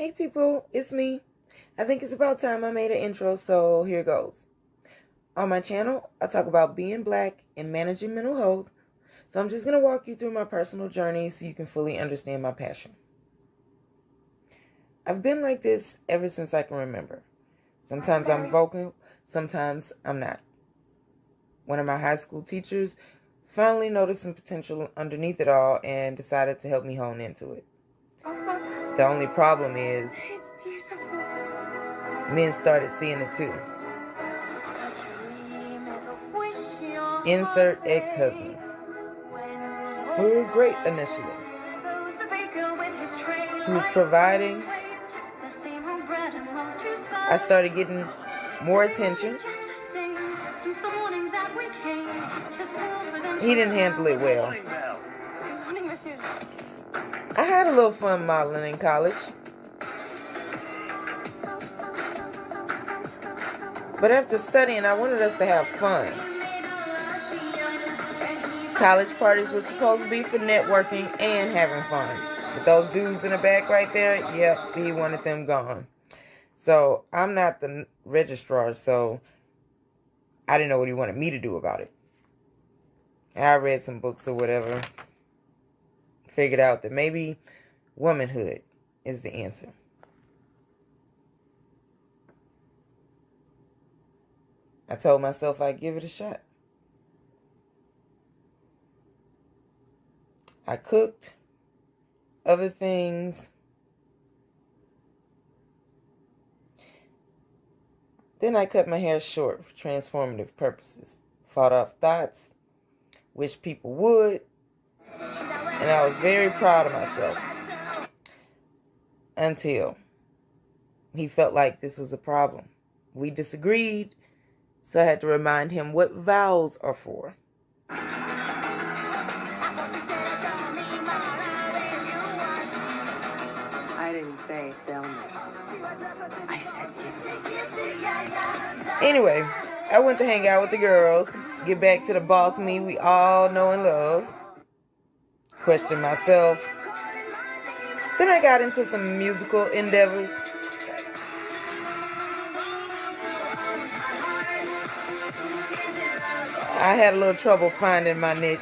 Hey people, it's me. I think it's about time I made an intro, so here goes. On my channel, I talk about being black and managing mental health, so I'm just going to walk you through my personal journey so you can fully understand my passion. I've been like this ever since I can remember. Sometimes I'm vocal, sometimes I'm not. One of my high school teachers finally noticed some potential underneath it all and decided to help me hone into it. The only problem is, men started seeing it too. Insert ex-husbands, who were great initially. He was providing. I started getting more attention. He didn't handle it well. I had a little fun modeling in college. But after studying, I wanted us to have fun. College parties were supposed to be for networking and having fun. But those dudes in the back right there, yep, he wanted them gone. So I'm not the registrar, so I didn't know what he wanted me to do about it. I read some books or whatever. Figured out that maybe womanhood is the answer. I told myself I'd give it a shot. I cooked other things. Then I cut my hair short for transformative purposes. Fought off thoughts, wished people would, and I was very proud of myself. Until he felt like this was a problem. We disagreed, so I had to remind him what vows are for. I didn't say sell me. I said give me. Anyway, I went to hang out with the girls, get back to the boss me we all know and love, question myself. Then I got into some musical endeavors. I had a little trouble finding my niche,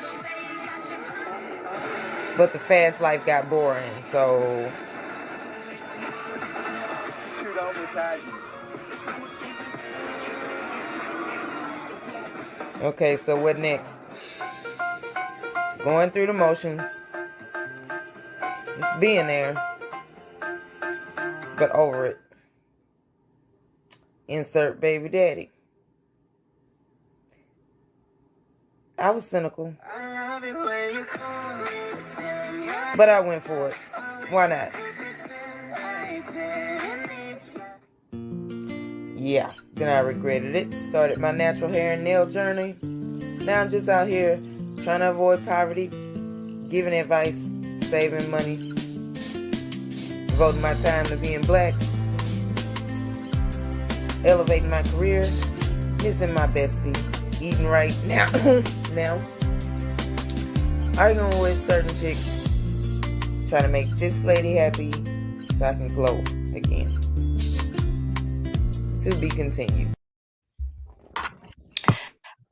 but the fast life got boring, so okay, so what next? It's going through the motions, just being there, but over it. Insert baby daddy. I was cynical, but I went for it. Why not? Yeah, then I regretted it. Started my natural hair and nail journey. Now I'm just out here trying to avoid poverty, giving advice, saving money, devoting my time to being black, elevating my career, missing my bestie, eating right now, arguing with certain chicks, trying to make this lady happy so I can glow again. To be continued.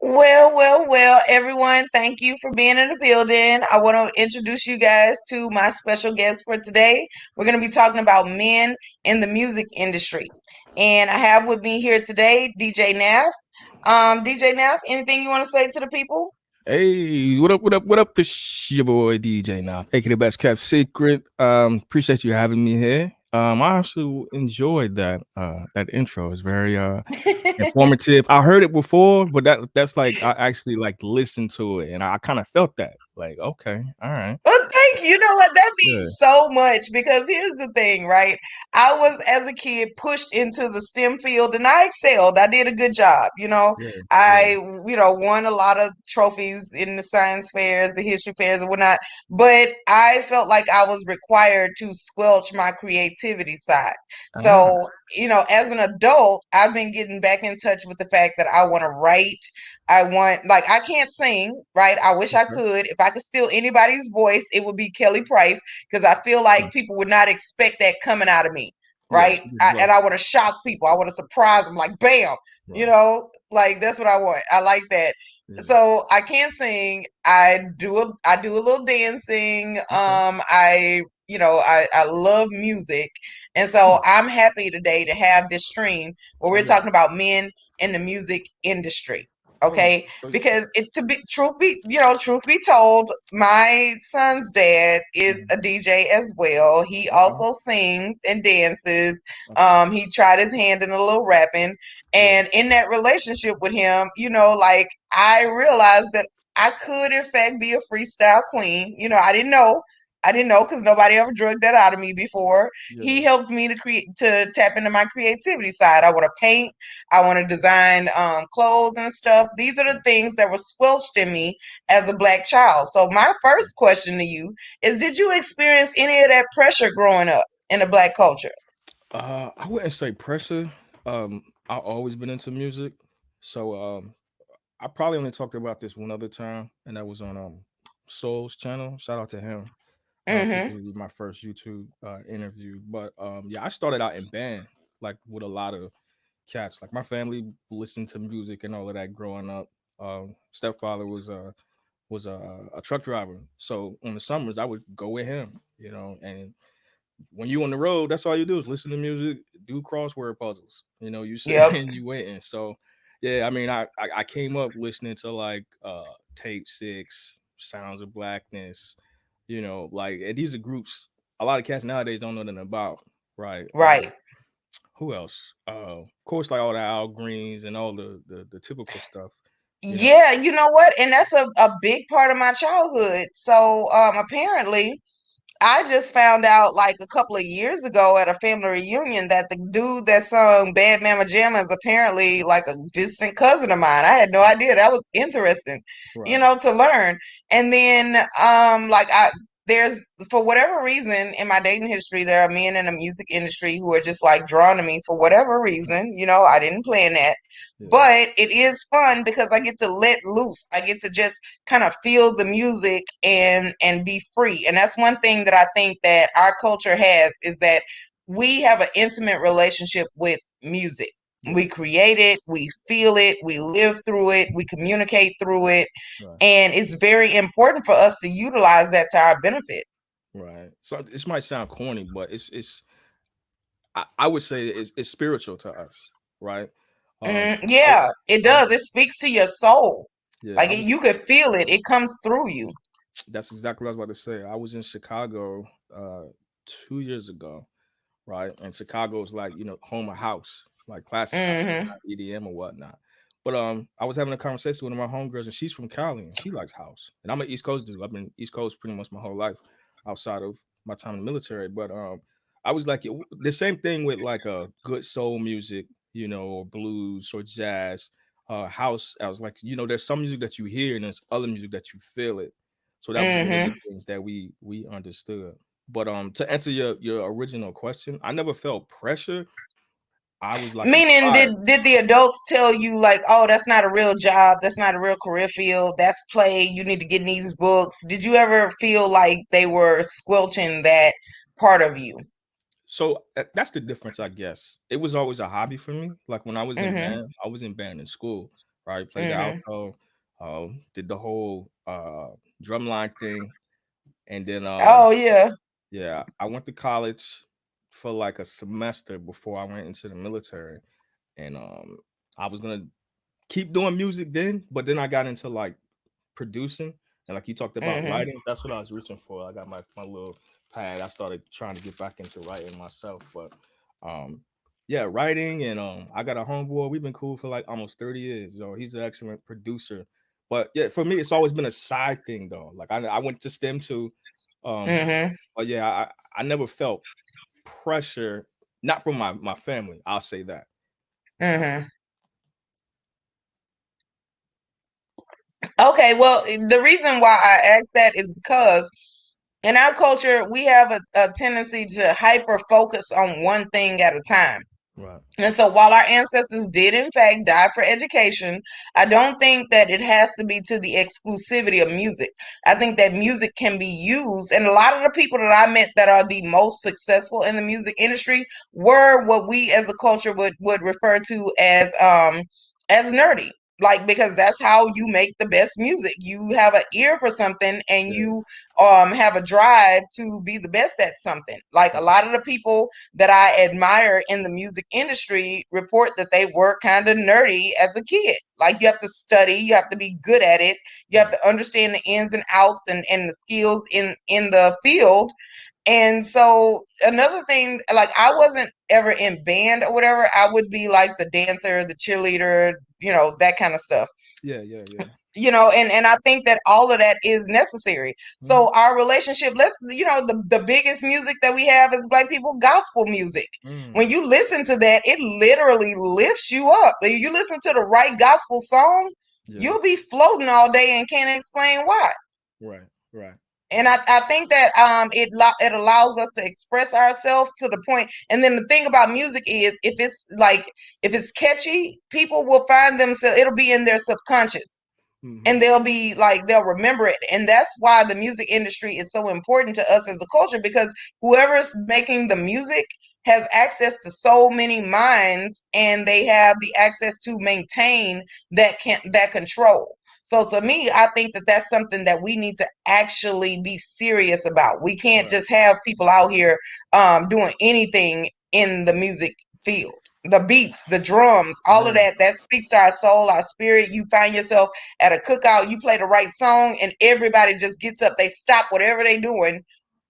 Well, everyone, thank you for being in the building. I want to introduce you guys to my special guest for today. We're going to be talking about men in the music industry. And I have with me here today DJ Nath. DJ Nath, anything you want to say to the people? Hey, what up? This your boy DJ now, aka the best kept secret. Appreciate you having me here. I actually enjoyed that intro. It's very informative. I heard it before, but that's like I actually like listened to it and I kind of felt that. Like, okay, all right. Well, thank you. You know what? That Yeah. means so much because here's the thing, right? I was, as a kid, pushed into the STEM field and I excelled. I did a good job. Yeah. I, won a lot of trophies in the science fairs, the history fairs, and whatnot. But I felt like I was required to squelch my creativity side. Ah, So, as an adult, I've been getting back in touch with the fact that I want to write. Like, I can't sing, right? I wish I okay. could. If I could steal anybody's voice, it would be Kelly Price because I feel like people would not expect that coming out of me. Yes, right? you just blow. And I want to shock people. I want to surprise them, like bam, Right. like that's what I want. I like that. Yeah. So I can't sing. I do a little dancing. Okay. I love music, and so I'm happy today to have this stream where Oh we're yeah. talking about men in the music industry. Oh yeah. Okay, So, because truth be told, my son's dad is a DJ as well. He okay. also sings and dances. Okay. He tried his hand in a little rapping, Yeah. and in that relationship with him, like I realized that I could in fact be a freestyle queen. I didn't know because nobody ever drugged that out of me before. Yeah. He helped me to tap into my creativity side. I want to paint. I want to design clothes and stuff. These are the things that were squelched in me as a Black child. So my first question to you is: did you experience any of that pressure growing up in the Black culture? I wouldn't say pressure. I've always been into music, so I probably only talked about this one other time, and that was on Soul's channel. Shout out to him for Mm-hmm. giving me my first YouTube interview. But yeah, I started out in band, like with a lot of cats. Like my family listened to music and all of that growing up. Stepfather was a truck driver, so on the summers I would go with him, and when you on the road, that's all you do is listen to music, do crossword puzzles. You sit Yep. and you waiting. So, yeah, I mean, I came up listening to like Tape Six, Sounds of Blackness, like and these are groups a lot of cats nowadays don't know nothing about, right? Right. Who else? Of course, like all the Al Greens and all the typical stuff, you know. Yeah, you know what? And that's a big part of my childhood. So apparently I just found out like a couple of years ago at a family reunion that the dude that sung Bad Mama Jamma is apparently like a distant cousin of mine. I had no idea. That was interesting, Right. to learn. And then like there's for whatever reason in my dating history, there are men in the music industry who are just like drawn to me for whatever reason. I didn't plan that. Yeah. But it is fun because I get to let loose. I get to just kind of feel the music and be free. And that's one thing that I think that our culture has is that we have an intimate relationship with music. Yeah. We create it, we feel it, we live through it, we communicate through it, Right. and it's very important for us to utilize that to our benefit. Right. So this might sound corny, but it's I would say it's spiritual to us, right? I, Yeah, it I does. It speaks to your soul. yeah, Like you could feel it. It comes through you. that's exactly what I was about to say. I was in Chicago 2 years ago, right? And Chicago is like, home or house, like classic house, Hmm. not EDM or whatnot. But I was having a conversation with one of my homegirls, and she's from Cali, and she likes house. And I'm an East Coast dude. I've been East Coast pretty much my whole life, outside of my time in the military. But I was like the same thing with like a good soul music, or blues or jazz, house. I was like, there's some music that you hear, and there's other music that you feel it. So that was one of the Hmm. things that we understood. But to answer your original question, I never felt pressure. I was like Meaning, inspired. did the adults tell you like, oh, that's not a real job, that's not a real career field, that's play, you need to get in these books? Did you ever feel like they were squelching that part of you? So that's the difference, I guess. It was always a hobby for me. Like when Mm-hmm. I was in band in school, right? Played the Mm-hmm. alto, did the whole drumline thing, and then Oh yeah. yeah, I went to college for like a semester before I went into the military, and I was gonna keep doing music then, but then I got into like producing, and like you talked about Mm-hmm. writing, that's what I was reaching for. I got my little pad. I started trying to get back into writing myself, but um yeah, writing, and I got a homeboy. We've been cool for like almost 30 years. He's an excellent producer. But yeah, for me, it's always been a side thing though. Like I went to STEM too. Um, Mm-hmm. but yeah, I never felt pressure, not from my family. I'll say that. Mm-hmm. Okay, well, the reason why I asked that is because in our culture we have a tendency to hyper focus on one thing at a time. Right. And so while our ancestors did in fact die for education, I don't think that it has to be to the exclusivity of music. I think that music can be used, and a lot of the people that I met that are the most successful in the music industry were what we as a culture would refer to as nerdy. Like, because that's how you make the best music. You have an ear for something, and you have a drive to be the best at something. Like, a lot of the people that I admire in the music industry report that they were kind of nerdy as a kid. Like, you have to study, you have to be good at it, you have to understand the ins and outs and the skills in the field. And so another thing, like, I wasn't ever in band or whatever. I would be like the dancer, the cheerleader, that kind of stuff. Yeah. And I think that all of that is necessary. So our relationship, the biggest music that we have as Black people, gospel music. When you listen to that, it literally lifts you up. If you listen to the right gospel song, you'll be floating all day and can't explain why. Right. And I think that it allows us to express ourselves to the point. And then the thing about music is, if it's catchy, people will find themselves. It'll be in their subconscious, and they'll remember it. And that's why the music industry is so important to us as a culture, because whoever's making the music has access to so many minds, and they have the access to maintain that control. So to me, I think that that's something that we need to actually be serious about. We can't just have people out here doing anything in the music field. The beats, the drums, all of that speaks to our soul, our spirit. You find yourself at a cookout, you play the right song, and everybody just gets up. They stop whatever they're doing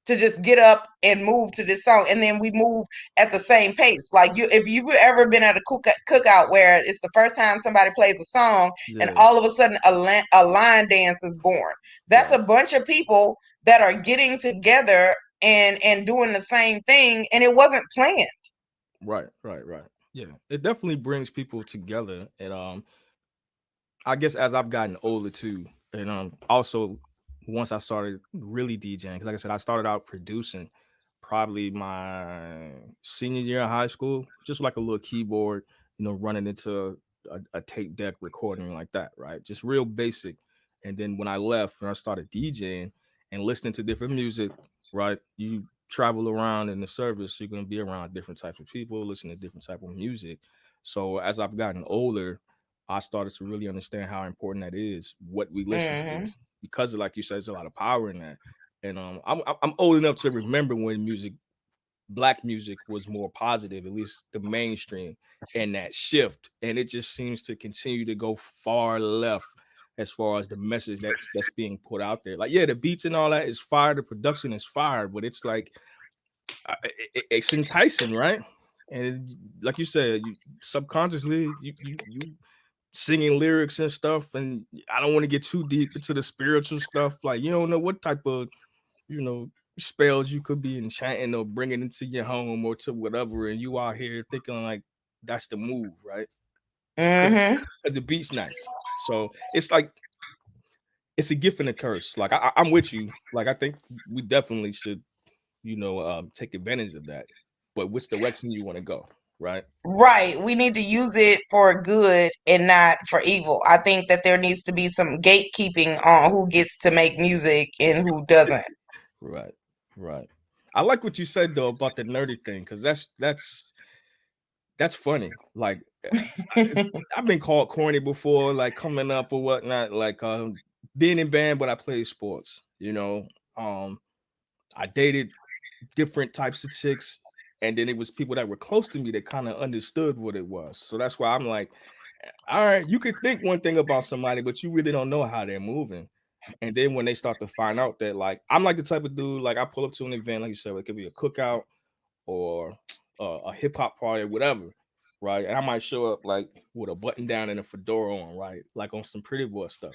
to just get up and move to this song, and then we move at the same pace. Like, if you've ever been at a cookout where it's the first time somebody plays a song, and all of a sudden a line dance is born. That's a bunch of people that are getting together and doing the same thing, and it wasn't planned. Right. Yeah, it definitely brings people together, and I guess as I've gotten older too, and also once I started really DJing, because like I said, I started out producing probably my senior year of high school, just like a little keyboard, running into a tape deck recording like that, right? Just real basic. And then when I left and I started DJing and listening to different music, right? You travel around in the service, you're gonna be around different types of people, listen to different type of music. So as I've gotten older, I started to really understand how important that is, what we listen to, because like you said, there's a lot of power in that. And I'm old enough to remember when Black music was more positive, at least the mainstream, and that shift, and it just seems to continue to go far left as far as the message that's being put out there. Like, yeah, the beats and all that is fire, the production is fire, but it's like it's enticing, right? And like you said, you subconsciously you singing lyrics and stuff, and I don't want to get too deep into the spiritual stuff. Like, you don't know what type of spells you could be enchanting or bringing into your home or to whatever, and you out here thinking like that's the move, right? Because the beat's nice. So it's like it's a gift and a curse. Like, I'm with you. Like, I think we definitely should take advantage of that, but which direction you want to go, right? Right. We need to use it for good and not for evil. I think that there needs to be some gatekeeping on who gets to make music and who doesn't. Right. I like what you said though about the nerdy thing, because that's funny. Like, I've been called corny before, like coming up or whatnot, like being in band, but I played sports. I dated different types of chicks, and then it was people that were close to me that kind of understood what it was. So that's why I'm like, all right, you could think one thing about somebody, but you really don't know how they're moving. And then when they start to find out that, like, I'm like the type of dude, like, I pull up to an event, like you said, it could be a cookout or a hip hop party or whatever, right? And I might show up like with a button down and a fedora on, right? Like on some pretty boy stuff.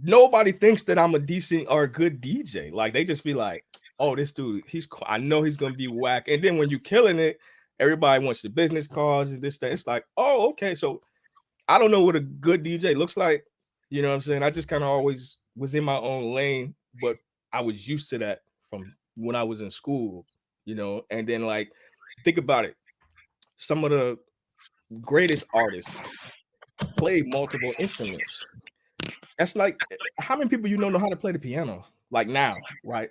Nobody thinks that I'm a decent or a good DJ. Like, they just be like, oh, this dude, I know he's gonna be whack. And then when you're killing it, everybody wants the business cards and this, that. It's like, oh, okay. So I don't know what a good DJ looks like. You know what I'm saying? I just kind of always was in my own lane, but I was used to that from when I was in school, and then, like, think about it. some of the greatest artists play multiple instruments. That's like how many people know how to play the piano? Like now, right?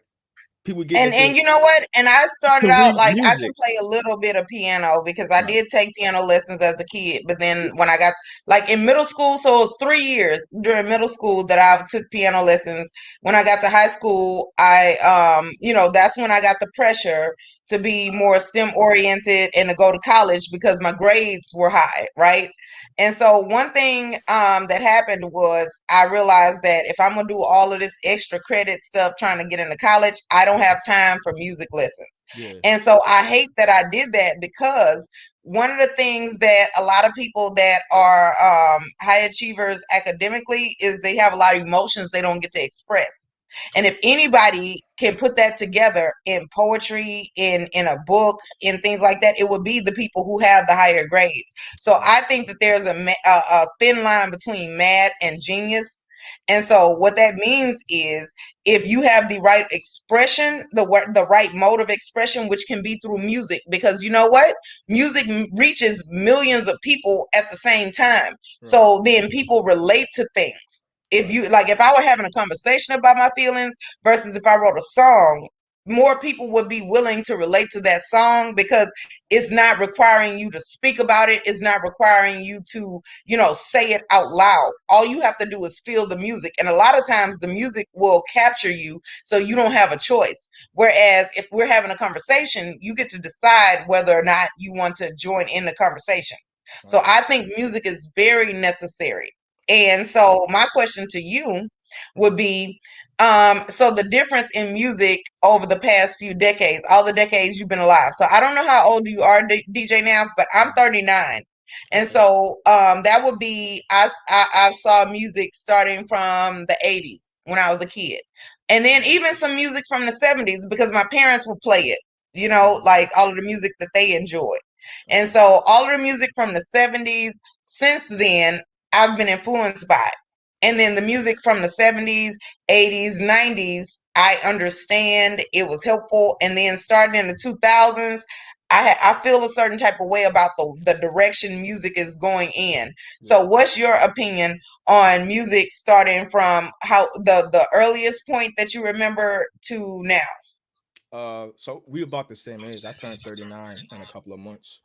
People getting And into you know what? And I started to out read like I can music. play a little bit of piano because I Right. did take piano lessons as a kid. But then when I got like in middle school, so it was 3 years during middle school that I took piano lessons. When I got to high school, that's when I got the pressure to be more STEM oriented and to go to college because my grades were high, right? And so one thing that happened was I realized that if I'm gonna do all of this extra credit stuff trying to get into college, I don't have time for music lessons. Yeah. And so I hate that I did that because one of the things that a lot of people that are high achievers academically is they have a lot of emotions they don't get to express. And if anybody can put that together in poetry, in a book, in things like that, it would be the people who have the higher grades. So I think that there's a thin line between mad and genius. And so what that means is if you have the right expression, the right mode of expression, which can be through music, because you know what? Music reaches millions of people at the same time. Right. So then people relate to things. If Right. you like, if I were having a conversation about my feelings versus if I wrote a song, more people would be willing to relate to that song because it's not requiring you to speak about it. It's not requiring you to, say it out loud. All you have to do is feel the music. And a lot of times the music will capture you so you don't have a choice. Whereas if we're having a conversation, you get to decide whether or not you want to join in the conversation. So Right. I think music is very necessary. And so my question to you would be, so the difference in music over the past few decades, all the decades you've been alive. So I don't know how old you are, DJ, now, but I'm 39. And Okay. so that would be I saw music starting from the 80s when I was a kid. And then even some music from the 70s because my parents would play it, like all of the music that they enjoyed. And Okay. so all of the music from the 70s, since then, I've been influenced by it. And then the music from the 70s, 80s, 90s, I understand it was helpful. And then starting in the 2000s, I feel a certain type of way about the direction music is going in. Yeah. So what's your opinion on music starting from how the earliest point that you remember to now? So we about the same age. I turned 39 in a couple of months.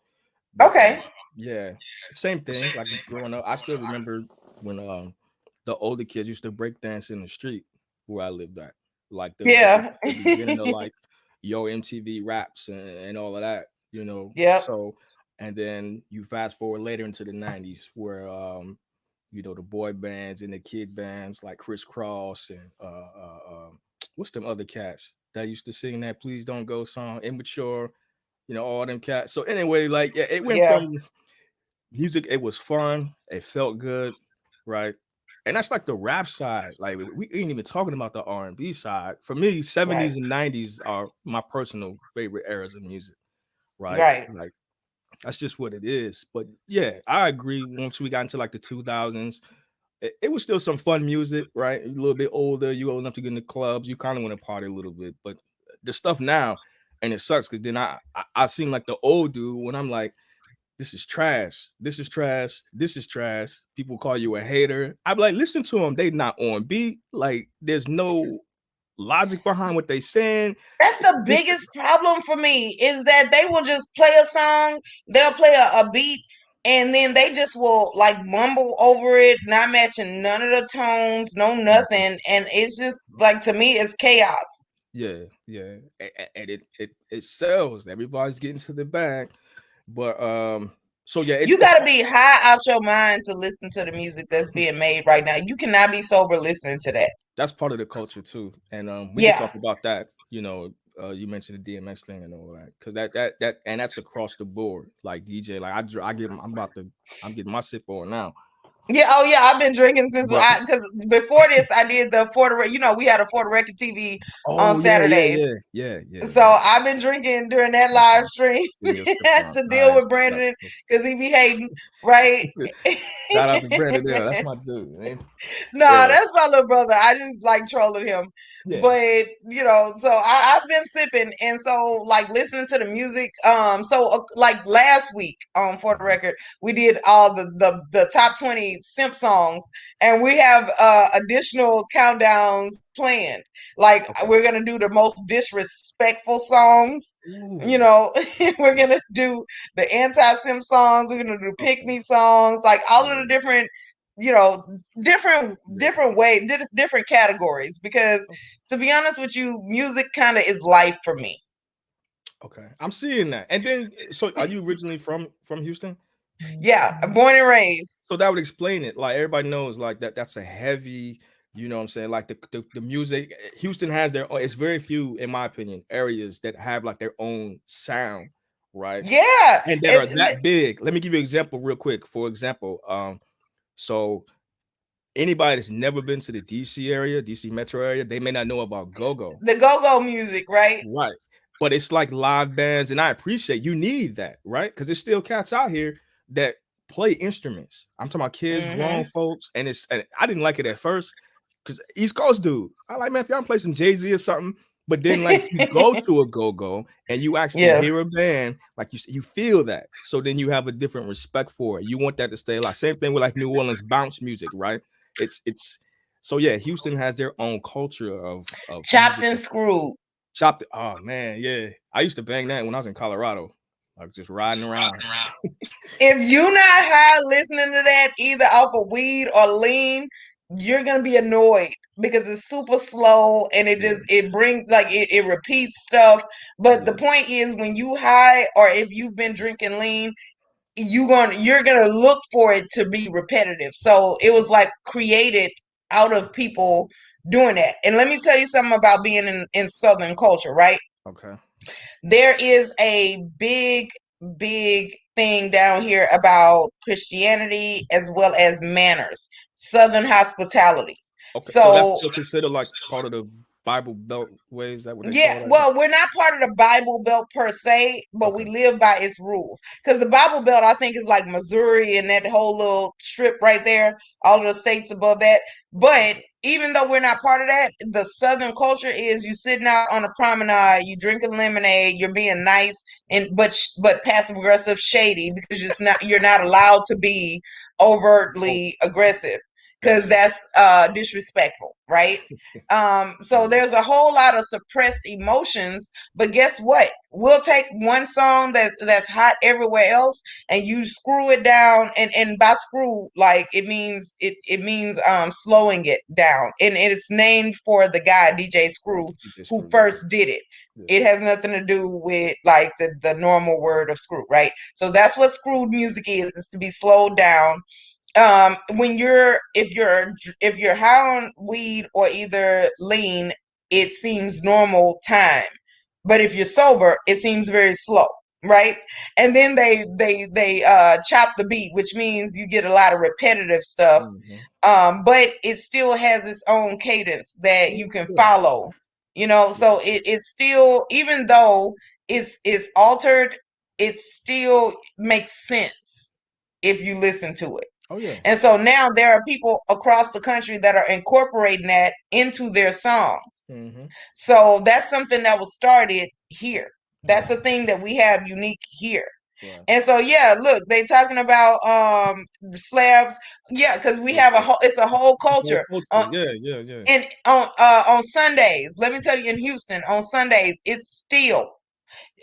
But Okay. yeah, same thing. Like growing up, I still remember when the older kids used to break dance in the street where I lived at. Like Yeah. the beginning of like Yo MTV raps and all of that. Yep. So and then you fast forward later into the 90s where the boy bands and the kid bands like Chris Cross and what's them other cats that used to sing that Please Don't Go song, Immature, all them cats. So anyway, like yeah, it went Yeah. from music, it was fun, it felt good, right? And that's like the rap side. Like we ain't even talking about the R&B side. For me, 70s Right. and 90s are my personal favorite eras of music, right? Right. Like that's just what it is. But yeah, I agree. Once we got into like the 2000s, it was still some fun music, right? A little bit older, you old enough to get in the clubs, you kind of want to party a little bit. But the stuff now, and it sucks because then I seem like the old dude when I'm like, this is trash. This is trash. This is trash. People call you a hater. I'm like, listen to them. They not on beat. Like, there's no logic behind what they saying. That's the This, biggest problem for me is that they will just play a song, they'll play a beat, and then they just will like mumble over it, not matching none of the tones, no nothing. And it's just like to me, it's chaos. yeah, yeah, and it sells. Everybody's getting to the bag, but so yeah, You it's got to be high out your mind to listen to the music that's being made right now. You cannot be sober listening to that. that's part of the culture too, and we could Yeah. talk about that. You mentioned the DMX thing and all that, because that and that's across the board. Like DJ, like I get, I'm getting my sip on now Yeah, oh yeah, I've been drinking since But because before this I did the For the we had a For the Record TV on Saturdays. yeah. So I've been drinking during that live stream Yeah, Skipper. to deal Nice. with Brandon because he be hating, right? Shout out to Brandon. Yeah, that's my dude, man. No, Yeah. that's my little brother. I just like trolling him. Yeah. But so I've been sipping, and so like listening to the music. Like last week For the Record, we did all the top 20 simp songs, and we have additional countdowns planned. Like we're gonna do the most disrespectful songs. Ooh. We're gonna do the anti-simp songs. We're gonna do pick me songs. Like all of the different different ways, different categories, because to be honest with you, music kind of is life for me. Okay, I'm seeing that. And then, so are you originally from Houston? Yeah, I'm born and raised. So that would explain it. Like everybody knows, like that's a heavy, you know what I'm saying? Like the music, Houston has their own, it's very few, in my opinion, areas that have like their own sound, right? Yeah. And that are that big. Let me give you an example real quick. For example, so anybody that's never been to the DC area, DC metro area, they may not know about go-go. The go-go music, right? Right. But it's like live bands, and I appreciate you need that, right? Because there's still cats out here that play instruments. I'm talking about kids, grown folks, and I didn't like it at first because East Coast dude. I like, man, if y'all play some Jay-Z or something, but then like you go to a go-go and you actually hear a band, like you feel that. So then you have a different respect for it. You want that to stay alive. Same thing with like New Orleans bounce music, right? It's so yeah, Houston has their own culture of chopped and screwed. Chopped. Oh man, yeah. I used to bang that when I was in Colorado. Like just riding around. If you're not high listening to that, either off of weed or lean, you're gonna be annoyed because it's super slow and it brings like it repeats stuff. But the point is, when you high or if you've been drinking lean, you're gonna look for it to be repetitive. So it was like created out of people doing that. And let me tell you something about being in Southern culture, right? Okay. There is a big thing down here about Christianity as well as manners, Southern hospitality. Okay, so that's still considered like part of the Bible Belt ways, that what they call that? Well, we're not part of the Bible Belt per se, but we live by its rules. Because the Bible Belt, I think, is like Missouri and that whole little strip right there, all of the states above that. But even though we're not part of that, the Southern culture is you sitting out on a promenade, you drinking lemonade, you're being nice and but passive aggressive, shady, because you're not allowed to be overtly aggressive. Because that's disrespectful, right? So there's a whole lot of suppressed emotions, but guess what? We'll take one song that's hot everywhere else, and you screw it down, and by screw, like it means slowing it down, and it's named for the guy DJ Screw who first did it. It has nothing to do with like the normal word of screw, right? So that's what screwed music is to be slowed down. If you're high on weed or either lean, it seems normal time, but if you're sober, it seems very slow, right? And then they chop the beat, which means you get a lot of repetitive stuff, but it still has its own cadence that you can follow, so it's still, even though it's altered, it still makes sense if you listen to it. Oh yeah. And so now there are people across the country that are incorporating that into their songs. So that's something that was started here. That's a thing that we have unique here. And so yeah, look, they talking about the slabs. Yeah, because we have it's a whole culture. Yeah. And on Sundays, let me tell you, in Houston, on Sundays, it's still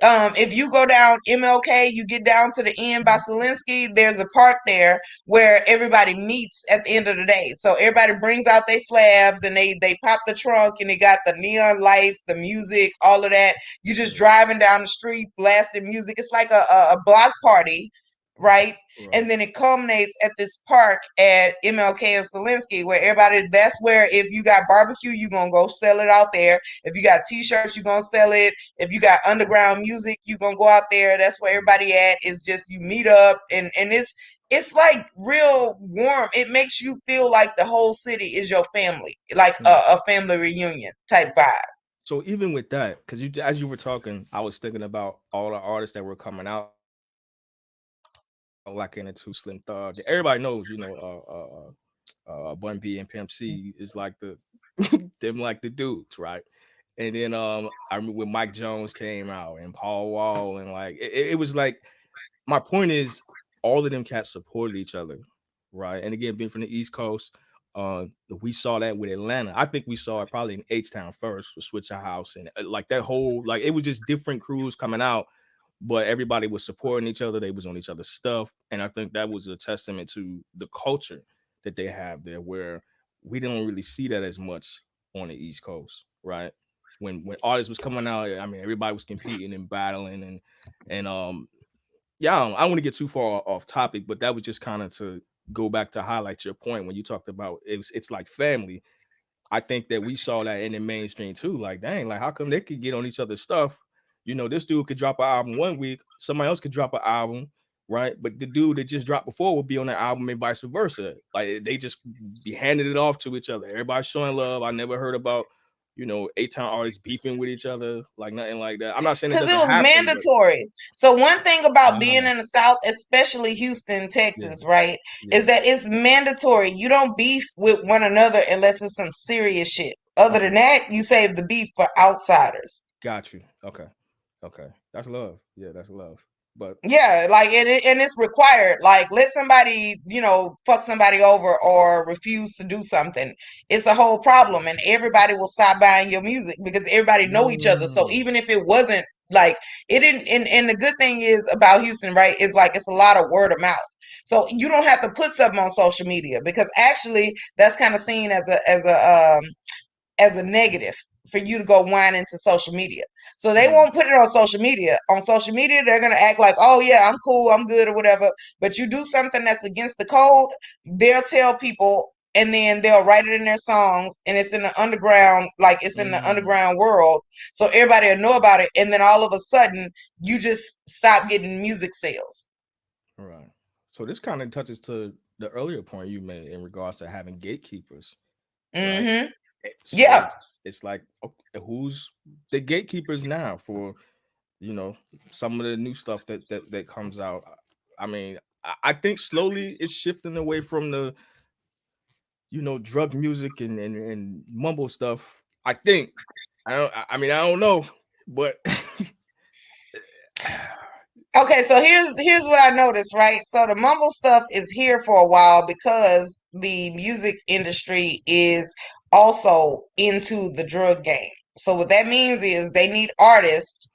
if you go down MLK, you get down to the end by Selinsky, there's a park there where everybody meets at the end of the day. So everybody brings out their slabs and they pop the trunk and they got the neon lights, the music, all of that. You just driving down the street, blasting music. It's like a block party, right? And then it culminates at this park at MLK and Selinsky, where that's where if you got barbecue, you're going to go sell it out there. If you got t-shirts, you're going to sell it. If you got underground music, you're going to go out there. That's where everybody at, is just you meet up. And it's like real warm. It makes you feel like the whole city is your family, like a family reunion type vibe. So even with that, because you as you were talking, I was thinking about all the artists that were coming out, like in a Two Slim Thug. Everybody knows, Bun B and Pimp C is like the them like the dudes, right? And then I remember when Mike Jones came out and Paul Wall and like it was like my point is all of them cats supported each other, right? And again, being from the East Coast, we saw that with Atlanta. I think we saw it probably in H Town first with Switcher House and like that whole like it was just different crews coming out, but everybody was supporting each other. They was on each other's stuff, and I think that was a testament to the culture that they have there, where we don't really see that as much on the East Coast, right? When artists was coming out, I mean, everybody was competing and battling and yeah, I don't want to get too far off topic, but that was just kind of to go back to highlight your point when you talked about it's like family. I think that we saw that in the mainstream too. Like, dang, like how come they could get on each other's stuff? This dude could drop an album one week, somebody else could drop an album, right? But the dude that just dropped before would be on that album and vice versa. Like they just be handing it off to each other. Everybody showing love. I never heard about, A-Town artists beefing with each other, like nothing like that. I'm not saying it Because it doesn't was happen, but mandatory. So one thing about being in the South, especially Houston, yeah, Texas, right, yeah. is that it's mandatory. You don't beef with one another unless it's some serious shit. Other Okay. than that, you save the beef for outsiders. Got you. Okay. Okay. That's love. Yeah, that's love. But Yeah, like and it's required. Like let somebody, fuck somebody over or refuse to do something. It's a whole problem, and everybody will stop buying your music because everybody know each other. So mm, even if it wasn't like it didn't, and the good thing is about Houston, right, is like it's a lot of word of mouth. So you don't have to put something on social media because actually that's kind of seen as a negative for you to go whine into social media. So they mm, won't put it on social media. On social media, they're gonna act like, oh yeah, I'm cool, I'm good, or whatever. But you do something that's against the code, they'll tell people and then they'll write it in their songs and it's in the underground, like it's in the mm. underground world. So everybody will know about it. And then all of a sudden you just stop getting music sales. Right. So this kind of touches to the earlier point you made in regards to having gatekeepers, right? Mm-hmm. So Yeah. it's like okay, who's the gatekeepers now for some of the new stuff that comes out. I mean, I think slowly it's shifting away from the drug music and mumble stuff. I think. I mean, I don't know, but Okay, so here's what I noticed, right? So the mumble stuff is here for a while because the music industry is also into the drug game. So what that means is they need artists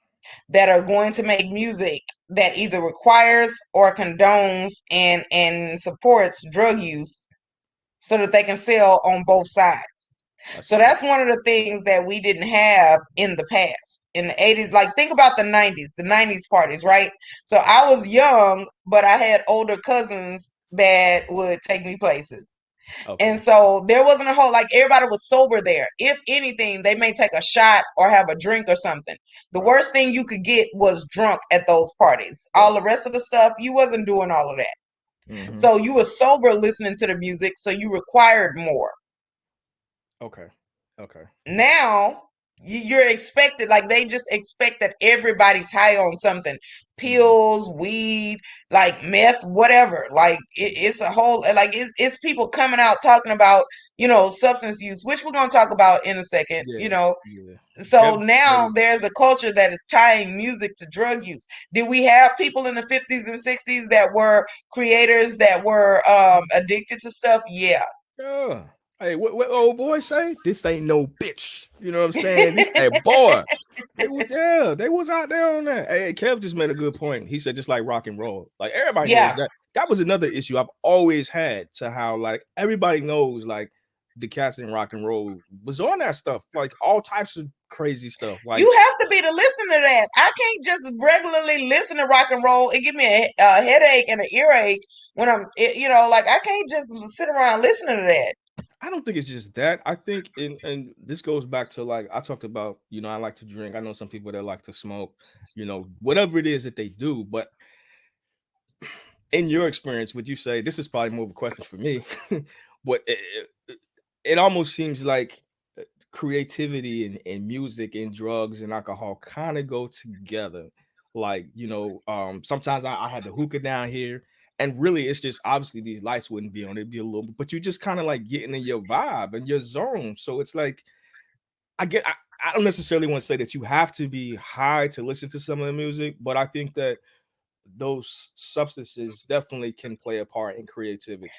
that are going to make music that either requires or condones and supports drug use so that they can sell on both sides. I So see. that's one of the things that we didn't have in the past. In the 80s, like think about the 90s parties, right? So I was young, but I had older cousins that would take me places. And Okay. so there wasn't a whole, like everybody was sober there. If anything, they may take a shot or have a drink or something. The Right. worst thing you could get was drunk at those parties. All Right. the rest of the stuff, you wasn't doing all of that. Mm-hmm. So you were sober listening to the music, so you required more. Okay. Okay. Now you're expected, like they just expect that everybody's high on something, Mm-hmm. pills, weed, like meth, whatever. Like it's a whole, like it's people coming out talking about substance use, which we're going to talk about in a second. Yeah. Yeah. So Kev. now Hey, there's a culture that is tying music to drug use. Did we have people in the 50s and 60s that were creators that were addicted to stuff? Yeah. yeah. Hey, what old boy say? This ain't no bitch. You know what I'm saying? This a boy. They was out there on that. Hey, Kev just made a good point. He said just like rock and roll. Like everybody knows Yeah. that. That was another issue I've always had to how like everybody knows like the cats in rock and roll was on that stuff, like all types of crazy stuff. Like, You have to be to listen to that. I can't just regularly listen to rock and roll. It give me a headache and an earache when like I can't just sit around listening to that. I don't think it's just that. I think and this goes back to like I talked about, I like to drink. I know some people that like to smoke, whatever it is that they do, but in your experience, would you say this is probably more of a question for me, but it almost seems like creativity and music and drugs and alcohol kind of go together. Like, sometimes I had the hookah down here, and really it's just obviously these lights wouldn't be on, it'd be a little bit, but you just kind of like getting in your vibe and your zone. So it's like I don't necessarily want to say that you have to be high to listen to some of the music, but I think that those substances definitely can play a part in creativity.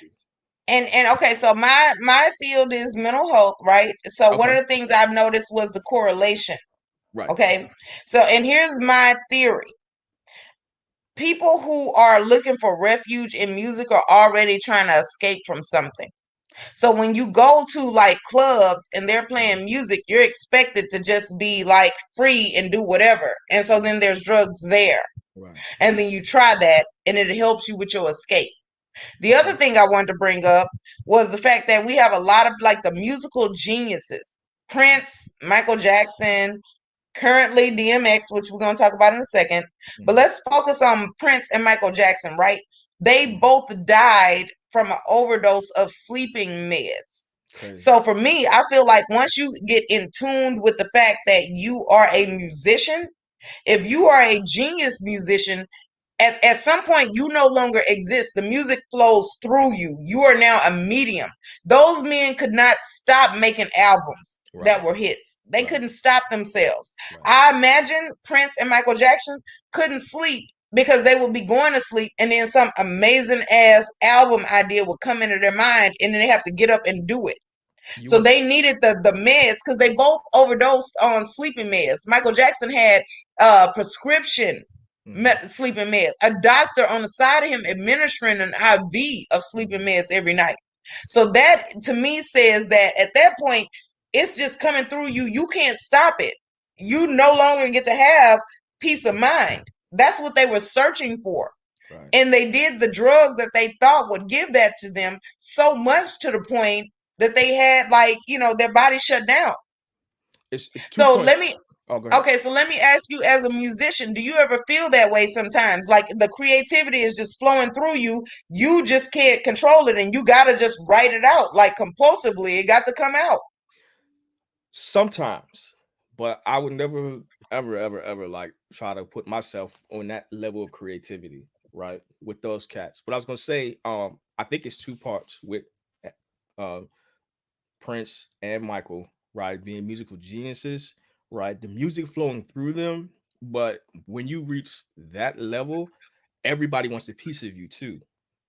And okay, so my field is mental health, right? So one Okay. of the things I've noticed was the correlation. Right. Okay. So, and here's my theory. People who are looking for refuge in music are already trying to escape from something. So when you go to like clubs and they're playing music, you're expected to just be like free and do whatever. And so then there's drugs there. Right. And then you try that and it helps you with your escape. The other Okay. thing I wanted to bring up was the fact that we have a lot of like the musical geniuses. Prince, Michael Jackson, currently DMX, which we're going to talk about in a second. But Mhm. let's focus on Prince and Michael Jackson, right? They Mhm. both died from an overdose of sleeping meds. Crazy. So for me, I feel like once you get in tuned with the fact that you are a musician, if you are a genius musician, at some point you no longer exist. The music flows through you. You are now a medium. Those men could not stop making albums Right. that were hits. They Right. couldn't stop themselves. Right. I imagine Prince and Michael Jackson couldn't sleep because they would be going to sleep and then some amazing ass album idea would come into their mind and then they have to get up and do it. You So would. they needed the meds because they both overdosed on sleeping meds. Michael Jackson had prescription Mhm. sleeping meds, a doctor on the side of him administering an IV of sleeping Mhm. meds every night. So that to me says that at that point, it's just coming through you. You can't stop it. You no longer get to have peace of mind. That's what they were searching for. Right. And they did the drug that they thought would give that to them so much to the point that they had like, their body shut down. It's two So points. let me Oh, go ahead. Okay, so let me ask you as a musician, do you ever feel that way sometimes? Like the creativity is just flowing through you. You just can't control it and you got to just write it out like compulsively. It got to come out. Sometimes, but I would never, ever, ever, ever like try to put myself on that level of creativity, right? With those cats. But I was gonna say, I think it's two parts with uh Prince and Michael, right? Being musical geniuses, right? The music flowing through them. But when you reach that level, everybody wants a piece of you too,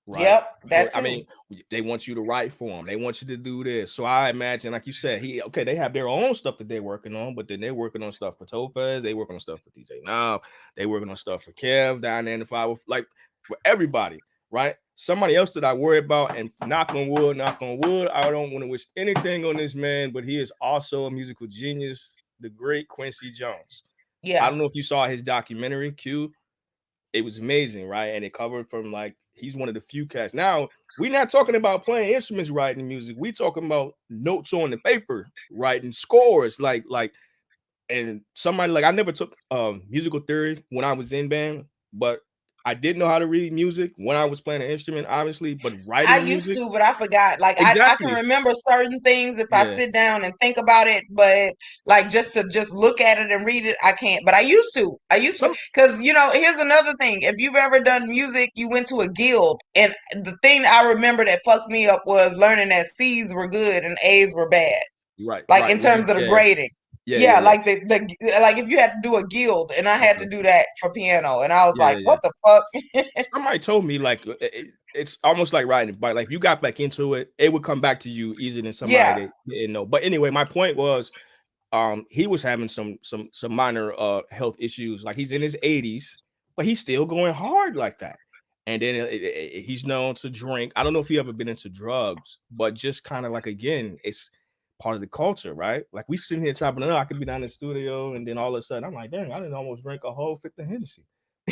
right? Yep, So that I too. mean, they want you to write for them. They want you to do this. So I imagine, like you said, they have their own stuff that they're working on, but then they're working on stuff for Topaz. They working on stuff for DJ Now. They working on stuff for Kev down there in the five, like for everybody, right? Somebody else that I worry about, and knock on wood, I don't want to wish anything on this man, but he is also a musical genius, the great Quincy Jones. I Yeah. don't know if you saw his documentary, Q. It was amazing, right? And it covered from like he's one of the few cats. Now we're not talking about playing instruments, writing music. We talking about notes on the paper, writing scores, and somebody like I never took musical theory when I was in band, but I did know how to read music when I was playing an instrument, obviously. But I writing used music, to, but I forgot. Like I can exactly, remember certain things if I yeah. sit down and think about it, but like just to just look at it and read it, I can't. But I used to. I used to Some because here's another thing. If you've ever done music, you went to a guild, and the thing I remember that fucked me up was learning that C's were good and A's were bad. right, Like right, in terms of the yeah, grading. yeah, yeah, Yeah, yeah. like the like if you had to do a guild, and I had to Okay, do that for piano, and I was yeah, like, yeah, yeah. what the fuck? Somebody told me like it's almost like riding a bike. Like if you got back into it, it would come back to you easier than somebody Yeah. that didn't know. But anyway, my point was, he was having some minor health issues. Like he's in his 80s, but he's still going hard like that. And then he's known to drink. I don't know if he ever been into drugs, but just kind of like again, it's part of the culture, right? Like we sitting here chopping it up. I could be down in the studio, and then all of a sudden, I'm like, dang, I didn't almost drink a whole fifth of Hennessy.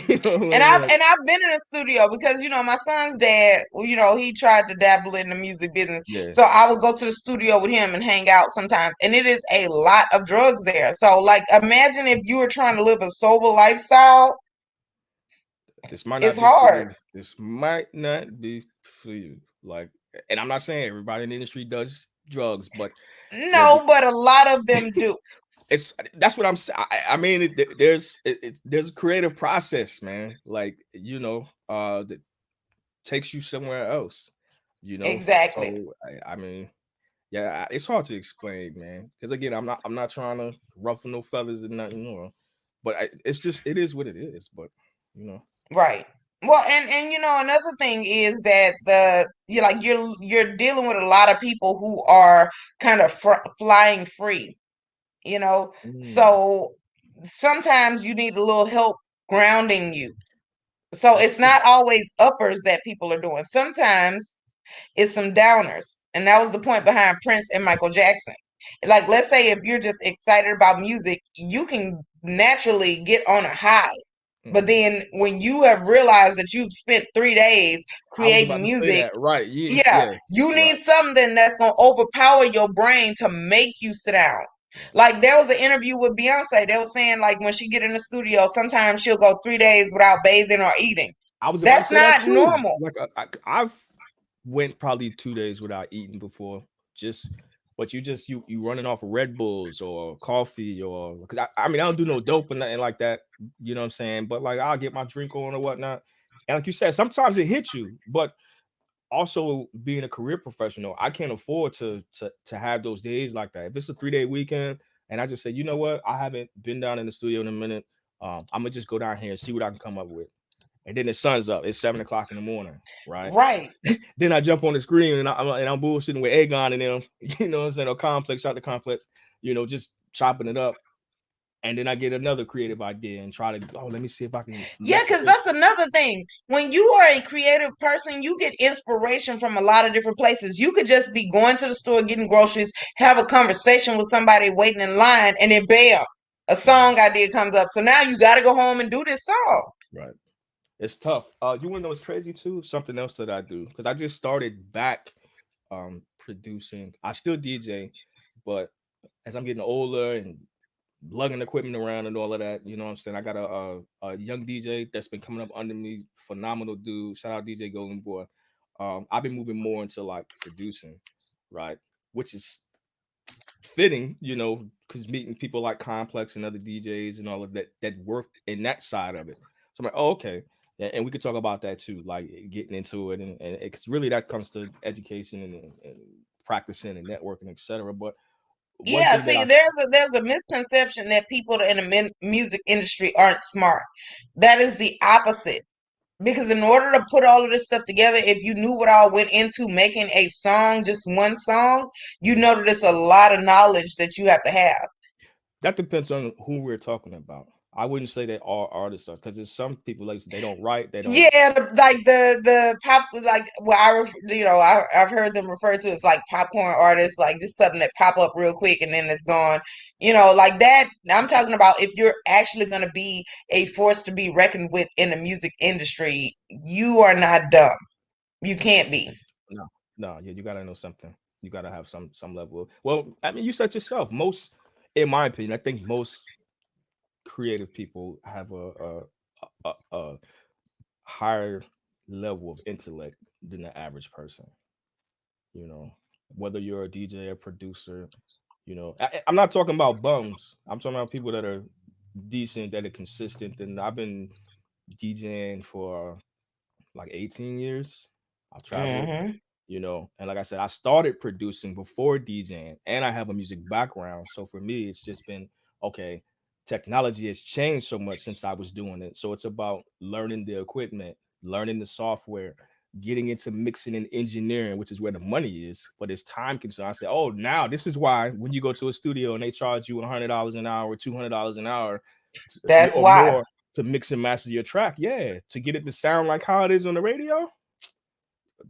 You know what I And mean? I've Like, and I've been in a studio because my son's dad, he tried to dabble in the music business. yeah. So I would go to the studio with him and hang out sometimes. And it is a lot of drugs there. So like imagine if you were trying to live a sober lifestyle. this might It's not be for hard. you. This might not be for you. Like, and I'm not saying everybody in the industry does drugs, but No, but a lot of them do. that's what I'm saying. I mean, there's a creative process, man. Like, that takes you somewhere else. Exactly. So I mean, yeah, it's hard to explain, man. Because again, I'm not trying to ruffle no feathers and nothing more. But it's just it is what it is. But you know, Right. Well, and another thing is that you're dealing with a lot of people who are kind of flying free, you know. mm, So sometimes you need a little help grounding you. So that's it's true. not always uppers that people are doing. Sometimes it's some downers. And that was the point behind Prince and Michael Jackson. Like, let's say if you're just excited about music, you can naturally get on a high. But Mhm. then when you have realized that you've spent 3 days I was creating about to say music, that. Right. Yeah. yeah, Yeah. you Right. need something that's going to overpower your brain to make you sit down. Right. Like there was an interview with Beyonce. They were saying like when she get in the studio, sometimes she'll go 3 days without bathing or eating. I was about to That's say that not too. normal. Like I've went probably 2 days without eating before. Just, but you running off of Red Bulls or coffee or because I mean I don't do no dope or nothing like that. You know what I'm saying? But like I'll get my drink on or whatnot. And like you said, sometimes it hits you, but also being a career professional, I can't afford to have those days like that. If it's a 3 day weekend and I just say, you know what, I haven't been down in the studio in a minute. I'm gonna just go down here and see what I can come up with. And then the sun's up. It's 7 o'clock in the morning, right? Right. Then I jump on the screen and I'm bullshitting with Aegon and them, you know what I'm saying, or Complex, out the Complex, just chopping it up. And then I get another creative idea and try to, let me see if I can Yeah, mess with because this. that's another thing. When you are a creative person, you get inspiration from a lot of different places. You could just be going to the store, getting groceries, have a conversation with somebody waiting in line, and then bam, a Mhm. song idea comes up. So now you got to go home and do this song. Right. It's tough. You want to know what's crazy too? Something else that I do because I just started back producing. I still DJ, but as I'm getting older and lugging equipment around and all of that, you know what I'm saying? I got a young DJ that's been coming up under me, phenomenal dude. Shout out DJ Golden Boy. I've been moving more into like producing, right? Which is fitting, because meeting people like Complex and other DJs and all of that work in that side of it. So I'm like, oh, okay. And we could talk about that too, like getting into it, and it's really that comes to education and practicing and networking, etc. But one Yeah, thing that see, there's a misconception that people in the music industry aren't smart. That is the opposite. Because in order to put all of this stuff together, if you knew what all went into making a song, just one song, you know that it's a lot of knowledge that you have to have. that depends on who we're talking about. I wouldn't say that all artists are, because there's some people like they don't write, they don't. Yeah, like the pop, like well, I've heard them referred to as like popcorn artists, like just something that pop up real quick and then it's gone. Like that. I'm talking about if you're actually going to be a force to be reckoned with in the music industry, you are not dumb. You can't be. No, no, yeah, you gotta know something. You gotta have some level. Well, I mean, you said yourself. Most, in my opinion, I think most creative people have a higher level of intellect than the average person. You know, whether you're a DJ, a producer, I'm not talking about bums. I'm talking about people that are decent, that are consistent. And I've been DJing for like 18 years. I've traveled, Hmm. and like I said, I started producing before DJing, and I have a music background. So for me, it's just been okay. Technology has changed so much since I was doing it. So it's about learning the equipment, learning the software, getting into mixing and engineering, which is where the money is, but it's time consuming. I say, oh, now this is why when you go to a studio and they charge you $100 an hour, $200 an hour, That's or why. more to mix and master your track. Yeah, to get it to sound like how it is on the radio.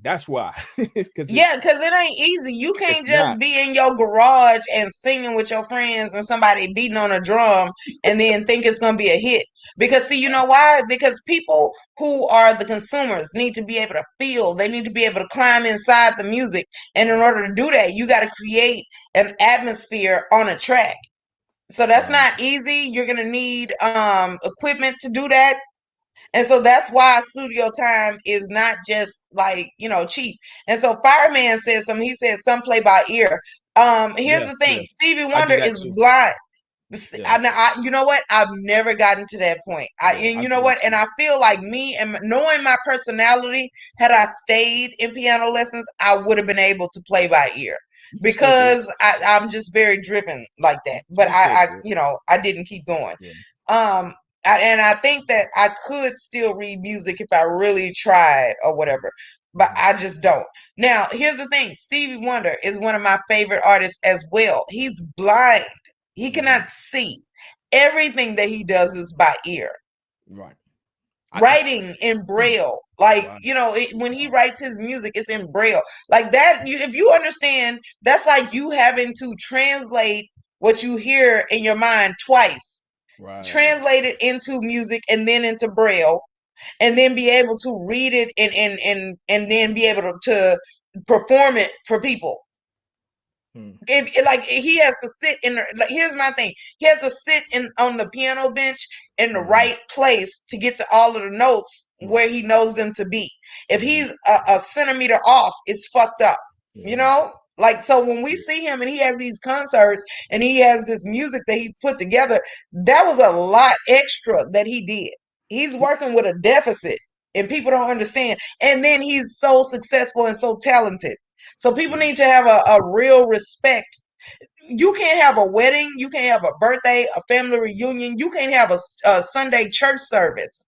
That's why, because Yeah, because it ain't easy. You it's can't just not. be in your garage and singing with your friends and somebody beating on a drum and then think it's going to be a hit. Because, see, you know why? Because people who are the consumers need to be able to feel, they need to be able to climb inside the music. And in order to do that, you got to create an atmosphere on a track. So that's Right. not easy. You're going to need equipment to do that. And so that's why studio time is not just like, cheap. And so Fireman says something. He says some play by ear. Here's Yeah, the thing. yeah. Stevie I Wonder do that is too. blind. Yeah, You know what? I've never gotten to that point. yeah, And I you do know that what? And too. I feel like me and knowing my personality, had I stayed in piano lessons, I would have been able to play by ear You can still do it. because I'm just very driven like that. You But can still do it. I didn't keep going. Yeah. Um, and I think that I could still read music if I really tried or whatever, but Mhm. I just don't. Now, here's the thing. Stevie Wonder is one of my favorite artists as well. He's blind. He Mhm. cannot see. Everything that he does is by ear. Right. It's Writing in braille, like right. when he writes his music, it's in braille. Like that, if you understand, that's like you having to translate what you hear in your mind twice, Right. translate it into music and then into braille, and then be able to read it and then be able to perform it for people. Hmm. Like he has to sit in like, here's my thing. He has to sit in on the piano bench in the Mhm. right place to get to all of the notes where Right. he knows them to be. If Mhm. he's a centimeter off, it's fucked up. Yeah. Like, so when we Yeah. see him and he has these concerts and he has this music that he put together, that was a lot extra that he did. He's He- working with a deficit and people don't understand. And then he's so successful and so talented. So people yeah. need to have a real respect. You can't have a wedding, you can't have a birthday, a family reunion, you can't have a Sunday church service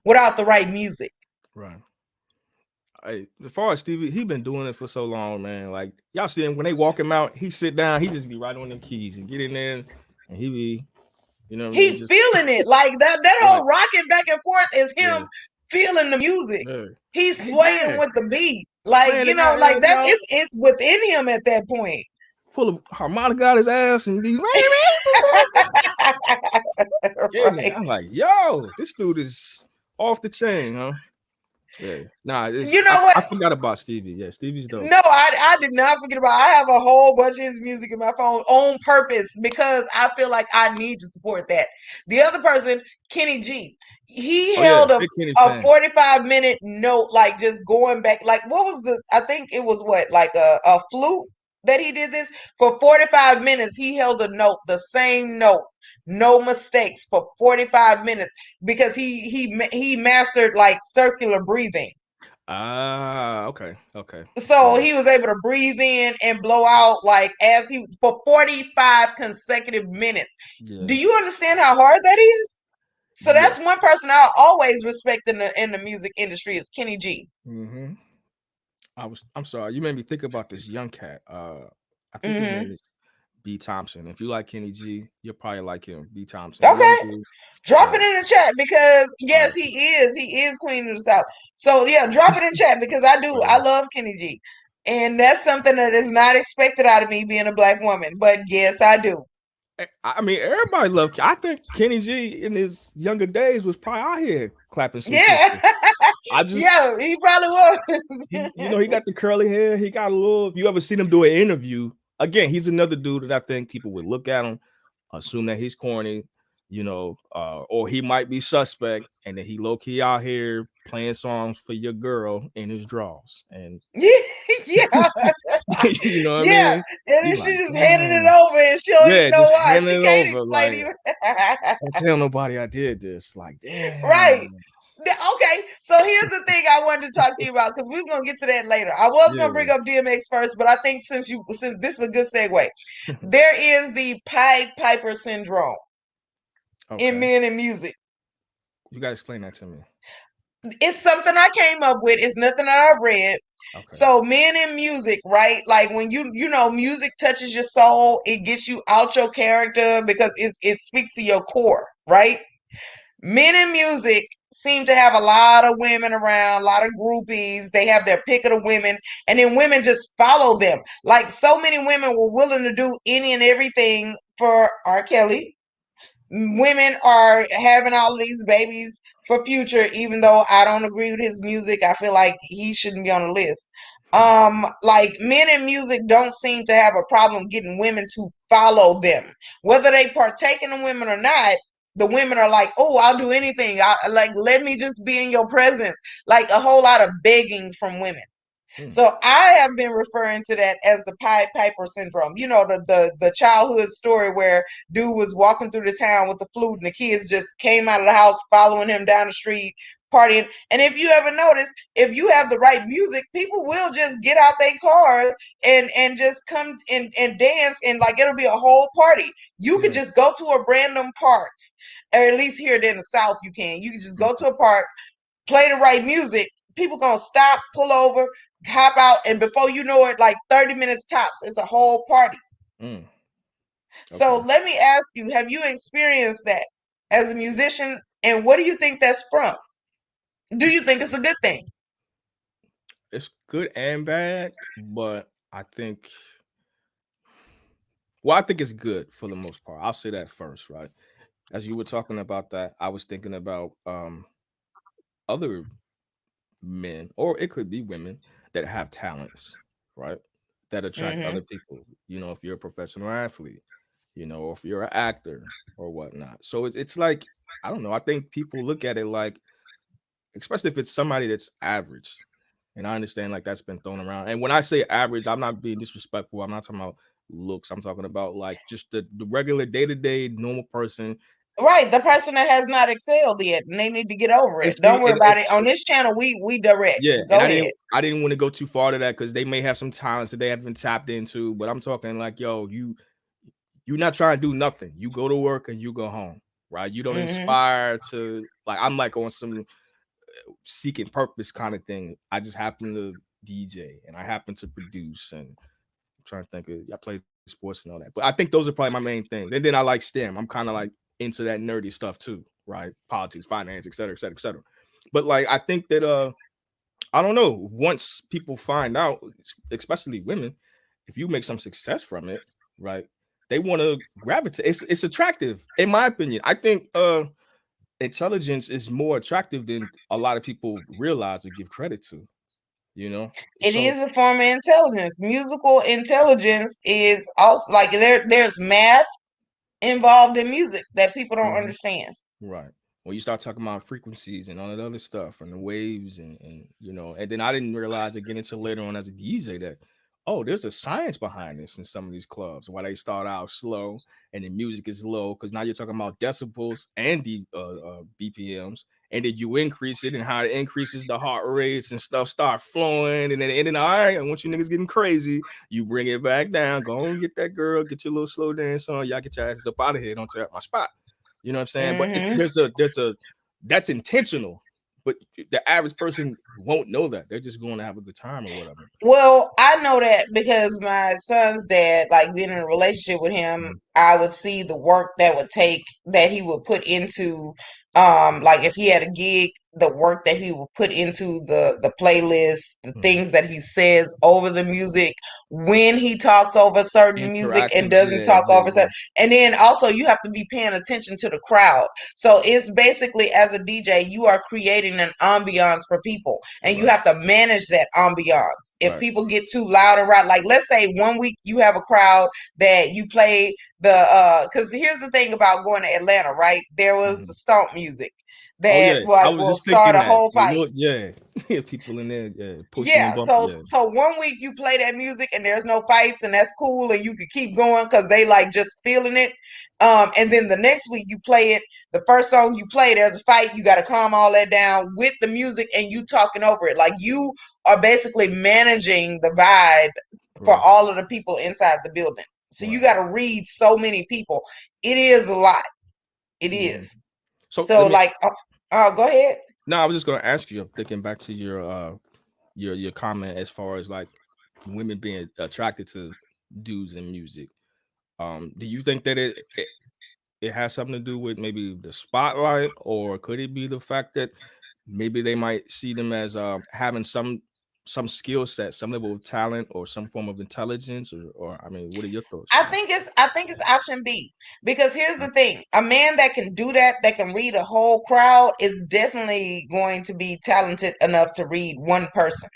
without the right music. Right. As far as Stevie, he been doing it for so long, man. Like y'all see him when they walk him out, he sit down, he just be right on them keys and get in there, and he be, you know what I mean, He just feeling it. Like that right, whole rocking back and forth is yeah, him feeling the music. yeah. He's And he swaying bad with the beat. Like, playing the like goddamn that note, it's within him at that point. full of harmonica out his ass, and he's getting it. Right. I'm like, yo, this dude is off the chain, huh? Yeah, nah, You know I what? forgot about Stevie. Yeah, Stevie's dope. No, I did not forget about. I have a whole bunch of his music in my phone on purpose because I feel like I need to support that. The other person, Kenny G, he Oh yeah, held a big Kenny a fan. 45-minute note, like just going back. Like what was I think it was what, like a flute that he did this for 45 minutes. He held a note, the same note, no mistakes for 45 minutes because he mastered like circular breathing. Ah, okay, okay. So Yeah, he was able to breathe in and blow out like as he for 45 consecutive minutes. Do yeah, you understand how hard that is? So that's yes. one person I always respect in the music industry is Kenny G. Mm-hmm. I'm sorry, you made me think about this young cat. I think his Hmm. name is B Thompson. If you like Kenny G, you'll probably like him. B Thompson, young Okay. dude. Drop Yeah. it in the chat because All yes, right. he is Queen of the South. So yeah, drop it in chat because I Right. love Kenny G. And that's something that is not expected out of me being a black woman. But yes, I do. I mean, everybody loved. I think Kenny G in his younger days was probably out here clapping some Yeah. sisters. I just Yeah, he probably was. he got the curly hair. He got a little. If you ever seen him do an interview, again, he's another dude that I think people would look at him, assume that he's corny, or he might be suspect, and then he low key out here playing songs for your girl in his drawers, and Yeah, you know what I yeah. mean? And You then she like, just handed it damn, over and she don't even yeah, know just why. handing She it can't over, explain like, even. don't tell nobody I did this. Like, Right. damn, Okay, so here's the thing I wanted to talk to you about because we was gonna get to that later. I was gonna yeah, bring up DMX first, but I think since this is a good segue, there is the Pied Piper syndrome in okay. men in music. You gotta explain that to me. It's something I came up with. It's nothing that I've read. Okay. So men in music, right? Like when music touches your soul, it gets you out your character because it speaks to your core, right? Men in music seem to have a lot of women around, a lot of groupies. They have their pick of the women, and then women just follow them. Like so many women were willing to do any and everything for R. Kelly. Women are having all of these babies for Future, even though I don't agree with his music. I feel like he shouldn't be on the list. Like men in music don't seem to have a problem getting women to follow them, whether they partake in the women or not. the women are like, oh, I'll do anything. Like, let me just be in your presence. Like a whole lot of begging from women. So I have been referring to that as the Pied Piper syndrome. You know, the childhood story where dude was walking through the town with the flute and the kids just came out of the house following him down the street, partying. And if you ever notice, if you have the right music, people will just get out their car and just come and dance, and like it'll be a whole party. You could just go to a random park, or at least here in the South you can. You can just go to a park, play the right music, people gonna stop, pull over, hop out, and before you know it, like 30 minutes tops, it's a whole party. Okay. So let me ask you, have you experienced that as a musician, and what do you think that's from? Do you think it's a good thing? It's good and bad, but I think it's good for the most part. I'll say that first, right? As you were talking about that, I was thinking about other men, or it could be women, that have talents, right? That attract other people. You know, if you're a professional athlete, you know, or if you're an actor or whatnot. So it's like, I don't know. I think people look at it like, especially if it's somebody that's average. And I understand like that's been thrown around. And when I say average, I'm not being disrespectful. I'm not talking about looks. I'm talking about like just the regular day-to-day normal person. Right, the person that has not excelled yet, and they need to get over And it. see, Don't worry about it. On this channel, we direct. yeah, Go and ahead. I didn't want to go too far to that because they may have some talents that they haven't tapped into. But I'm talking like, yo, you're not trying to do nothing. You go to work and you go home, right? You don't inspire to, like, I'm like on some seeking purpose kind of thing. I just happen to DJ and I happen to produce, and I'm trying to think of, I play sports and all that. But I think those are probably my main things. And then I like STEM. I'm kind of like into that nerdy stuff too, right? Politics, finance, et cetera, et cetera, et cetera. But like I think that I don't know, once people find out, especially women, if you make some success from it, right? They want to gravitate. It's attractive, in my opinion. I think intelligence is more attractive than a lot of people realize or give credit to, you know. It So is a form of intelligence. Musical intelligence is also like there's math involved in music that people don't understand. right. When you start talking about frequencies and all that other stuff and the waves and you know, and then I didn't realize again until later on as a DJ that, oh, there's a science behind this in some of these clubs. Why they start out slow and the music is low, because now you're talking about decibels and the BPMs, and then you increase it and how it increases the heart rates and stuff start flowing, and then all right, and once you niggas getting crazy, you bring it back down. Go and get that girl, get your little slow dance on. Y'all get your asses up out of here. Don't tear up my spot. You know what I'm saying? But there's a that's intentional. But the average person won't know that. They're just going to have a good time or whatever. Well, I know that because my son's dad, like being in a relationship with him, I would see the work that he would put into, like if he had a gig, the work that he would put into the playlist, the things that he says over the music, when he talks over certain music and Interacting, doesn't yeah, talk over certain, and then also you have to be paying attention to the crowd. So it's basically, as a DJ, you are creating an ambiance for people, and you have to manage that ambiance. If people get too loud and right, like let's say one week you have a crowd that you play because here's the thing about going to Atlanta, right? There was the stomp music that I was will just thinking start a that. whole fight. Yeah, people in there, pushing Yeah, and bumping. so 1 week you play that music and there's no fights, and that's cool, and you can keep going because they like just feeling it. And then the next week you play it, the first song you play, there's a fight, you got to calm all that down with the music and you talking over it. Like you are basically managing the vibe for all of the people inside the building. So you got to read so many people. It is a lot. It is. So like, go ahead. No, I was just going to ask you. I'm thinking back to your comment as far as like women being attracted to dudes in music. Do you think that it has something to do with maybe the spotlight, or could it be the fact that maybe they might see them as having some skill set, some level of talent, or some form of intelligence, or I mean, what are your thoughts? I think it's option B, because here's the thing: a man that can do that can read a whole crowd, is definitely going to be talented enough to read one person.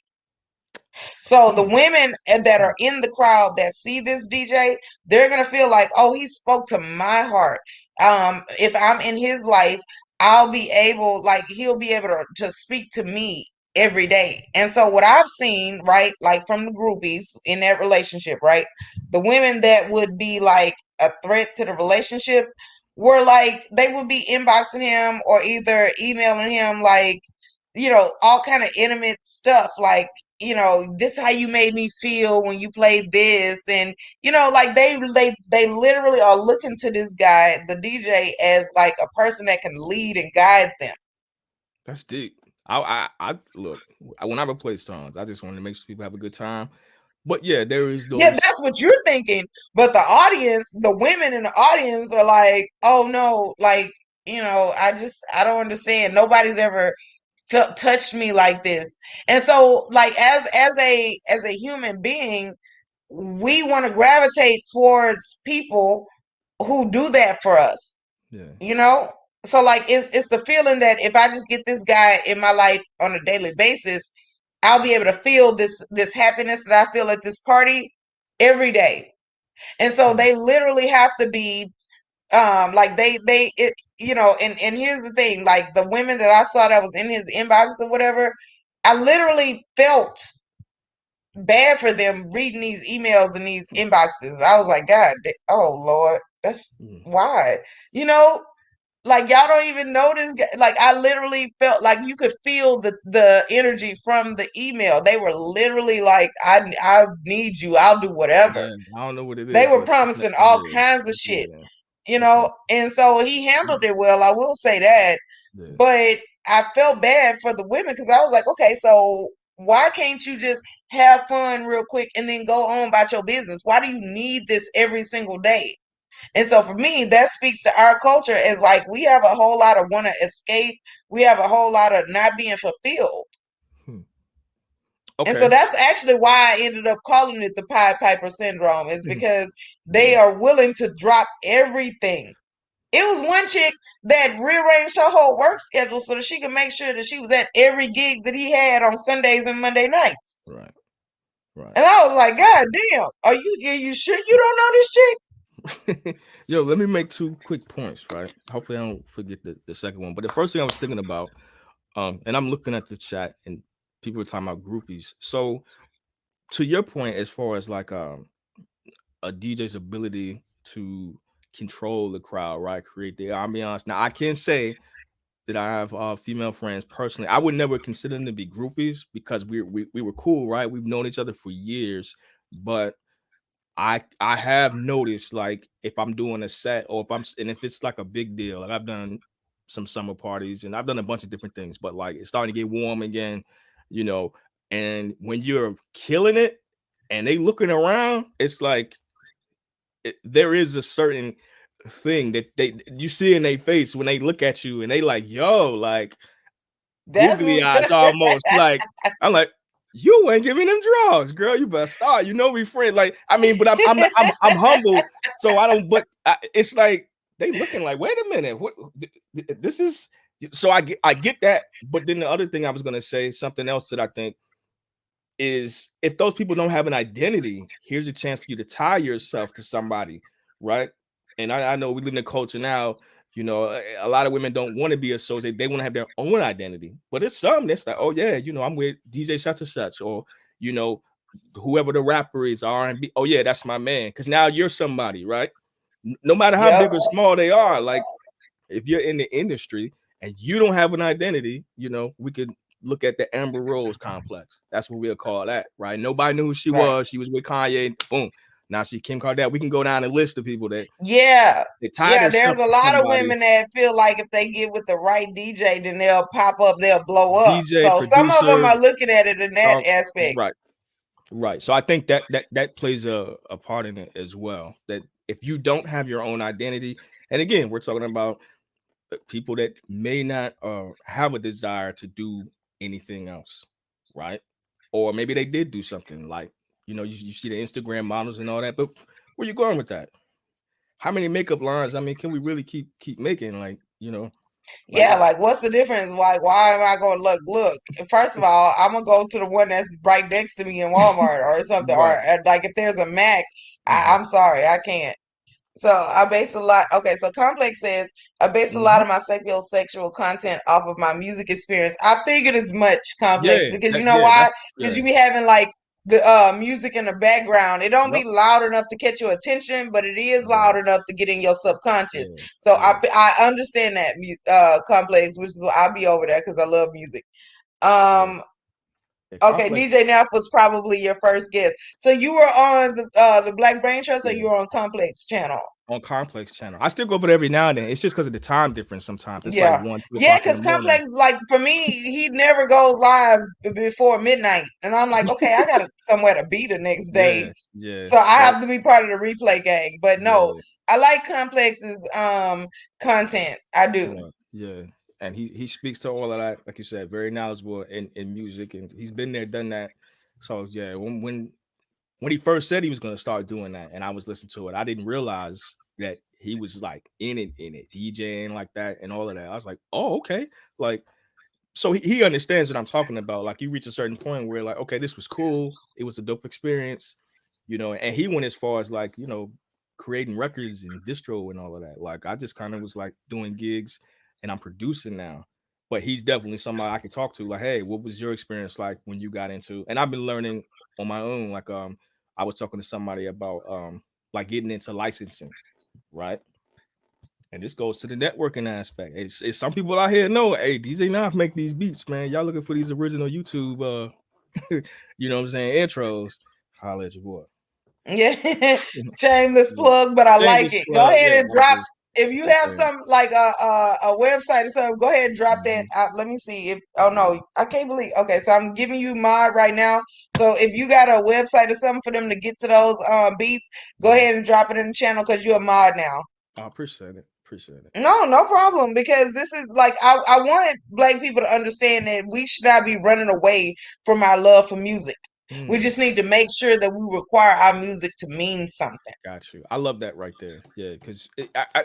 So the women that are in the crowd that see this DJ, they're gonna feel like, oh, he spoke to my heart. if I'm in his life, I'll be able, like, he'll be able to speak to me every day. And so what I've seen, right, like from the groupies in that relationship, right, the women that would be like a threat to the relationship were like, they would be inboxing him or either emailing him, like, all kind of intimate stuff, like, this is how you made me feel when you played this. And like they literally are looking to this guy, the DJ, as like a person that can lead and guide them. That's deep. I look, when I replace songs, I just want to make sure people have a good time. But yeah, there is Yeah, those. that's what you're thinking. But the audience, the women in the audience are like, oh no, like, I don't understand. Nobody's ever touched me like this. And so, like, as a human being, we want to gravitate towards people who do that for us. Yeah. So like it's the feeling that if I just get this guy in my life on a daily basis, I'll be able to feel this happiness that I feel at this party every day. And so they literally have to be like and here's the thing, like the women that I saw that was in his inbox or whatever, I literally felt bad for them reading these emails and these inboxes. I was like, God, oh Lord, that's why, like y'all don't even notice. Like I literally felt like you could feel the energy from the email. They were literally like, I need you. I'll do whatever. Yeah, I don't know what it They is, were but promising all yeah, kinds of shit, okay. and so he handled it well. I will say that. Yeah. But I felt bad for the women because I was like, okay, so why can't you just have fun real quick and then go on about your business? Why do you need this every single day? And so for me, that speaks to our culture as like we have a whole lot of want to escape. We have a whole lot of not being fulfilled. Okay. And so that's actually why I ended up calling it the Pied Piper syndrome, is because they are willing to drop everything. It was one chick that rearranged her whole work schedule so that she could make sure that she was at every gig that he had on Sundays and Monday nights. Right. And I was like, God damn, are you sure you don't know this chick? Yo, let me make 2 quick points, right? Hopefully I don't forget the second one. But the first thing I was thinking about, and I'm looking at the chat and people are talking about groupies. So to your point, as far as like a DJ's ability to control the crowd, right? Create the ambiance. Now I can say that I have female friends personally. I would never consider them to be groupies because we were cool, right? We've known each other for years, but I have noticed, like, if I'm doing a set or if it's like a big deal, like I've done some summer parties and I've done a bunch of different things, but like it's starting to get warm again, and when you're killing it and they looking around, it's like there is a certain thing that you see in their face when they look at you and they like, yo, like googly eyes almost. Like I'm like, you ain't giving them draws, girl. You better start. We friends. Like, I mean, but I'm humble, so I don't. But it's like they looking like, wait a minute, what? This is. So I get that. But then the other thing I was gonna say, something else that I think is, if those people don't have an identity, here's a chance for you to tie yourself to somebody, right? And I know we live in a culture now. A lot of women don't want to be associated. They want to have their own identity. But it's some that's like, oh yeah, I'm with DJ such and such, or whoever the rapper is, R&B. Oh yeah, that's my man. Because now you're somebody, right? No matter how big or small they are. Like if you're in the industry and you don't have an identity, we could look at the Amber Rose complex. That's what we'll call that, right? Nobody knew who she was. She was with Kanye. Boom. Now she Kim Kardashian. We can go down a list of people that there's a lot of women that feel like if they get with the right DJ, then they'll pop up, they'll blow up. DJ, so producer, some of them are looking at it in that aspect. Right. So I think that plays a part in it as well. That if you don't have your own identity, and again, we're talking about people that may not have a desire to do anything else, right? Or maybe they did do something, like you see the Instagram models and all that, but where you going with that? How many makeup lines? I mean, can we really keep making, like like what's the difference? Like, why am I going to look? First of all, I'm gonna go to the one that's right next to me in Walmart or something, or like if there's a Mac, I'm sorry, I can't. So I base a lot. Okay, so Complex says I base a lot Mhm. of my sexual content off of my music experience. I figured as much, Complex, Yeah, because you that's know yeah, why? that's Because yeah. you be having like the music in the background. It don't be Yep. loud enough to catch your attention, but it is Right. loud enough to get in your subconscious. Yeah. So Yeah. I understand that Complex, which is why I'll be over there because I love music. Yeah. Um, Yeah. okay, Complex DJ Nap was probably your first guest. So you were on the Black Brain Trust, or yeah. you were on Complex channel? On Complex channel. I still go over there every now and then. It's just because of the time difference sometimes. It's like Yeah. 1, 2 Yeah, o'clock in the because morning. Complex, like for me, he never goes live before midnight. And I'm like, okay, I got somewhere to be the next day. Yeah. Yeah. So I But have to be part of the replay gang. But no, yeah. I like Complex's content. I do. Yeah. Yeah. And he speaks to all of that, like you said, very knowledgeable in music, and he's been there, done that. So yeah, when he first said he was gonna start doing that, and I was listening to it, I didn't realize that he was like in it, DJing like that and all of that. I was like, oh, okay. Like, so he understands what I'm talking about. Like, you reach a certain point where like, okay, this was cool. It was a dope experience, and he went as far as like, creating records and distro and all of that. Like, I just kind of was like doing gigs and I'm producing now. But he's definitely somebody I could talk to. Like, hey, what was your experience like when you got into? And I've been learning on my own. Like, I was talking to somebody about like getting into licensing, right? And this goes to the networking aspect. It's some people out here know, hey, DJ Knopf make these beats, man. Y'all looking for these original YouTube, you know what I'm saying, intros. Holla at your boy. Yeah, shameless Yeah. plug, but I like Shameless it. Go plug. ahead Yeah, and I'm drop. just, If you just have saying. some like a website or something, go ahead and drop that Mhm. out. Let me see if. Oh no, I can't believe. Okay, so I'm giving you mod right now. So if you got a website or something for them to get to those beats, go Mhm. ahead and drop it in the channel because you're a mod now. I appreciate it. Appreciate it. No, no problem. Because this is like I want black people to understand that we should not be running away from our love for music. We Mm, just need to make sure that we require our music to mean something. got you. I love that right there. Yeah, because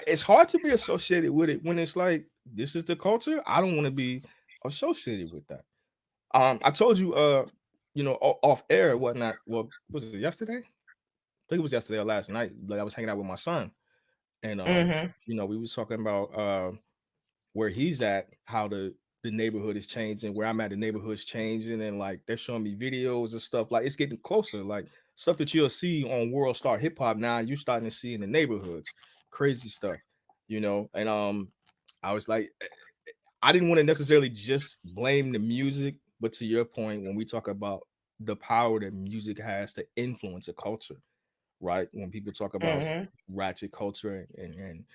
it's hard to be associated with it when it's like this is the culture. I don't want to be associated with that. I told you, off air and whatnot. Well, was it yesterday? I think it was yesterday or last night. Like, I was hanging out with my son, and Hmm. we was talking about where he's at, how the neighborhood is changing, where I'm at, the neighborhood's changing, and like they're showing me videos and stuff. Like, it's getting closer, like stuff that you'll see on World Star Hip Hop now, you're starting to see in the neighborhoods, crazy stuff, And I was like, I didn't want to necessarily just blame the music, but to your point, when we talk about the power that music has to influence a culture, right? When people talk about Hmm. ratchet culture and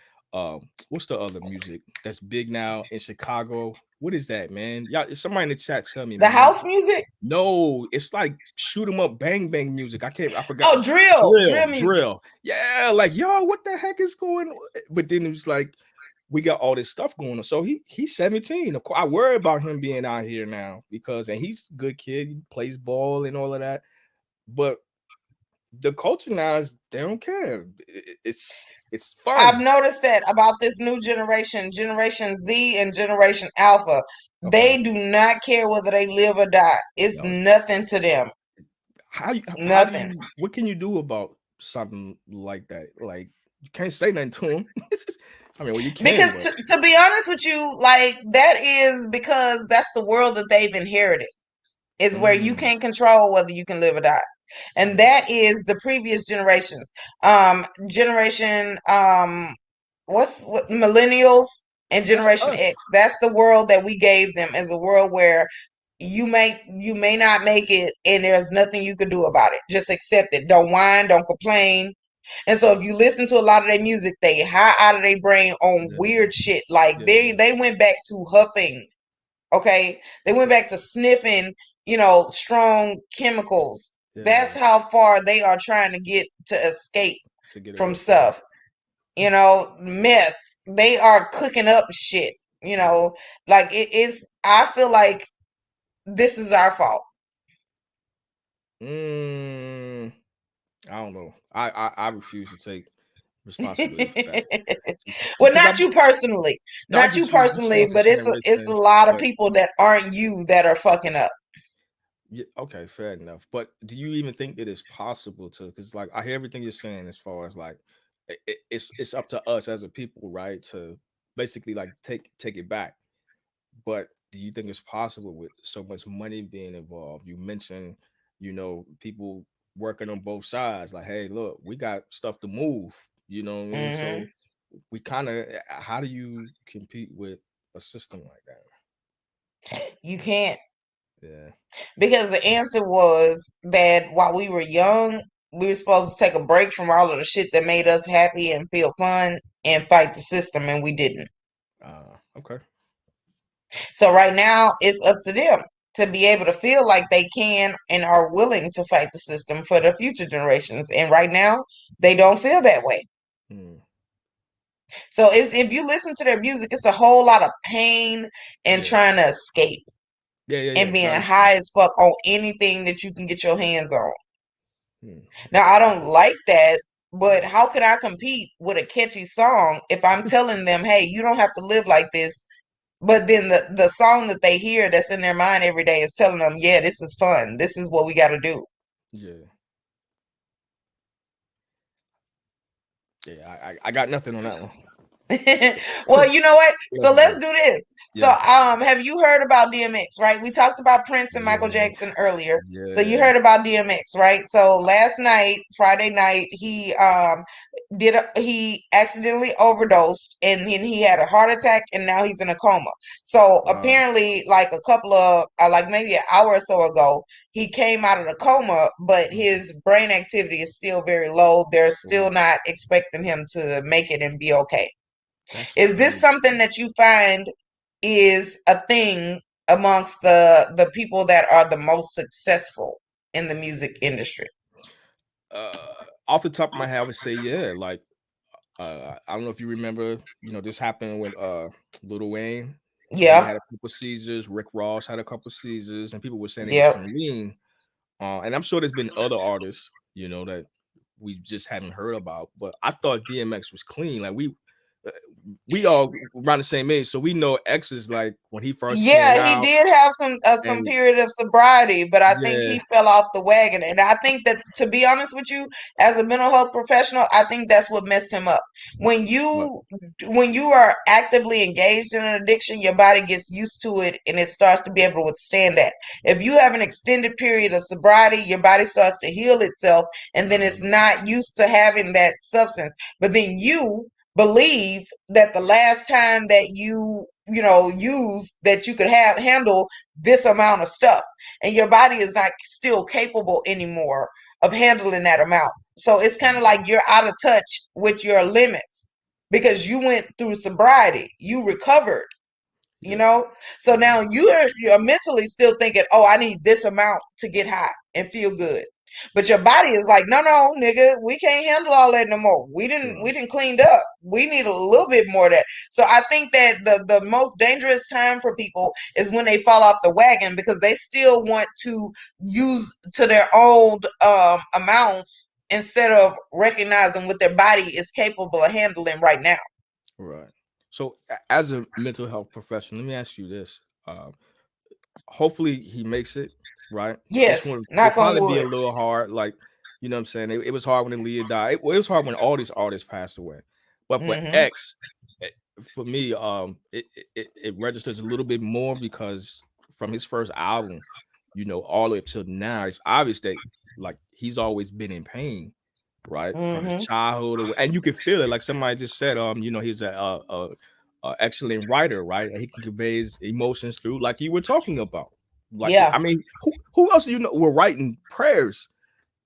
what's the other music that's big now in Chicago? What is that, man? Y'all, somebody in the chat tell me, The man. house music? No, it's like shoot 'em up, bang bang music. I forgot. Oh, drill Drill, music. drill. Yeah, like yo, what the heck is going on? But then it was like we got all this stuff going on. So he's 17. Of course, I worry about him being out here now and he's a good kid, he plays ball and all of that. But the culture now is they don't care. It's I've fun. noticed that about this new generation, Generation Z and Generation Alpha. Okay. They do not care whether they live or die. It's No, nothing to them. how do Nothing. you what can you do about something like that? Like, you can't say nothing to him. I mean, well, you can, Because but to be honest with you, like that is because that's the world that they've inherited. Is where you mm, can't control whether you can live or die. And mm, that is the previous generations. Generation what millennials and that's Generation us. X. That's the world that we gave them as a world where you may not make it and there's nothing you can do about it. Just accept it. Don't whine, don't complain. And so if you listen to a lot of their music, they high out of their brain on Yeah, weird shit. Like yeah, they went back to huffing. Okay. They went back to sniffing, strong chemicals. yeah. That's how far they are trying to get to escape To get from away from it. stuff. Meth. They are cooking up shit. Yeah. Like it is. I feel like this is our fault. Mm, I don't know. I refuse to take responsibility for that. Just Well, because not you personally, no, I not you just use this personally, younger but it's a generation. lot of But people that aren't you that are fucking up. yeah, okay, fair enough. But do you even think that it's possible to? Because like I hear everything you're saying as far as like it's up to us as a people, right, to basically like take it back. But do you think it's possible with so much money being involved? You mentioned, people working on both sides. Like, hey, look, we got stuff to move. You know what I mean? Hmm. So we kind of, how do you compete with a system like that? You can't, Yeah. because the answer was that while we were young, we were supposed to take a break from all of the shit that made us happy and feel fun and fight the system, and we didn't. Okay. So right now, it's up to them to be able to feel like they can and are willing to fight the system for the future generations. And right now, they don't feel that way. Hmm. So if you listen to their music, it's a whole lot of pain and Yeah. trying to escape Yeah. and being Very true. high as fuck on anything that you can get your hands on. Hmm. Now, I don't like that, but how can I compete with a catchy song if I'm telling them, hey, you don't have to live like this? But then the song that they hear that's in their mind every day is telling them, yeah, this is fun. This is what we got to do. Yeah. Yeah. I got nothing on that one. Well, you know what? So let's Legendary. do this. So, Yeah. have you heard about DMX, right? We talked about Prince and Michael Yeah. Jackson earlier. So you Yeah. heard about DMX, right? So last night, Friday night, he accidentally overdosed, and then he had a heart attack, and now he's in a coma. So Wow. apparently, like a couple of like maybe an hour or so ago, he came out of the coma, but Mhm. his brain activity is still very low. They're still Wow. not expecting him to make it and be okay. That's Is this crazy. something that you find is a thing amongst the people that are the most successful in the music industry? Off the top of my head, I would say yeah. Like, I don't know if you remember, this happened with Lil Wayne. He Yeah. had a couple seizures. Rick Ross had a couple seizures, and people were saying it was Yep. from lean. And I'm sure there's been other artists, that we just hadn't heard about. But I thought DMX was clean. Like uh, we all around the same age, so we know X is like when he first came Yeah, he out, did have some and period of sobriety, but I think yeah, he fell off the wagon. And I think that, to be honest with you, as a mental health professional, I think that's what messed him up. When but you are actively engaged in an addiction, your body gets used to it and it starts to be able to withstand that. If you have an extended period of sobriety, your body starts to heal itself, and then it's not used to having that substance. But then you believe that the last time that used that you could have handle this amount of stuff, and your body is not still capable anymore of handling that amount. So it's kind of like you're out of touch with your limits because you went through sobriety, you recovered, you yeah, know. So yeah, now you're mentally still thinking, oh, I need this amount to get high and feel good, but your body is like, no, no, nigga, we can't handle all that no more. We right, didn't cleaned up. We need a little bit more of that. So I think that the most dangerous time for people is when they fall off the wagon, because they still want to use to their old amounts instead of recognizing what their body is capable of handling right now. right. So, as a mental health professional, let me ask you this: hopefully, he makes it. Right. This Yes, one will knock on probably be a wood. little hard. Like, you know what I'm saying? It was hard when Aaliyah died. It was hard when all these artists passed away. But for Hmm. X, eh, for me, it registers a little bit more because from his first album, all the way up till now, it's obvious that like he's always been in pain, right? From his Hmm. childhood, and you can feel it. Like somebody just said, he's a excellent writer, right? And he can convey his emotions through, like you were talking about. Like, I Yeah. mean, who else were writing prayers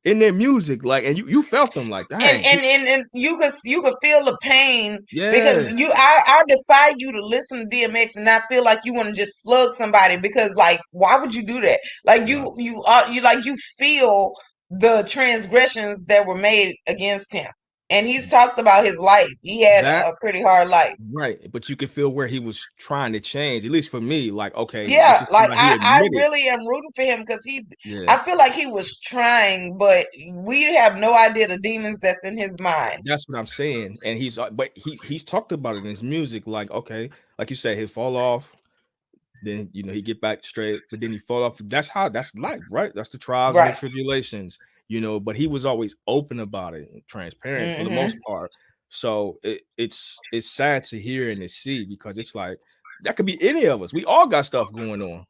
in their music, like, and you felt them, like, and dang, and and, and you could feel the pain, because yeah, I defy you to listen to DMX and not feel like you want to just slug somebody, because like, why would you do that? Like, right, you feel the transgressions that were made against him, and he's talked about his life. He had that a pretty hard life. right, but you can feel where he was trying to change. At least for me, like, okay, this Yeah, is like somebody he I admitted, really am rooting for him, because yeah. I feel like he was trying, but we have no idea the demons that's in his mind. That's what I'm saying, and but he's talked about it in his music, like, okay, like you said, he'll fall off, then he get back straight, but then he fall off. That's life, right? That's the trials and the Right. tribulations, But he was always open about it and transparent for the Hmm. most part. So it's sad to hear and to see, because it's like that could be any of us. We all got stuff going on.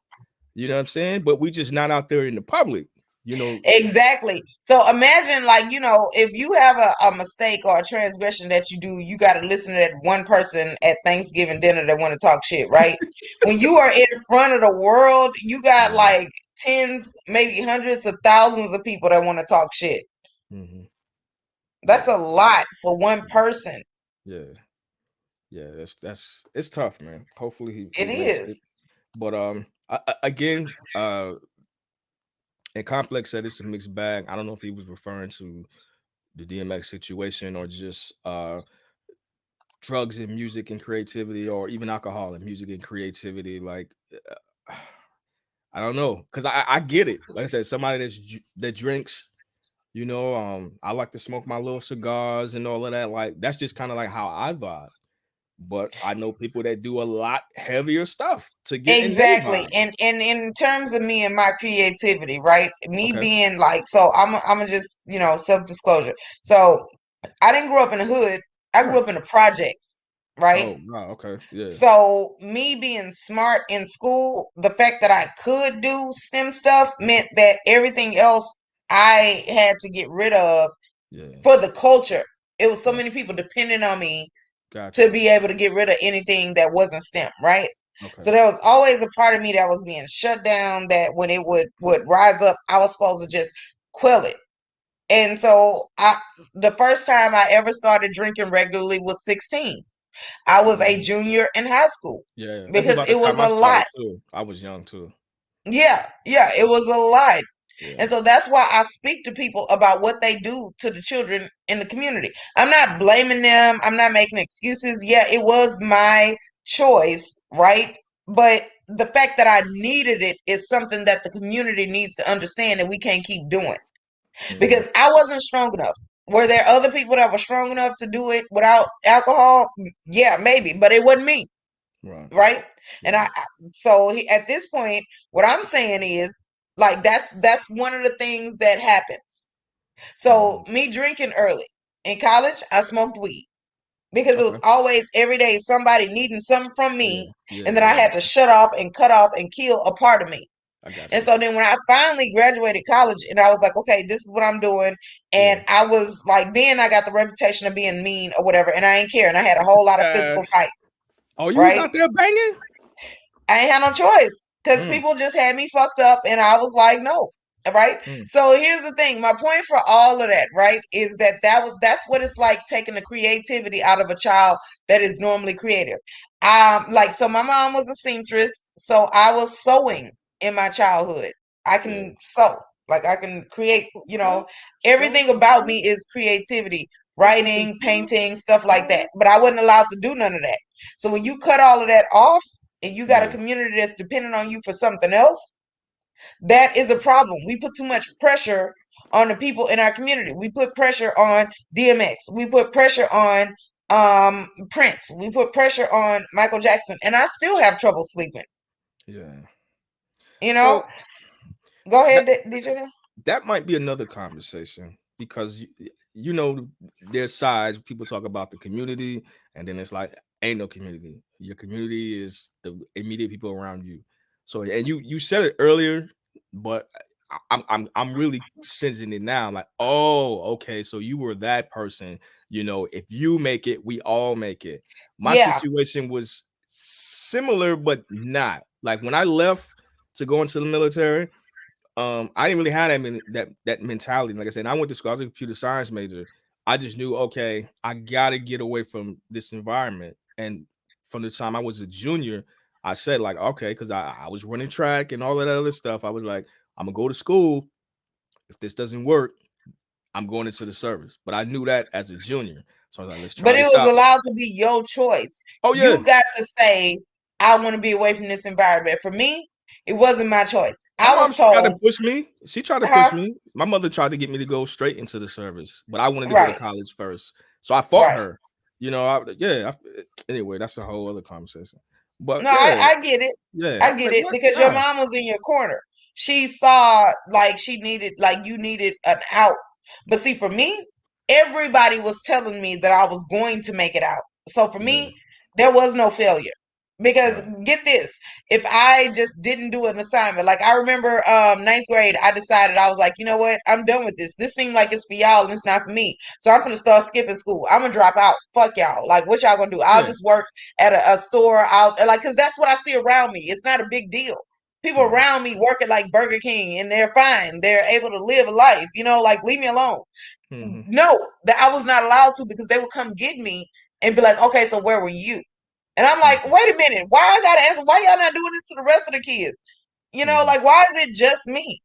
You know what I'm saying? But we just not out there in the public. You know. Exactly. So imagine, like, if you have a mistake or a transgression that you do, you got to listen to that one person at Thanksgiving dinner that want to talk shit, right? When you are in front of the world, you got like tens, maybe hundreds of thousands of people that want to talk shit. Mm-hmm. That's a lot for one person. Yeah. Yeah, that's it's tough, man. Hopefully he It makes it. is. But again, and Complex said it's a mixed bag. I don't know if he was referring to the DMX situation or just drugs and music and creativity, or even alcohol and music and creativity. Like, I don't know, because I get it. Like I said, somebody that drinks, I like to smoke my little cigars and all of that. Like, that's just kind of like how I vibe. But I know people that do a lot heavier stuff to get in their Exactly. vibe. And in terms of me and my creativity, right? Me Okay. being like, so I'm just, self-disclosure. So I didn't grow up in the hood. I grew Right. up in the projects, right? Oh, wow. Okay. Yeah. So me being smart in school, the fact that I could do STEM stuff meant that everything else I had to get rid of Yeah. for the culture. It was so Yeah. many people depending on me Gotcha. to be able to get rid of anything that wasn't STEM, right? Okay. So there was always a part of me that was being shut down, that when it would rise up, I was supposed to just quell it. And so the first time I ever started drinking regularly was 16. I was a junior in high school Yeah. That's because about the it was time I a started lot. too. I was young too. Yeah, it was a lot. Yeah. And so that's why I speak to people about what they do to the children in the community. I'm not blaming them. I'm not making excuses. Yeah, it was my choice, right? But the fact that I needed it is something that the community needs to understand that we can't keep doing, because I wasn't strong enough. Were there other people that were strong enough to do it without alcohol? Yeah, maybe, but it wasn't me. Right. And at this point, what I'm saying is, like, that's one of the things that happens. So me drinking early in college, I smoked weed because it was always every day somebody needing something from me, and then I had to shut off and cut off and kill a part of me. I got And you. so then when I finally graduated college and I was like, okay, this is what I'm doing. And I was like, then I got the reputation of being mean or whatever. And I ain't care. And I had a whole lot of physical fights. Oh, you was Right? out there banging? I ain't had no choice, because people just had me fucked up and I was like, no. Right. So here's the thing. My point for all of that, right, is that's what it's like, taking the creativity out of a child that is normally creative. So my mom was a seamstress, so I was sewing in my childhood. I can sew, like I can create, everything about me is creativity, writing, painting, stuff like that. But I wasn't allowed to do none of that. So when you cut all of that off and you got a community that's depending on you for something else, that is a problem. We put too much pressure on the people in our community. We put pressure on DMX. We put pressure on Prince. We put pressure on Michael Jackson, and I still have trouble sleeping. Yeah. So, go ahead, DJ. That might be another conversation, because there's sides. People talk about the community, and then it's like, ain't no community. Your community is the immediate people around you. So, and you said it earlier, but I'm really sensing it now. Like, oh, okay, so you were that person. If you make it, we all make it. My situation was similar, but not. Like, when I left to go into the military, I didn't really have that mentality. Like I said, I went to school. I was a computer science major. I just knew, okay, I gotta get away from this environment. And from the time I was a junior, I said, like, okay, because I was running track and all of that other stuff. I was like, I'm gonna go to school. If this doesn't work, I'm going into the service. But I knew that as a junior. So I was like, let's try But it this was out. allowed to be your choice. Oh, yeah. You got to say, I want to be away from this environment. For me, it wasn't my choice. I was told. Tried to push me. She tried to push me. My mother tried to get me to go straight into the service, but I wanted to go to college first. So I fought her. Anyway, that's a whole other conversation. But no, I get it. I get it, because your mom was in your corner. She saw, like, you needed an out. But see, for me, everybody was telling me that I was going to make it out. So for me, there was no failure. Because get this, if I just didn't do an assignment, like I remember ninth grade, I decided I was like, you know what, I'm done with this. This seemed like it's for y'all and it's not for me. So I'm gonna start skipping school. I'm gonna drop out. Fuck y'all. Like what y'all gonna do? I'll just work at a store. I'll like because that's what I see around me. It's not a big deal. People around me work at like Burger King and they're fine. They're able to live a life, like leave me alone. No, that I was not allowed to because they would come get me and be like, okay, so where were you? And I'm like, wait a minute, why I gotta answer? Why y'all not doing this to the rest of the kids? Like why is it just me?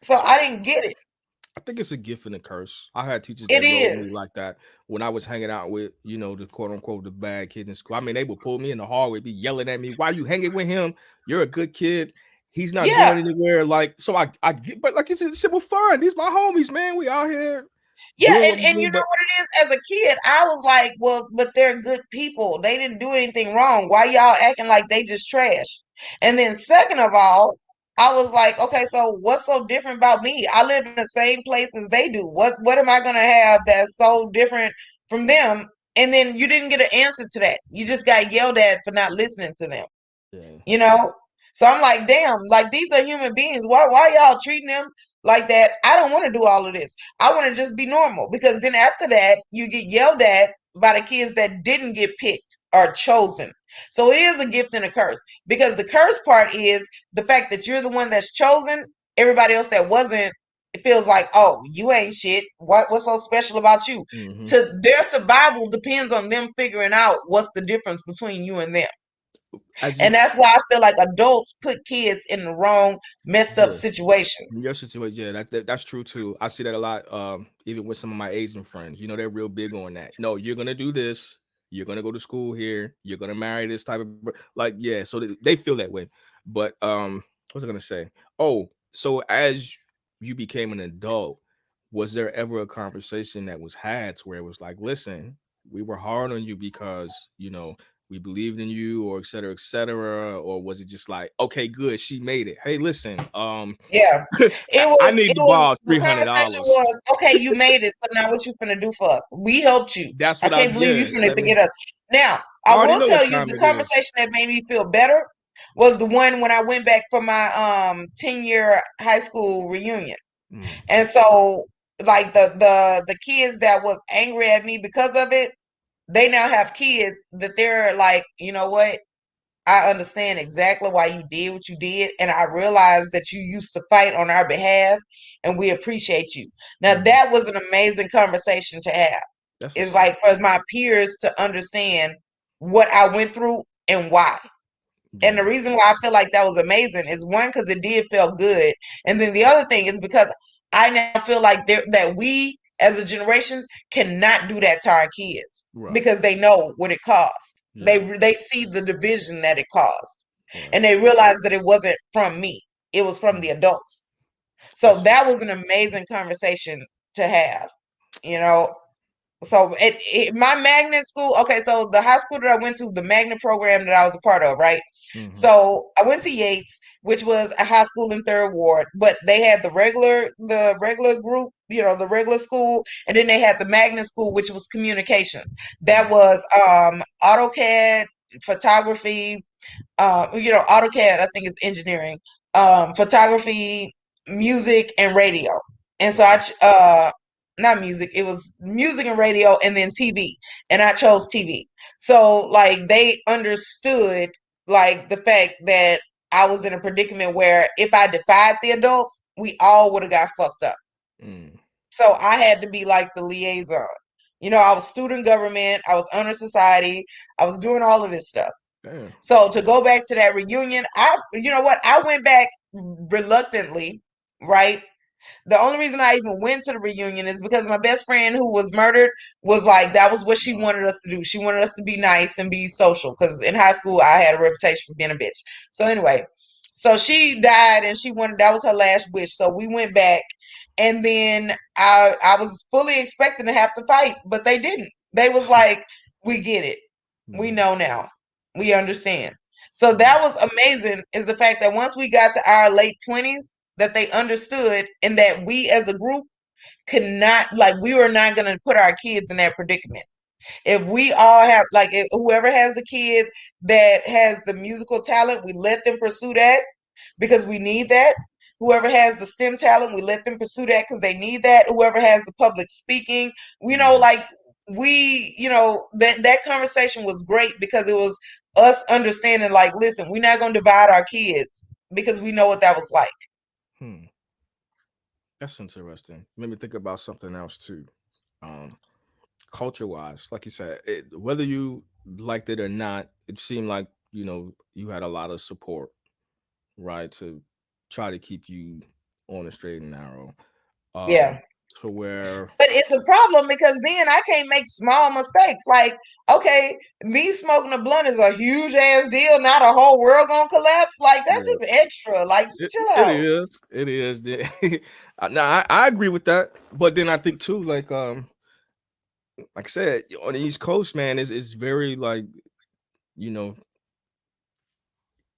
So I didn't get it. I think it's a gift and a curse. I had teachers It that wrote me is. like that when I was hanging out with, the quote unquote the bad kid in school. I mean, they would pull me in the hallway, be yelling at me, "Why you hanging with him? You're a good kid. He's not Yeah. going anywhere." Like, so I get, but like you said, shit was fun. These my homies, man. We out here. Yeah, doing what we and do, you know but what it is? As a kid, I was like, well, but they're good people. They didn't do anything wrong. Why y'all acting like they just trash? And then second of all, I was like, okay, so what's so different about me? I live in the same place as they do. What am I gonna have that's so different from them? And then you didn't get an answer to that. You just got yelled at for not listening to them. yeah. So I'm like, damn, like these are human beings. Why y'all treating them like that? I don't want to do all of this. I want to just be normal because then after that, you get yelled at by the kids that didn't get picked or chosen. So it is a gift and a curse because the curse part is the fact that you're the one that's chosen. Everybody else that wasn't, it feels like, oh, you ain't shit. What's so special about you? To their survival depends on them figuring out what's the difference between you and them. And that's why I feel like adults put kids in the wrong, messed up situations. Your situation, that's true too. I see that a lot. Even with some of my Asian friends, they're real big on that. No, you're gonna do this. You're gonna go to school here. You're gonna marry this type of like, yeah. So they feel that way. But what was I gonna say? Oh, so as you became an adult, was there ever a conversation that was had to where it was like, listen, we were hard on you because we believed in you, or et cetera, or was it just like, okay, good, she made it. Hey, listen, Yeah, I need the ball, the conversation $300. was, okay, you made it, so now what you finna do for us? We helped you. That's I what I can't believe you yeah. finna Let me. forget us. Now, I I already will know what tell you time the it is. conversation that made me feel better was the one when I went back for my 10-year high school reunion. And so like the kids that was angry at me because of it, they now have kids that they're like, you know what? I understand exactly why you did what you did, and I realize that you used to fight on our behalf, and we appreciate you. Now, that was an amazing conversation to have. That's It's what's up. like for my peers to understand what I went through and why. And the Yeah. reason why I feel like that was amazing is one, because it did feel good. And then the other thing is because I now feel like that we as a generation cannot do that to our kids Right. because they know what it cost. Yeah. They see the division that it caused. Right. And they realize that it wasn't from me. It was from the adults. So That's that was an amazing conversation to have, you know. So my magnet school, okay, so the high school that I went to, the magnet program that I was a part of, right? So I went to Yates, which was a high school in Third Ward, but they had the regular group, the regular school, and then they had the magnet school, which was communications. That was AutoCAD, photography, AutoCAD, I think is engineering, photography, music, and radio. And so not music, it was music and radio and then TV. And I chose TV. So like they understood like the fact that I was in a predicament where if I defied the adults, we all would have got fucked up. So I had to be like the liaison. I was student government, I was honor society, I was doing all of this stuff. Damn. So to go back to that reunion, you know what? I went back reluctantly, right? The only reason I even went to the reunion is because my best friend who was murdered was like, that was what she wanted us to do. She wanted us to be nice and be social because in high school I had a reputation for being a bitch. So anyway, so she died and that was her last wish. So we went back and then I was fully expecting to have to fight, but they didn't. They was like, we get it. We know now. We understand. So that was amazing is the fact that once we got to our late 20s, that they understood and that we as a group we were not going to put our kids in that predicament. If we all have, like, if whoever has the kid that has the musical talent, we let them pursue that because we need that. Whoever has the STEM talent, we let them pursue that because they need that. Whoever has the public speaking, like that conversation was great because it was us understanding, like, listen, we're not going to divide our kids because we know what that was like. That's interesting. Made me think about something else too. Culture wise, like you said, whether you liked it or not, it seemed like you had a lot of support, right, to try to keep you on the straight and narrow. Yeah. To where, but it's a problem because then I can't make small mistakes. Like, okay, me smoking a blunt is a huge ass deal. Not a whole world gonna collapse. Like, that's just extra. Like, just chill out. It is. Now I agree with that, but then I think too, like I said, on the East Coast, man, is very like,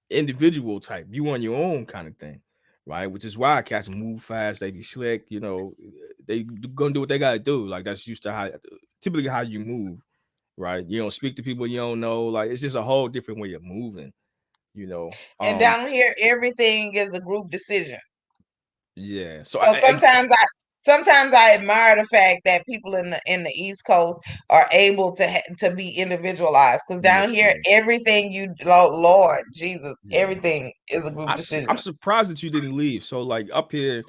individual type. You on your own kind of thing, right? Which is why cats move fast. They be slick. They gonna do what they gotta do. Like, that's used to typically how you move, right? You don't speak to people you don't know. Like, it's just a whole different way of moving. And down here, everything is a group decision. Yeah. So sometimes I admire the fact that people in the East Coast are able to be individualized, because down here, everything Lord Jesus, everything is a group decision. I'm surprised that you didn't leave. So, like, up here,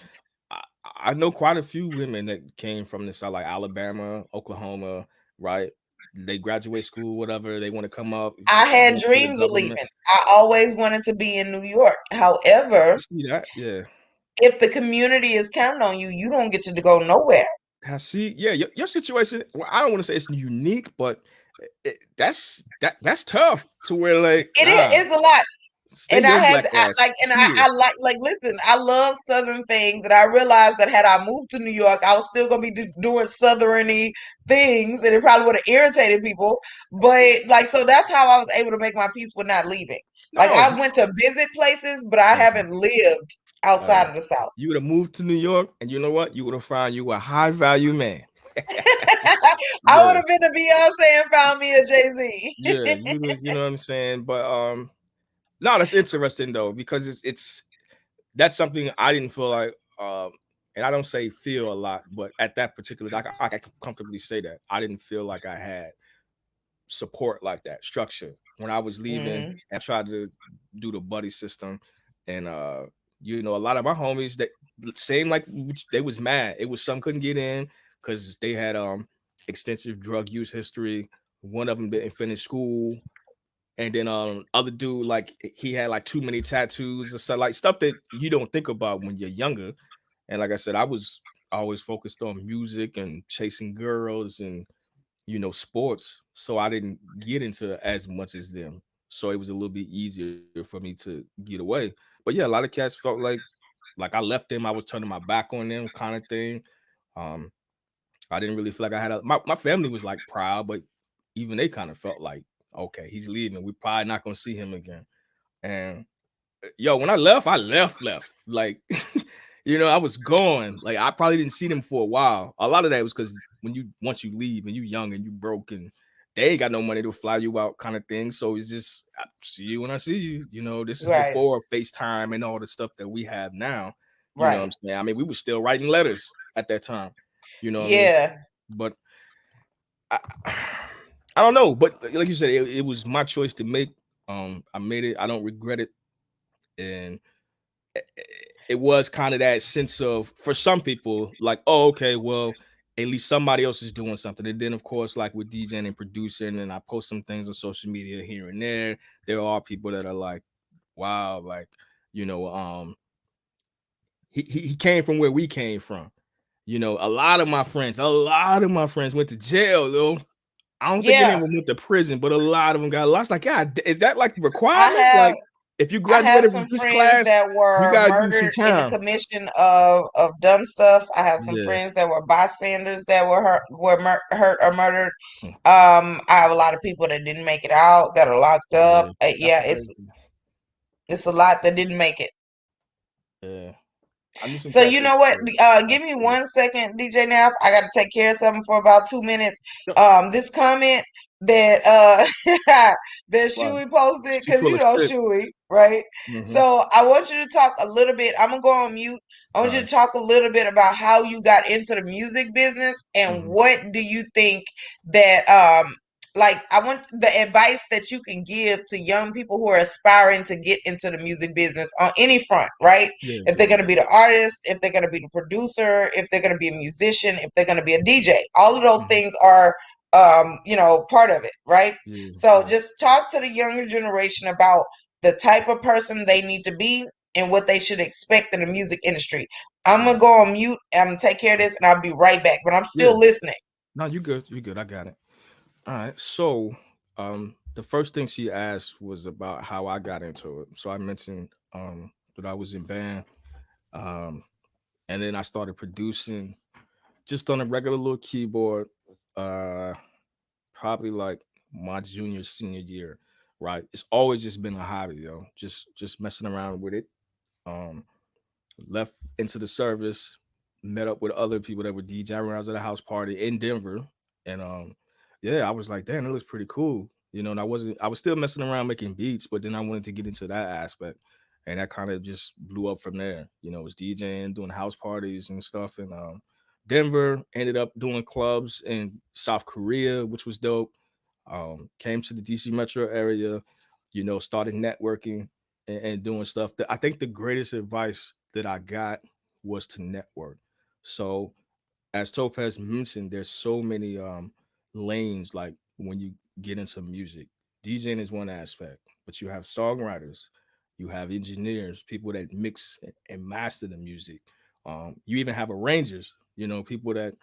I know quite a few women that came from the South, like Alabama, Oklahoma, right? They graduate school, whatever, they want to come up. I had dreams of leaving. I always wanted to be in New York. However, see that? Yeah. If the community is counting on you, you don't get to go nowhere. Your situation, well, I don't want to say it's unique, but that's tough to where, like, it's a lot. And listen, I love Southern things, and I realized that had I moved to New York, I was still gonna be doing Southern-y things, and it probably would have irritated people. But so that's how I was able to make my peace with not leaving. Like, I went to visit places, but I haven't lived outside of the South. You would have moved to New York, and you know what? You would have found you a high value man. I would have been to Beyonce and found me a Jay-Z. Yeah, you know what I'm saying? But no, that's interesting though, because it's that's something I didn't feel like, and I don't say feel a lot, but at that particular, I can comfortably say that I didn't feel like I had support like that, structure. When I was leaving, I tried to do the buddy system, and a lot of my homies that same, like, they was mad. It was some couldn't get in because they had extensive drug use history. One of them didn't finish school. And then other dude, like, he had like too many tattoos and stuff, like stuff that you don't think about when you're younger. And like I said, I was always focused on music and chasing girls and sports, so I didn't get into as much as them. So it was a little bit easier for me to get away. But yeah, a lot of cats felt like I left them, I was turning my back on them, kind of thing. I didn't really feel like I had my family was like proud, but even they kind of felt like, okay, he's leaving, we're probably not gonna see him again. And when I left, like I was gone. Like, I probably didn't see them for a while. A lot of that was because once you leave and you young and you broke and they ain't got no money to fly you out, kind of thing. So it's just, I see you when I see you. This is before FaceTime and all the stuff that we have now. You know what I'm saying? I mean, we were still writing letters at that time. What I mean? But I don't know. But like you said, it was my choice to make. I made it. I don't regret it. And it was kind of that sense of, for some people, like, oh, okay, well, at least somebody else is doing something. And then, of course, like with DJing and producing, and I post some things on social media here and there are people that are like, wow, like, he came from where we came from. A lot of my friends went to jail, though. I don't think any of them went to prison, but a lot of them got lost. Like, God, is that like requirement? Like, if you graduated from this class, that were murdered in the commission of dumb stuff. I have some friends that were bystanders that were hurt or murdered. I have a lot of people that didn't make it out, that are locked up. It's a lot that didn't make it. Yeah. I need some So you know what? practice. Give me 1 second, DJ Nap. I got to take care of something for about 2 minutes. Yep. This comment that that Wow. Shuey posted, She because full you of know shit. Shuey, right? Mm-hmm. So I want you to talk a little bit. I'm gonna go on mute. I want All you to right. talk a little bit about how you got into the music business and Mm-hmm. what do you think that like I want the advice that you can give to young people who are aspiring to get into the music business on any front, right? Yeah, If they're going to be the artist, if they're going to be the producer, if they're going to be a musician, if they're going to be a DJ, all of those Mm-hmm. things are part of it, right? Yeah, So yeah. just talk to the younger generation about the type of person they need to be and what they should expect in the music industry. I'm gonna Right. go on mute. I'm gonna take care of this and I'll be right back, but I'm Yeah. still listening. No, you good. You good. I got it. All right. So, the first thing she asked was about how I got into it. So I mentioned that I was in band, um, and then I started producing just on a regular little keyboard, uh, probably like my junior senior year. Right. It's always just been a hobby, yo. Just messing around with it. Um, Left into the service, met up with other people that were DJing when I was at a house party in Denver, and yeah, I was like, damn, that looks pretty cool, you know. And I was still messing around making beats, but then I wanted to get into that aspect, and that kind of just blew up from there. You know, it was DJing, doing house parties and stuff, and Denver. Ended up doing clubs in South Korea, which was dope. Came to the DC metro area, you know, started networking and doing stuff. I think the greatest advice that I got was to network. So as Topaz mentioned, there's so many lanes like when you get into music. DJing is one aspect, but you have songwriters, you have engineers, people that mix and master the music. You even have arrangers, you know, people that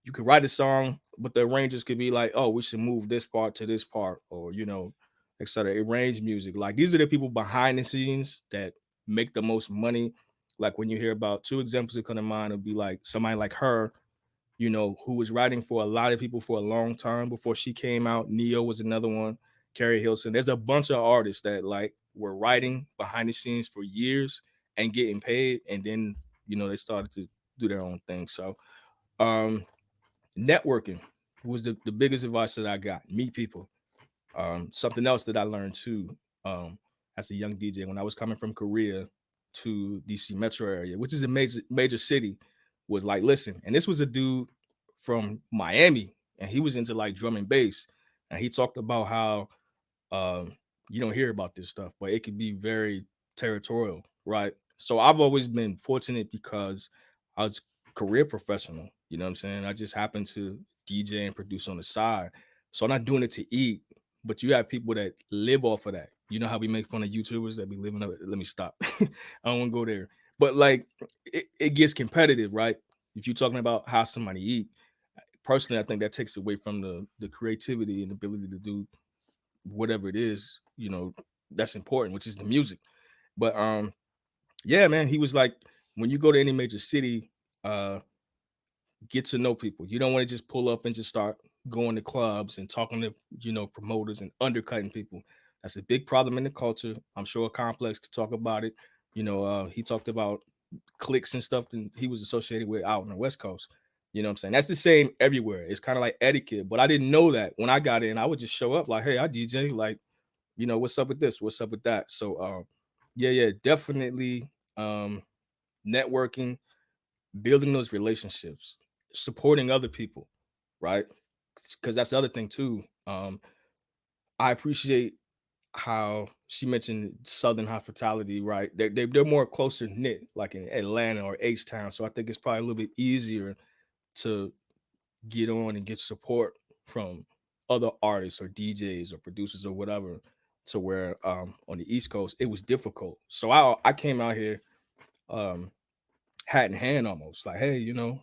you could write a song, but the arrangers could be like, oh, we should move this part to this part, or you know, etc. Arrange music. Like these are the people behind the scenes that make the most money. Like when you hear about two examples that come to mind, would be like somebody like her, you know, who was writing for a lot of people for a long time before she came out. Neo was another one. Carrie Hilson. There's a bunch of artists that like were writing behind the scenes for years and getting paid, and then you know they started to do their own thing. So um networking was the biggest advice that I got. Meet people. Something else that I learned too, as a young DJ when I was coming from Korea to DC metro area, which is a major city, was like, listen, and this was a dude from Miami, and he was into like drum and bass, and he talked about how um, you don't hear about this stuff, but it could be very territorial, right? So I've always been fortunate because I was career professional. You know what I'm saying? I just happened to DJ and produce on the side. So I'm not doing it to eat, but you have people that live off of that. You know how we make fun of YouTubers that be living up. Let me stop. I don't want to go there. But like it gets competitive, right? If you're talking about how somebody eat, personally, I think that takes away from the creativity and ability to do whatever it is, you know, that's important, which is the music. But yeah, man, he was like, when you go to any major city, uh, get to know people. You don't want to just pull up and just start going to clubs and talking to, you know, promoters and undercutting people. That's a big problem in the culture. I'm sure Complex could talk about it. You know, he talked about cliques and stuff that he was associated with out on the West Coast. You know what I'm saying? That's the same everywhere. It's kind of like etiquette, but I didn't know that when I got in. I would just show up like, hey, I DJ, like, you know, what's up with this? What's up with that? So yeah, definitely networking, building those relationships, supporting other people, right? Because that's the other thing too. I appreciate how she mentioned Southern hospitality, right? They're more closer knit, like in Atlanta or H Town. So I think it's probably a little bit easier to get on and get support from other artists or DJs or producers or whatever. To where on the East Coast it was difficult. So I came out here um hat in hand almost like, hey, I'm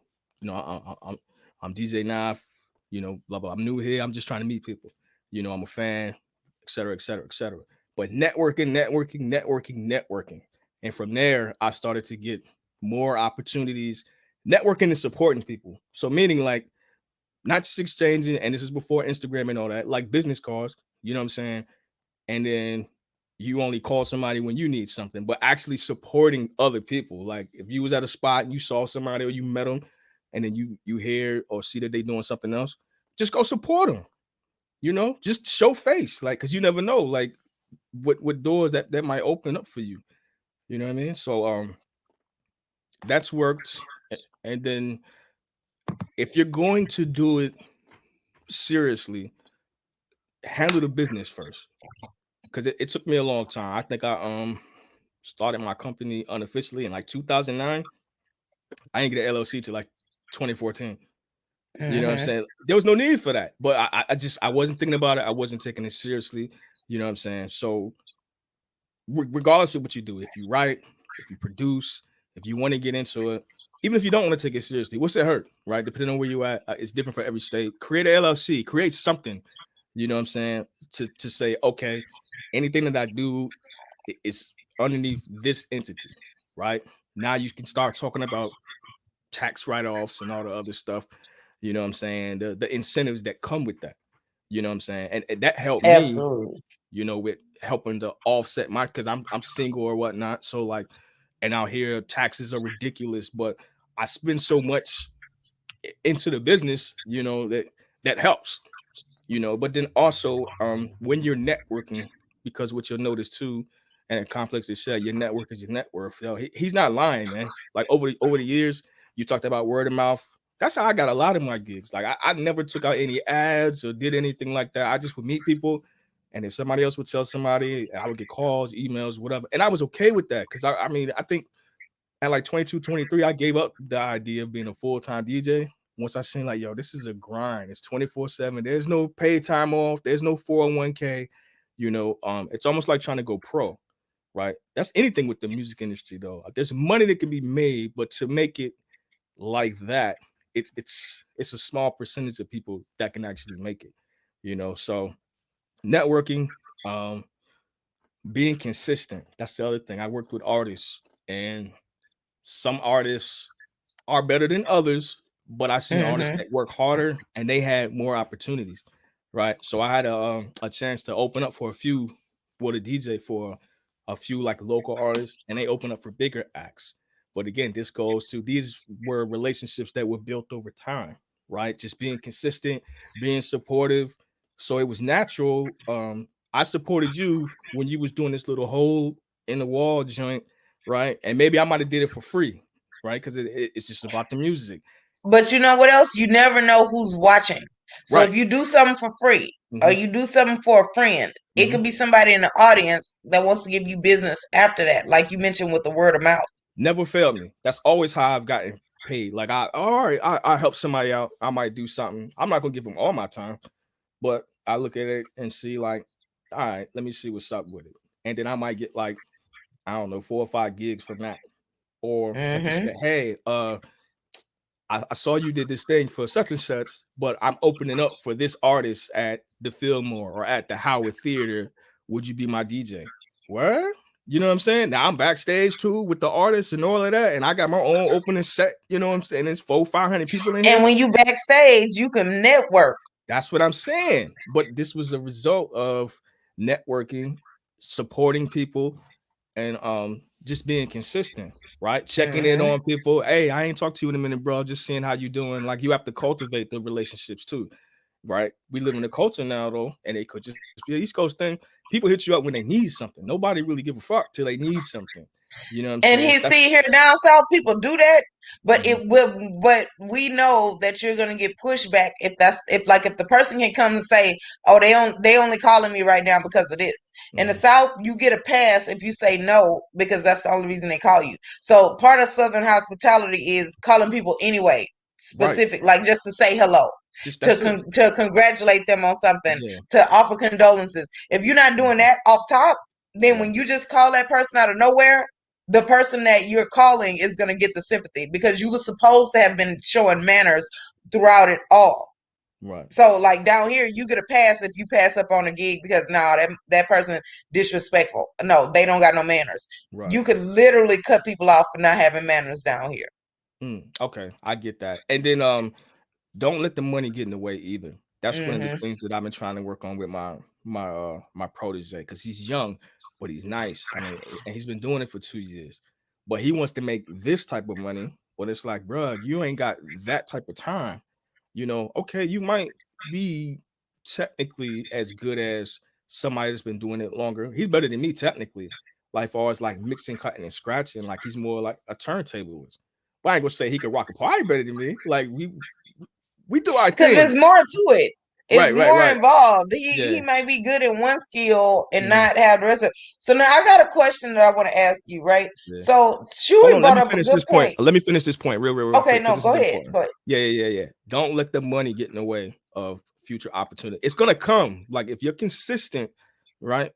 DJ Naf, you know, blah blah. I'm new here. I'm just trying to meet people. You know, I'm a fan, et cetera, et cetera, et cetera. But networking, and from there I started to get more opportunities. Networking and supporting people. So meaning like not just exchanging, and this is before Instagram and all that, like business cards. You know what I'm saying? And then you only call somebody when you need something, but actually supporting other people. Like if you was at a spot and you saw somebody or you met them, and then you hear or see that they doing something else, just go support them. Just show face, like, because you never know, like, what doors that might open up for you. You know what I mean? So that's worked. And then if you're going to do it seriously, handle the business first. Because it took me a long time. I think I started my company unofficially in like 2009. I didn't get an LLC till like 2014. You know what I'm saying? There was no need for that. But I wasn't thinking about it. I wasn't taking it seriously. You know what I'm saying? So regardless of what you do, if you write, if you produce, if you want to get into it, even if you don't want to take it seriously, what's it hurt, right? Depending on where you at, it's different for every state. Create an LLC, create something, you know what I'm saying? To say, okay, anything that I do is underneath this entity, right? Now you can start talking about tax write-offs and all the other stuff, you know what I'm saying? The incentives that come with that, you know what I'm saying? And that helped me, Absolutely. with helping to offset because I'm single or whatnot. So like, and out here taxes are ridiculous, but I spend so much into the business, that helps, But then also, when you're networking, because what you'll notice too, and Complex is said, your network is your net worth. He's not lying, man. Like over the years, you talked about word of mouth. That's how I got a lot of my gigs. Like I never took out any ads or did anything like that. I just would meet people, and if somebody else would tell somebody, I would get calls, emails, whatever. And I was okay with that because I mean, I think at like 22, 23, I gave up the idea of being a full-time DJ. Once I seen like, yo, this is a grind. It's 24/7. There's no paid time off. There's no 401k. It's almost like trying to go pro, right? That's anything with the music industry though. There's money that can be made, but to make it like that, it's a small percentage of people that can actually make it. So networking, being consistent. That's the other thing. I worked with artists, and some artists are better than others, but I seen artists that work harder and they had more opportunities, right? So I had a chance to open up for a few, the DJ for a few like local artists, and they open up for bigger acts. But again, this goes to, these were relationships that were built over time, right? Just being consistent, being supportive. So it was natural. I supported you when you was doing this little hole in the wall joint, right? And maybe I might have did it for free, right? Because it's just about the music. But you know what else? You never know who's watching. So Right. if you do something for free or you do something for a friend, it could be somebody in the audience that wants to give you business after that, like you mentioned with the word of mouth. Never failed me. That's always how I've gotten paid. Like I help somebody out. I might do something. I'm not gonna give them all my time, but I look at it and see like, all right, let me see what's up with it. And then I might get like, I don't know, 4 or 5 gigs from that. Or I just say, hey, I saw you did this thing for such and such, but I'm opening up for this artist at the Fillmore or at the Howard Theater. Would you be my DJ? Where? You know what I'm saying? Now I'm backstage too with the artists and all of that, and I got my own opening set. You know what I'm saying? There's 400-500 people in here. And when you backstage, you can network. That's what I'm saying. But this was a result of networking, supporting people, and just being consistent, right? Checking in on people. Hey, I ain't talked to you in a minute, bro. Just seeing how you doing. Like, you have to cultivate the relationships too, right? We live in a culture now though, and it could just be an East Coast thing. People hit you up when they need something. Nobody really give a fuck till they need something. You know what I'm saying? And see here down south, people do that, but it will. But we know that you're gonna get pushback if the person can come and say, "Oh, they only calling me right now because of this." In the South, you get a pass if you say no because that's the only reason they call you. So part of Southern hospitality is calling people anyway, specific, like just to say hello. To congratulate them on something, to offer condolences. If you're not doing that off top, then when you just call that person out of nowhere, the person that you're calling is going to get the sympathy because you were supposed to have been showing manners throughout it all. Right. So like down here, you get a pass if you pass up on a gig because that person disrespectful. No, they don't got no manners. Right. You could literally cut people off for not having manners down here. Okay, I get that. And then don't let the money get in the way either. That's one of the things that I've been trying to work on with my protege, because he's young, but he's nice. I mean, and he's been doing it for 2 years, but he wants to make this type of money. But it's like, bro, you ain't got that type of time. Okay, you might be technically as good as somebody that's been doing it longer. He's better than me technically, like far as like mixing, cutting, and scratching. Like he's more like a turntablist. But I ain't gonna say he can rock a party better than me. Like we do our Because thing. there's more to it. It's more Right. involved. He Yeah. might be good in one skill and not have the rest of it. So now I got a question that I want to ask you, right? Yeah. So Chewy brought up a finish good this point. Let me finish this point real Okay, quick, no, this go is ahead. important. Go ahead. Yeah. Don't let the money get in the way of future opportunity. It's gonna come. Like if you're consistent, right?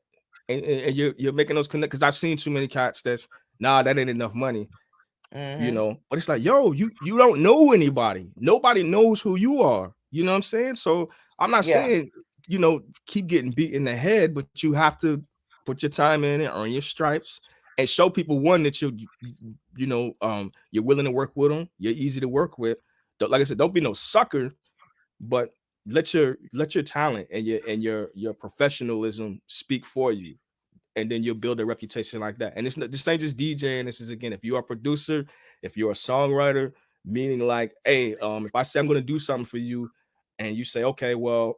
And you're making those connect, because I've seen too many cats that ain't enough money. But it's like, yo, you don't know anybody. Nobody knows who you are. You know what I'm saying? So I'm not saying, keep getting beat in the head, but you have to put your time in and earn your stripes and show people, one, that you're willing to work with them. You're easy to work with. Like I said, don't be no sucker, but let your talent and your professionalism speak for you. And then you'll build a reputation like that. And this ain't just DJing. This is, again, if you're a producer, if you're a songwriter, meaning like, hey, if I say I'm going to do something for you and you say, okay, well,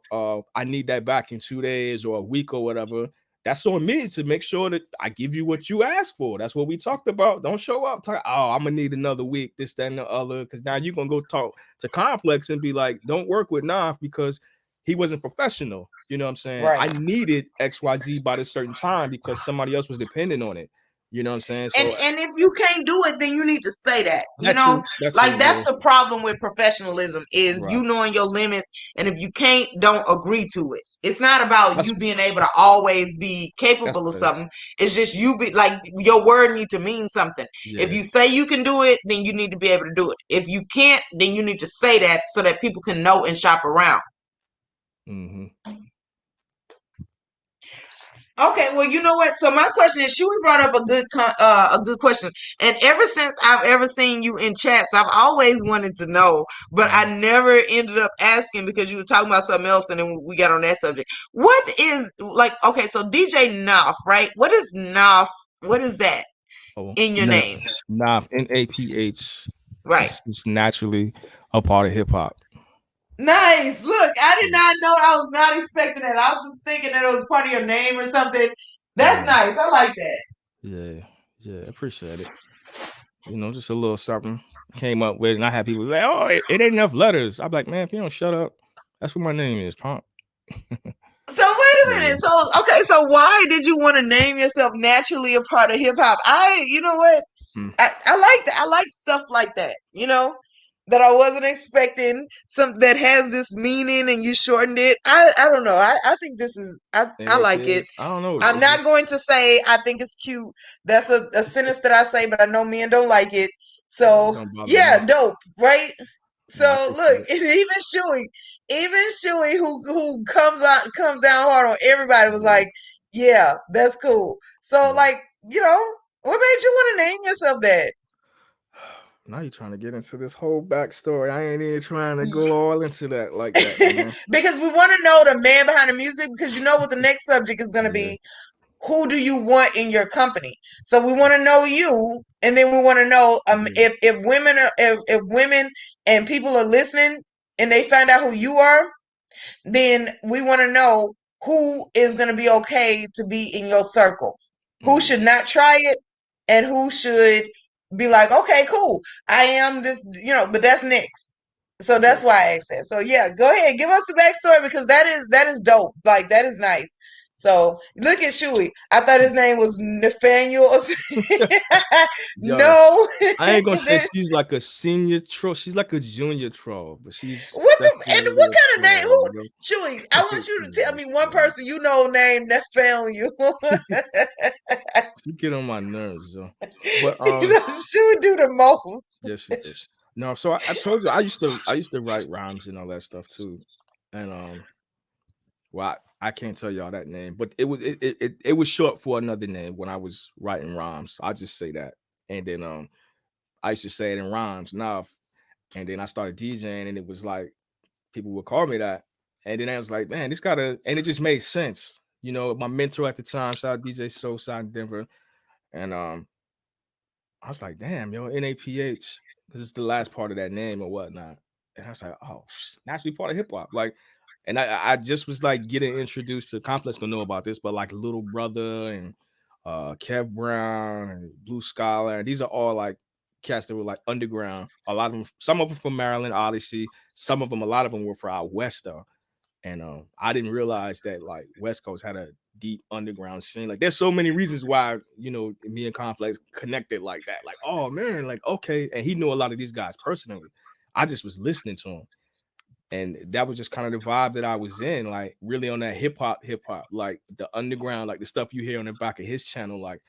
I need that back in 2 days or a week or whatever, that's on me to make sure that I give you what you asked for. That's what we talked about. Don't show up. I'm going to need another week, this, that, and the other. Because now you're going to go talk to Complex and be like, don't work with Naf because he wasn't professional. You know what I'm saying? Right. I needed XYZ by a certain time because somebody else was dependent on it. You know what I'm saying? So, and if you can't do it, then you need to say that. That's the problem with professionalism is you knowing your limits, and if you can't, don't agree to it. It's not about you being able to always be capable of something. It's just you be like, your word needs to mean something. Yeah. If you say you can do it, then you need to be able to do it. If you can't, then you need to say that so that people can know and shop around. Okay, well, you know what? So my question is, Chewy brought up a good question, and ever since I've ever seen you in chats, I've always wanted to know, but I never ended up asking because you were talking about something else, and then we got on that subject. What is okay? So DJ Naf, right? What is Naf? What is that in your name? Naf, NAPH. Right. It's naturally a part of hip hop. Nice. Look, I did not know. I was not expecting that. I was just thinking that it was part of your name or something. That's nice. I like that. Yeah, appreciate it. Just a little something came up with, and I had people like, "Oh, it ain't enough letters." I'm like, "Man, if you don't shut up, that's what my name is, Pump." So wait a minute. So why did you want to name yourself naturally a part of hip hop? You know what? I like that. I like stuff like that. That I wasn't expecting, some that has this meaning and you shortened it. I don't know. I think this is I like it. I don't know. I'm not going to say I think it's cute. That's a sentence that I say, but I know men don't like it. So yeah, dope, right? So look, and even Chewy who comes down hard on everybody was like, yeah, that's cool. So like, what made you want to name yourself that? Now you're trying to get into this whole backstory. I ain't even trying to go all into that like that. Because we want to know the man behind the music, because you know what the next subject is going to be. Who do you want in your company? So we want to know you, and then we want to know if women and people are listening and they find out who you are, then we want to know who is going to be okay to be in your circle. Who should not try it, and who should be like, okay, cool, I am this, but that's next. So that's why I asked that. So yeah, go ahead, give us the backstory, because that is dope. Like, that is nice. So look at Chewy. I thought his name was Nathaniel. No, I ain't gonna say she's like a senior troll. She's like a junior troll, but she's what kind of name? Who, Chewy? I want you to tell me one person you know named Nathaniel. She get on my nerves, though. But she would do the most. Yes, she did. No, so I told you I used to write rhymes and all that stuff too, and well, I can't tell y'all that name, but it was short for another name when I was writing rhymes. I'll just say that, and then I used to say it in rhymes, Naf, and then I started DJing, and it was like people would call me that, and then I was like, man, and it just made sense You know, my mentor at the time, shout out DJ Soulside in Denver, and I was like, damn, yo, NAPH, because it's the last part of that name or whatnot. And I was like, oh, naturally part of hip hop. Like, and I just was like getting introduced to Complex gonna know about this, but like Little Brother and Kev Brown and Blue Scholar, and these are all like cats that were like underground. A lot of them, some of them from Maryland, Odyssey, some of them, a lot of them were from out west though. And I didn't realize that like West Coast had a deep underground scene. Like there's so many reasons why, you know, me and Complex connected like that. Like, oh man, like okay. And he knew a lot of these guys personally. I just was listening to him. And that was just kind of the vibe that I was in, like really on that hip hop, like the underground, like the stuff you hear on the back of his channel, like,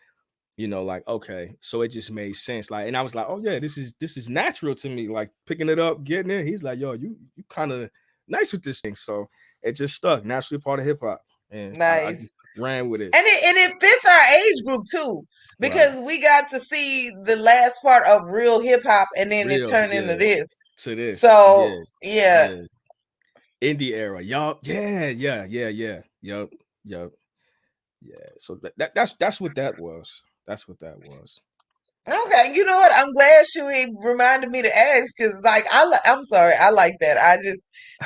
you know, like okay. So it just made sense. Like, and I was like, oh yeah, this is natural to me. Like picking it up, getting it. He's like, yo, you kind of nice with this thing. So it just stuck, naturally part of hip hop, and I Nice. just ran with it. And it fits our age group too, because we got to see the last part of real hip hop, and then it Real, turned into yeah. this. To this, So yeah. indie era, y'all, yeah, yup, yeah. So that's what that was. That's what that was. Okay, you know what? I'm glad she reminded me to ask, because like I'm sorry, I like that.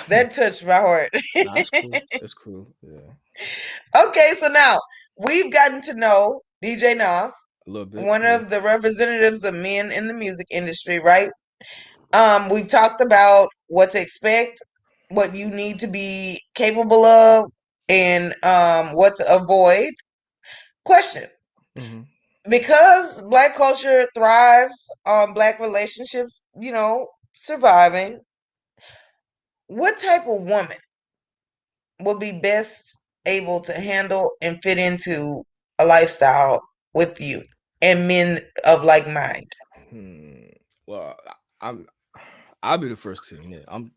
That touched my heart. Nah, that's cool. That's cool. Yeah, Okay, so now we've gotten to know DJ Knopf, a little bit. one Yeah. of the representatives of men in the music industry, right? We've talked about what to expect, what you need to be capable of, and what to avoid. Question: Mm-hmm. because Black culture thrives on Black relationships, surviving, what type of woman would be best able to handle and fit into a lifestyle with you and men of like mind? Well, I'm I'll be the first to admit I'm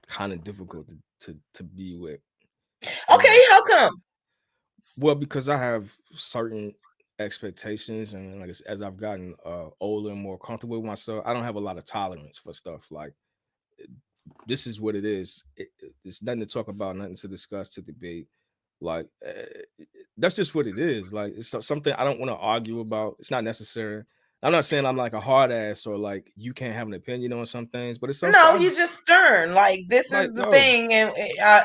kind of difficult to be with. Okay, how come? Well, because I have certain expectations, and like as I've gotten older and more comfortable with myself, I don't have a lot of tolerance for stuff. Like this is what it is. It's nothing to talk about, nothing to discuss, to debate. Like that's just what it is. Like it's something I don't want to argue about. It's not necessary. I'm not saying I'm like a hard ass or like you can't have an opinion on some things, but it's some No, stuff you just stern. Like, this like is the yo. thing, and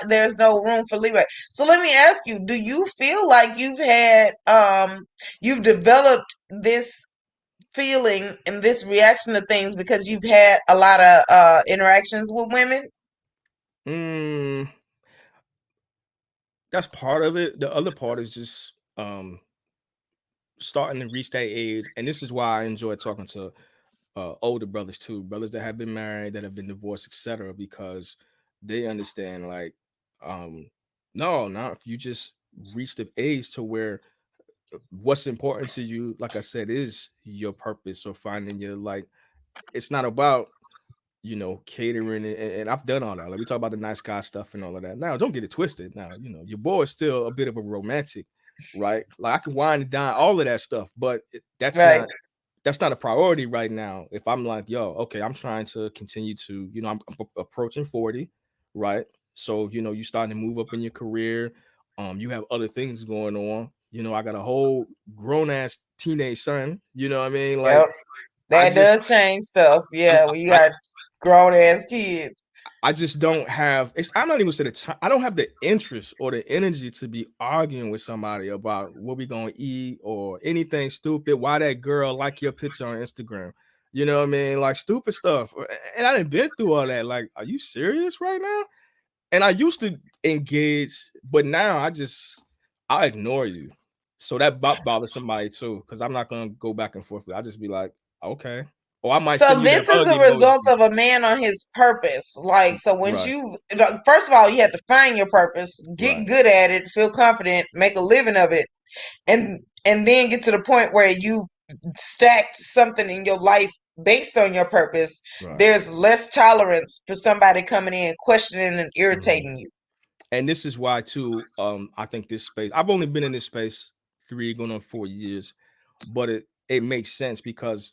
there's no room for leeway. So let me ask you: do you feel like you've developed this feeling and this reaction to things because you've had a lot of interactions with women? Mm, that's part of it. The other part is just starting to reach that age, and this is why I enjoy talking to older brothers too, brothers that have been married, that have been divorced, etc., because they understand like no, not if you just reach the age to where what's important to you, like I said, is your purpose or finding your like. It's not about catering and I've done all that. Like we talk about the nice guy stuff and all of that. Now, don't get it twisted. Now, your boy is still a bit of a romantic, right? Like I can wind and dine all of that stuff, but Right. that's not a priority right now. If I'm like, yo, okay, I'm trying to continue to, I'm approaching 40, right? So, you starting to move up in your career. You have other things going on. I got a whole grown ass teenage son. You know what I mean? Like Yep. I That just does change stuff. I'm, Yeah, when you got grown ass kids. I just don't have I'm not even saying the time. I don't have the interest or the energy to be arguing with somebody about what we gonna eat or anything stupid. Why that girl like your picture on Instagram? You know what I mean? Like stupid stuff. And I didn't been through all that. Like, are you serious right now? And I used to engage, but now I ignore you. So that bothers somebody too, because I'm not gonna go back and forth. I'll just be like, okay. Or I might So send you that this is hug a result emoji. of a man on his purpose. Like, so once Right, first of all, you have to find your purpose, get right. good at it, feel confident, make a living of it, and then get to the point where you stacked something in your life based on your purpose. Right. There's less tolerance for somebody coming in, questioning and Mhm. irritating you. And this is why too. I think this space. I've only been in this space 3 going on 4 years, but it makes sense because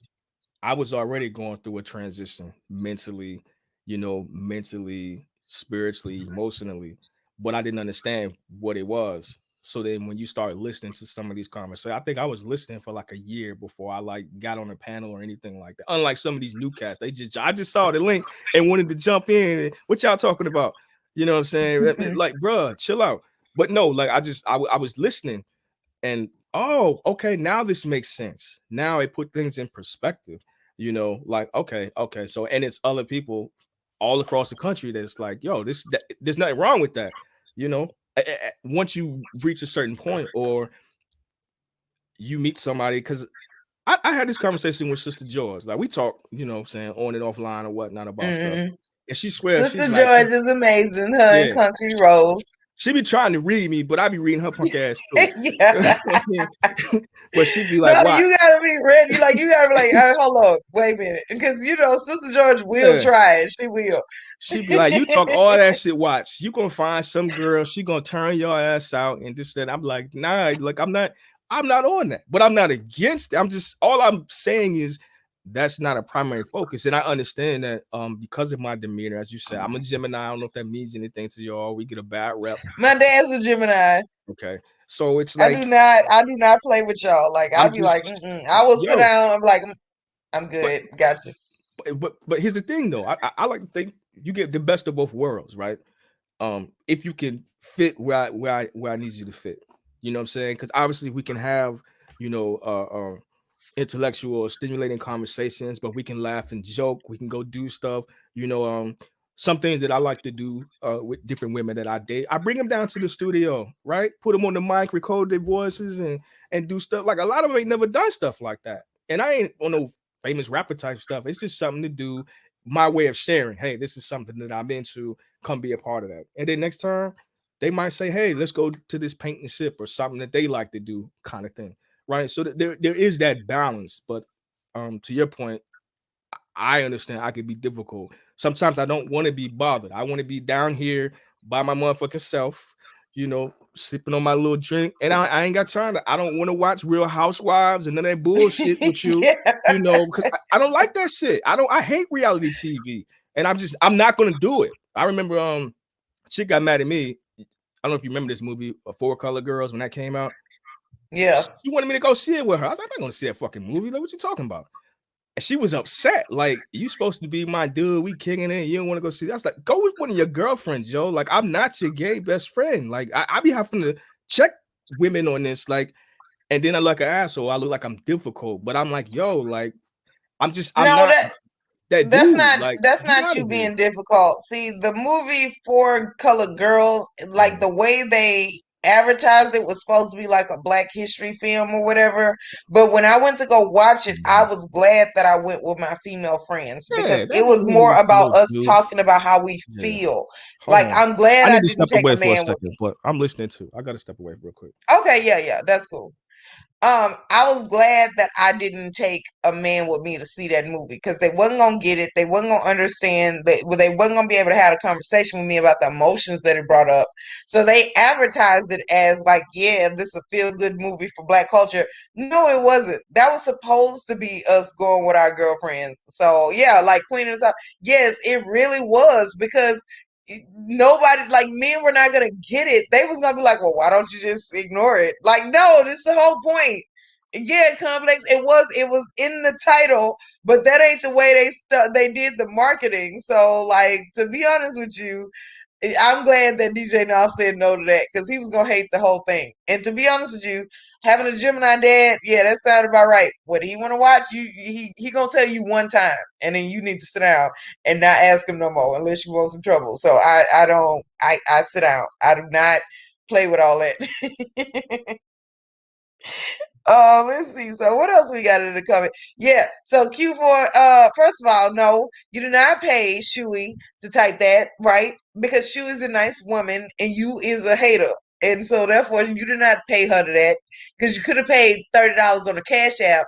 I was already going through a transition mentally, mentally, spiritually, emotionally. but I didn't understand what it was. So then when you start listening to some of these conversations, I think I was listening for like a year before I like got on a panel or anything like that. Unlike some of these new cats, I just saw the link and wanted to jump in. What y'all talking about? You know what I'm saying? Like, bruh, chill out. But no, like I was listening and oh, okay, now this makes sense. Now it put things in perspective. You know, like okay. So and it's other people all across the country that's like, yo, there's nothing wrong with that. You know, once you reach a certain point or you meet somebody, because I had this conversation with Sister George. Like we talk, you know, saying on and offline or whatnot about stuff. And she swears Sister she's George like, is amazing, her and yeah. Concrete Rose. She be trying to read me, but I be reading her punk ass too. Yeah. But she be like, no, why? you gotta be ready. Like you gotta be like, hold on, wait a minute, because you know Sister George will try it. She will. She be like, you talk all that shit. Watch, you gonna find some girl. She gonna turn your ass out and this that. I'm like, nah, like I'm not on that, but I'm not against it. I'm just all I'm saying is that's not a primary focus, and I understand that because of my demeanor, as you said, I'm a Gemini. I don't know if that means anything to y'all. We get a bad rep. My dad's a Gemini. Okay, so it's like I do not play with y'all. Like I'd be like, I will sit down. I'm like, I'm good. Gotcha. But here's the thing, though. I like to think you get the best of both worlds, right? If you can fit where I need you to fit, you know what I'm saying? Because obviously we can have, you know, intellectual stimulating conversations, but we can laugh and joke. We can go do stuff, you know. Some things that I like to do with different women that I date, I bring them down to the studio, right? Put them on the mic, record their voices, and do stuff. Like a lot of them ain't never done stuff like that, and I ain't on no famous rapper type stuff. It's just something to do. My way of sharing. Hey, this is something that I'm into. Come be a part of that. And then next time, they might say, hey, let's go to this paint and sip or something that they like to do, kind of thing. Right. So there is that balance. But to your point, I understand I can be difficult. Sometimes I don't want to be bothered. I want to be down here by my motherfucking self, you know, sipping on my little drink. And I ain't got time to, I don't want to watch Real Housewives and none of that bullshit with you, you know, because I don't like that shit. I hate reality TV. And I'm not gonna do it. I remember chick got mad at me. I don't know if you remember this movie, Four Color Girls, when that came out. Yeah. She wanted me to go see it with her. I was like, I'm not gonna see that fucking movie. Like, what you talking about? And she was upset. Like, you supposed to be my dude. We kicking it. You don't want to go see that. I was like, go with one of your girlfriends, yo. Like, I'm not your gay best friend. Like, I be having to check women on this. Like, and then I look an asshole. I look like I'm difficult. But I'm like, yo, like, I'm not that that's dude. not like, that's not you being difficult. See, the movie Four Colored Girls, like the way they advertised it was supposed to be like a Black history film or whatever. But when I went to go watch it, I was glad that I went with my female friends because it was more about us talking about how we feel. Like I'm glad I didn't take a man with me. But I'm listening too. I gotta step away real quick. Okay, yeah, that's cool. I was glad that I didn't take a man with me to see that movie because they wasn't gonna get it. They wasn't gonna understand that. Well, they wasn't gonna be able to have a conversation with me about the emotions that it brought up. So they advertised it as like, yeah, this is a feel good movie for Black culture. No, it wasn't. That was supposed to be us going with our girlfriends. So yeah, like Queen of the South. Yes, it really was because nobody, like, men were not gonna get it. They was gonna be like, well, why don't you just ignore it? Like, no, this is the whole point. Yeah, complex. It was in the title, but that ain't the way they did the marketing. So, like, to be honest with you, I'm glad that DJ Knopf said no to that because he was gonna hate the whole thing. And to be honest with you, having a Gemini dad, yeah, that sounded about right. What he want to watch, he gonna tell you one time, and then you need to sit down and not ask him no more unless you want some trouble. So I sit down. I do not play with all that. Let's see. So what else we got in the comment? Yeah. So Q4, first of all, no, you do not pay Shui to type that, right? Because Shui is a nice woman and you is a hater. And so therefore you do not pay her to that. Because you could have paid $30 on the Cash App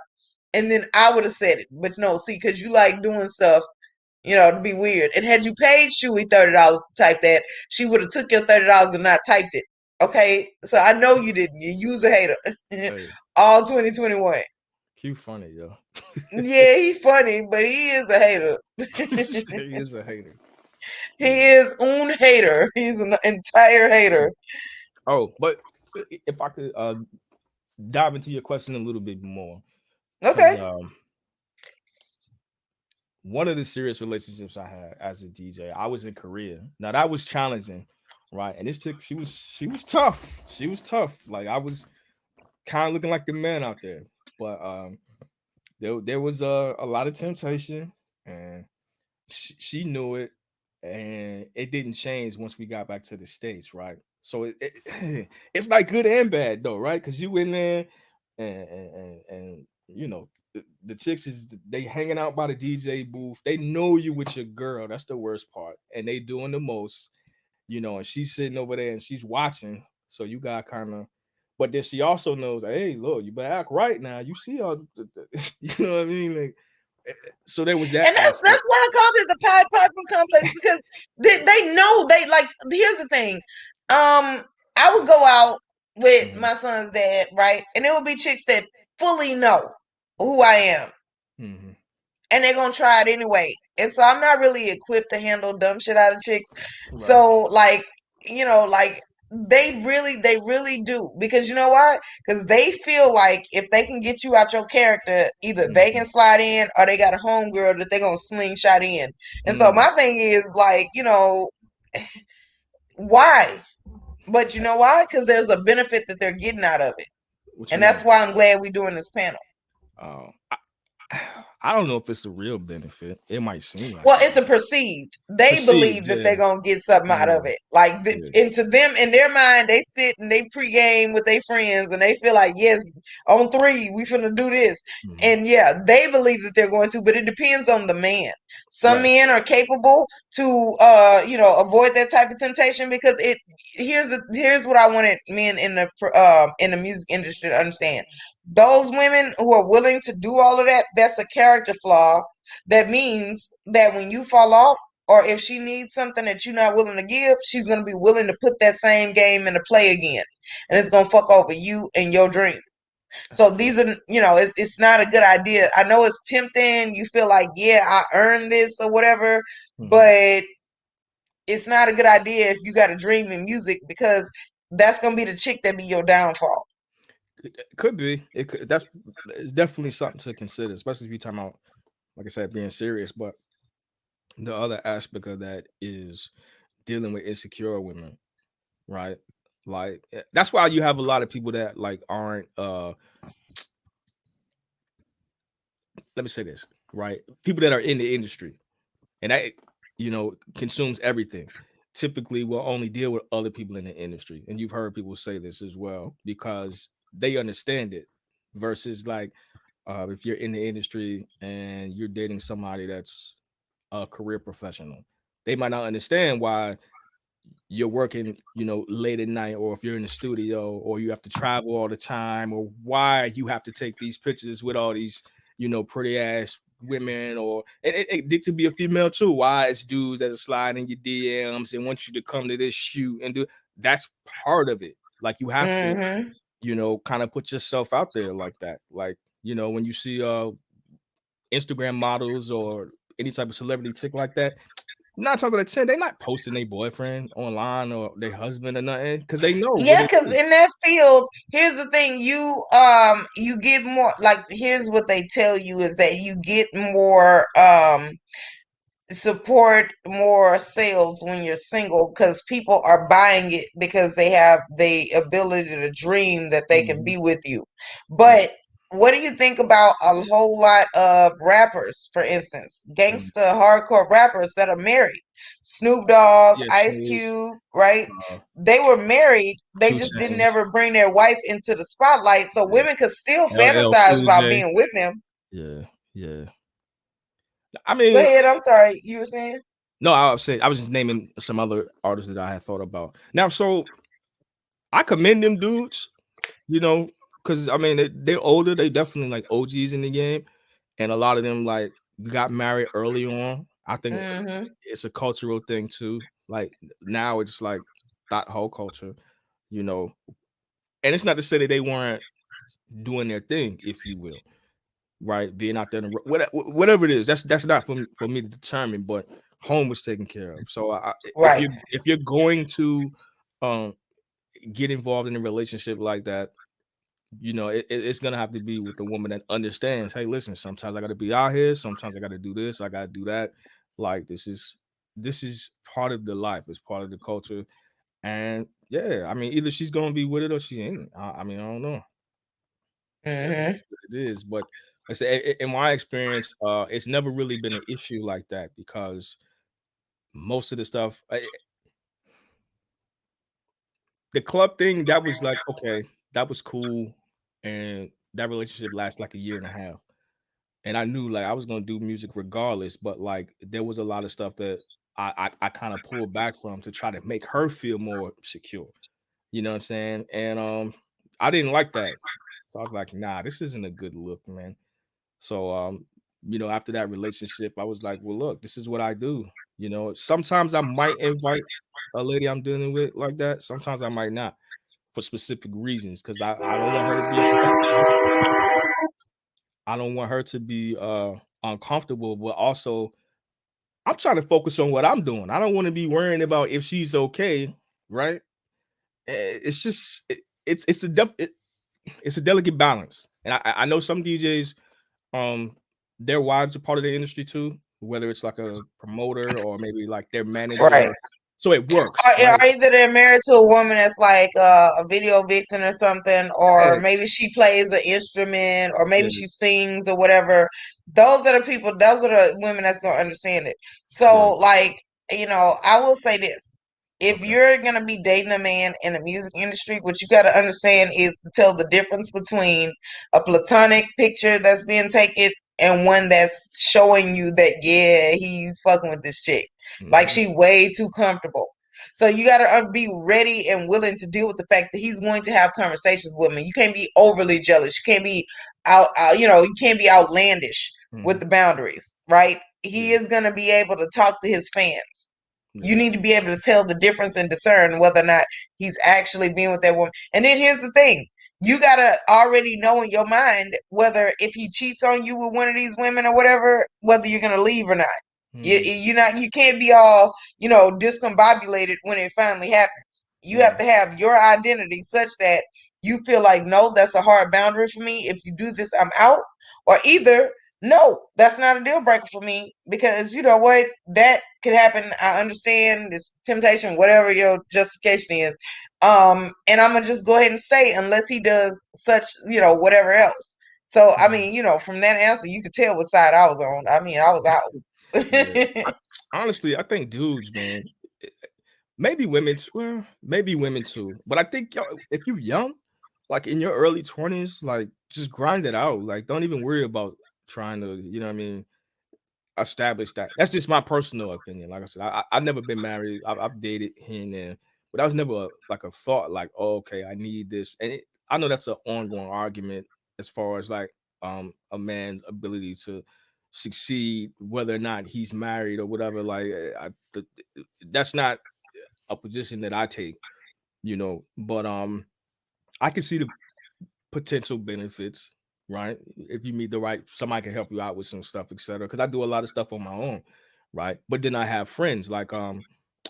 and then I would have said it. But no, see, because you like doing stuff, you know, to be weird. And had you paid Shui $30 to type that, she would have took your $30 and not typed it. Okay, so I know you didn't. You use a hater. Hey. All 2021. Q funny, yo. Yeah, he funny, but he is a hater. He is a hater. He is un hater. He's an entire hater. Oh, but if I could dive into your question a little bit more, because Okay. one of the serious relationships I had as a DJ, I was in Korea. Now that was challenging, right? And this chick, she was tough. She was tough. Like I was kind of looking like the man out there, but there was a lot of temptation, and she knew it, and it didn't change once we got back to the States, right? So it's like good and bad though, right? Because you in there, and you know the chicks is they hanging out by the DJ booth. They know you with your girl. That's the worst part, and they doing the most, and she's sitting over there and she's watching. So you got kind of, but then she also knows, hey, look, you better act right now. You see all, you know what I mean? Like, so there was that And that's aspect. why I called it the Pied Piper complex, because they know, they like, here's the thing. I would go out with my son's dad, right? And there would be chicks that fully know who I am. Mm-hmm. And they're gonna try it anyway. And so I'm not really equipped to handle dumb shit out of chicks. Right. So like, like they really do, because you know why? Because they feel like if they can get you out your character, either they can slide in or they got a homegirl that they're gonna slingshot in. And so my thing is like, why? But you know why? Because there's a benefit that they're getting out of it. And that's why I'm glad we're doing this panel. I don't know if it's a real benefit. It might seem like it's a perceived. They believe that they're gonna get something out of it. Like, into them, in their mind, they sit and they pregame with their friends, and they feel like, yes, on 3, we finna do this. And yeah, they believe that they're going to, but it depends on the man. Some men are capable to, avoid that type of temptation, because here's what I wanted men in the music industry to understand. Those women who are willing to do all of that, that's a character flaw. That means that when you fall off, or if she needs something that you're not willing to give, she's going to be willing to put that same game into play again. And it's going to fuck over you and your dream. So these are, it's not a good idea. I know it's tempting. You feel like, yeah, I earned this or whatever, but it's not a good idea if you got a dream in music, because that's going to be the chick that be your downfall. It could be. That's definitely something to consider, especially if you're talking about, like I said, being serious. But the other aspect of that is dealing with insecure women, right? Like that's why you have a lot of people that like aren't let me say this, right? People that are in the industry and that consumes everything. Typically will only deal with other people in the industry. And you've heard people say this as well, because they understand it, versus like if you're in the industry and you're dating somebody that's a career professional, they might not understand why you're working, late at night, or if you're in the studio, or you have to travel all the time, or why you have to take these pictures with all these, pretty ass women, or it could be a female too. Why it's dudes that are sliding your DMs and want you to come to this shoot and do. That's part of it. Like you have to, kind of put yourself out there like that. Like, when you see Instagram models or any type of celebrity chick like that, 9 times out of 10, they're not posting their boyfriend online or their husband or nothing, because they know. Yeah, because in that field, here's the thing: you get more. Like, here's what they tell you is that you get more support, more sales when you're single, because people are buying it because they have the ability to dream that they can be with you. But what do you think about a whole lot of rappers, for instance, gangster hardcore rappers that are married? Snoop Dogg, Ice Cube, right? They were married. They just didn't ever bring their wife into the spotlight, so women could still fantasize about being with them. Yeah. I mean, go ahead. I'm sorry. You were saying? No, I was saying I was just naming some other artists that I had thought about. Now, so I commend them dudes, because I mean they're older. They definitely like OGs in the game, and a lot of them like got married early on. I think it's a cultural thing too. Like now it's like that whole culture, and it's not to say that they weren't doing their thing, if you will, right? Being out there, whatever it is, that's not for me to determine. But home was taken care of. So Right. if you're going to um get involved in a relationship like that, it's gonna have to be with a woman that understands. Hey, listen, sometimes I got to be out here. Sometimes I got to do this. I got to do that. Like this is part of the life. It's part of the culture. And yeah, I mean, either she's gonna be with it or she ain't. I mean, I don't know. It Hmm. is what it is. But I say, in my experience, it's never really been an issue like that because most of the stuff, the club thing, that was like okay, that was cool, and that relationship lasted like a year and a half. And I knew like I was gonna do music regardless, but like there was a lot of stuff that I kind of pulled back from to try to make her feel more secure. You know what I'm saying? And I didn't like that. So I was like, nah, this isn't a good look, man. So after that relationship, I was like, well, look, this is what I do. Sometimes I might invite a lady I'm dealing with like that. Sometimes I might not for specific reasons because I don't want her to be uncomfortable. I don't want her to be uncomfortable, but also I'm trying to focus on what I'm doing. I don't want to be worrying about if she's okay, right? It's just it's a delicate balance, and I know some DJs, their wives are part of the industry too, whether it's like a promoter or maybe like their Right. manager, so it works, right? Or either they're married to a woman that's like a video vixen or something, or Yeah, maybe she plays an instrument, or maybe yeah, she sings or whatever. Those are the people, those are the women that's going to understand it. yeah. So, like, I will say this. If Okay. you're going to be dating a man in the music industry, what you got to understand is to tell the difference between a platonic picture that's being taken and one that's showing you that, yeah, he fucking with this chick. Like, Hmm. she way too comfortable. So you got to be ready and willing to deal with the fact that he's going to have conversations with me. You can't be overly jealous. You can't be you can't be outlandish with Hmm. the boundaries, right? He Yeah, is going to be able to talk to his fans. You yeah. need to be able to tell the difference and discern whether or not he's actually being with that woman. And then here's the thing. You got to already know in your mind whether if he cheats on you with one of these women or whatever, whether you're going to leave or not. Hmm. You can't be all discombobulated when it finally happens. You have Yeah. to have your identity such that you feel like, no, that's a hard boundary for me. If you do this, I'm out. Or either, no, that's not a deal breaker for me, because you know what, that could happen. I understand this temptation, whatever your justification is, and I'm gonna just go ahead and stay unless he does such, whatever else. So I Mhm. mean, from that answer, you could tell what side I was on. I mean, I was Yeah. out. Honestly, I think dudes, man, eh, maybe women too. Well, maybe women too. But I think if you're young, like in your early 20s, like just grind it out. Like don't even worry about trying to, what I mean, establish that. That's just my personal opinion. Like I said, I've never been married. I've dated here and there, but that was never like a thought. Like, oh, okay, I need this, and I know that's an ongoing argument as far as like a man's ability to succeed, whether or not he's married or whatever. Like, that's not a position that I take, But I can see the potential benefits, right? If you meet the right somebody can help you out with some stuff, etc. Because I do a lot of stuff on my own, right? But then I have friends like I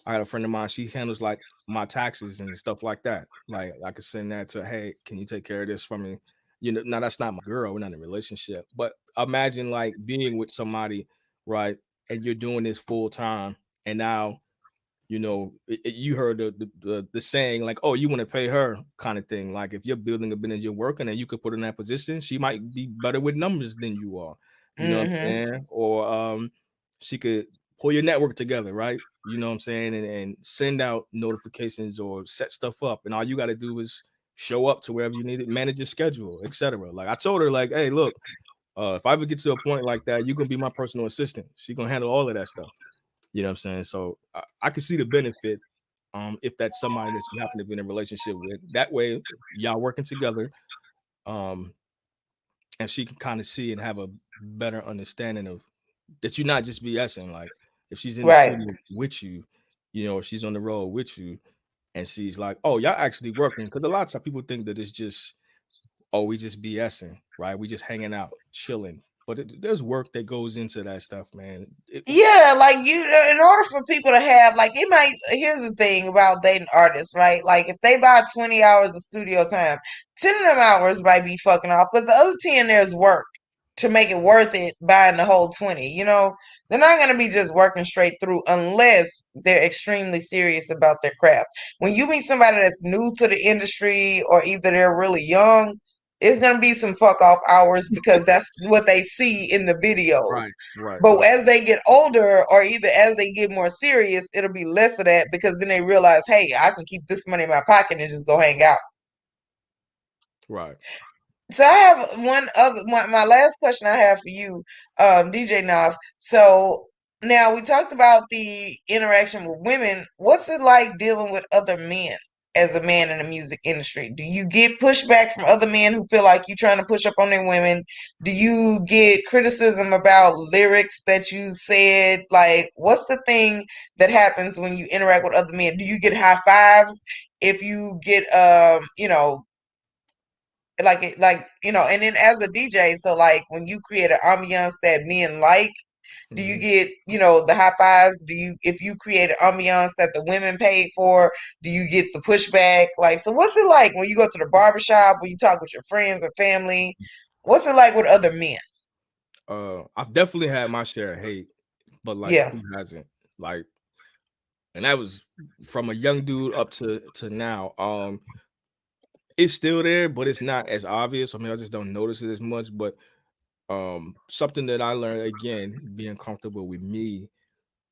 got a friend of mine, she handles like my taxes and stuff like that. Like I could send that to, hey, can you take care of this for me? Now that's not my girl, we're not in a relationship. But imagine like being with somebody, right? And you're doing this full time, and now you heard the saying like, oh, you want to pay her kind of thing. Like if you're building a business, you're working, and you could put her in that position, she might be better with numbers than you are. You know what I'm Hmm. saying? Or she could pull your network together, right? You know what I'm saying? And send out notifications or set stuff up. And all you got to do is show up to wherever you need it, manage your schedule, etc. Like I told her, like, hey, look, if I ever get to a point like that, you can be my personal assistant. She gonna handle all of that stuff. You know what I'm saying? So I can see the benefit if that's somebody that you happen to be in a relationship with. That way, y'all working together, um, and she can kind of see and have a better understanding of that you're not just BSing. Like if she's in the Right. studio with you, if she's on the road with you, and she's like, "Oh, y'all actually working," because a lot of times people think that it's just, "Oh, we just BSing, right? We just hanging out, chilling." but there's work that goes into that stuff, man. Yeah, like you, in order for people to have, like, it might, here's the thing about dating artists, right? Like, if they buy 20 hours of studio time, 10 of them hours might be fucking off, but the other 10, there's work to make it worth it buying the whole 20. You know, they're not going to be just working straight through unless they're extremely serious about their craft. When you meet somebody that's new to the industry or either they're really young, it's going to be some fuck off hours because that's what they see in the videos. But as they get older or either as they get more serious, it'll be less of that because then they realize, hey, I can keep this money in my pocket and just go hang out. Right. So I have my last question I have for you, DJ Nav. So now we talked about the interaction with women. What's it like dealing with other men as a man in the music industry? Do you get pushback from other men who feel like you're trying to push up on their women? Do you get criticism about lyrics that you said? Like, what's the thing that happens when you interact with other men? Do you get high fives if you get like and then as a DJ, so like when you create an ambiance that men like, do you get the high fives? Do you, if you create an ambiance that the women paid for, do you get the pushback? Like, so what's it like when you go to the barbershop, when you talk with your friends and family? What's it like with other men? I've definitely had my share of hate, but like Yeah. who hasn't? Like, and that was from a young dude up to now. It's still there, but it's not as obvious. I mean, I just don't notice it as much. But something that I learned, again, being comfortable with me,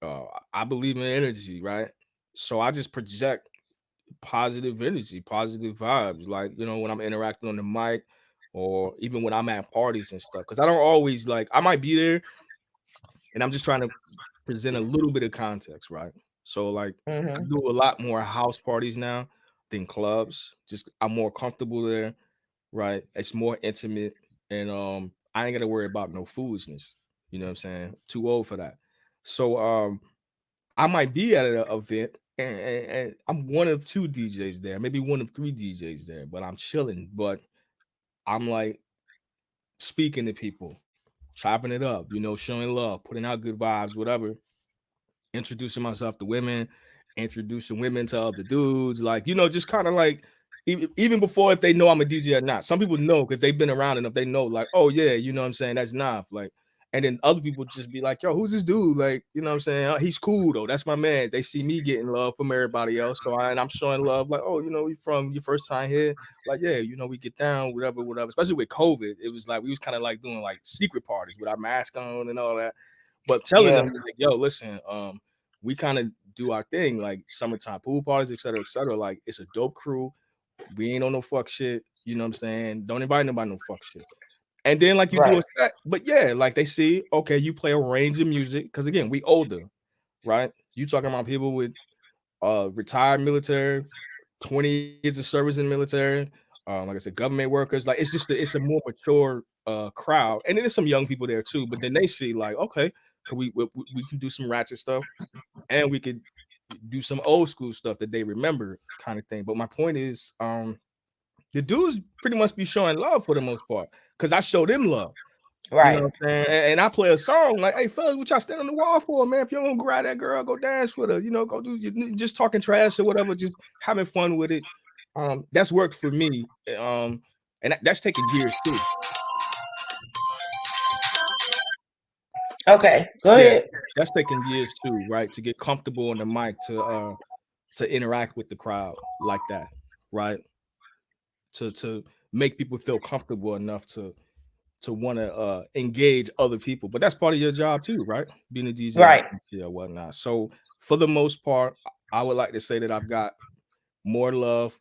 I believe in energy, right? So I just project positive energy, positive vibes. Like, when I'm interacting on the mic or even when I'm at parties and stuff. Because I don't always, like, I might be there and I'm just trying to present a little bit of context, right? So like I do a lot more house parties now than clubs. Just I'm more comfortable there, right? It's more intimate, and I ain't gotta worry about no foolishness. You know what I'm saying? Too old for that. So I might be at an event and I'm one of two DJs there, maybe one of three DJs there, but I'm chilling. But I'm like speaking to people, chopping it up, showing love, putting out good vibes, whatever, introducing myself to women, introducing women to other dudes, like, just kind of like even before if they know I'm a DJ or not. Some people know because they've been around enough, they know, like, oh yeah, you know what I'm saying, that's Nav. Like, and then other people just be like, yo, who's this dude? Like, you know what I'm saying? Oh, he's cool though. That's my man. They see me getting love from everybody else. So and I'm showing love, like, oh, you from your first time here. Like, yeah, we get down, whatever. Especially with COVID, it was like we was kind of like doing like secret parties with our mask on and all that. But telling them, like, yo, listen, we kind of do our thing, like summertime pool parties, et cetera, et cetera. Like, it's a dope crew. We ain't on no fuck shit. You know what I'm saying? Don't invite nobody no fuck shit. And then like you do a set, but yeah, like they see, okay, you play a range of music. Because again, we older, right? You talking about people with retired military, 20 years of service in the military, like I said, government workers. Like, it's just it's a more mature crowd. And then there's some young people there too. But then they see, like, okay, we can do some ratchet stuff, and we could do some old school stuff that they remember, kind of thing. But my point is, the dudes pretty much be showing love for the most part because I show them love. Right. You know what I'm saying? And I play a song like, hey, fellas, what y'all stand on the wall for, man? If you don't grab that girl, go dance with her. Go do just talking trash or whatever, just having fun with it. That's worked for me. And that's taking years too. Okay, go ahead. That's taking years too, right? To get comfortable on the mic, to interact with the crowd like that, right? To make people feel comfortable enough to want to engage other people. But that's part of your job too, right? Being a DJ, right, or whatnot. So for the most part, I would like to say that I've got more love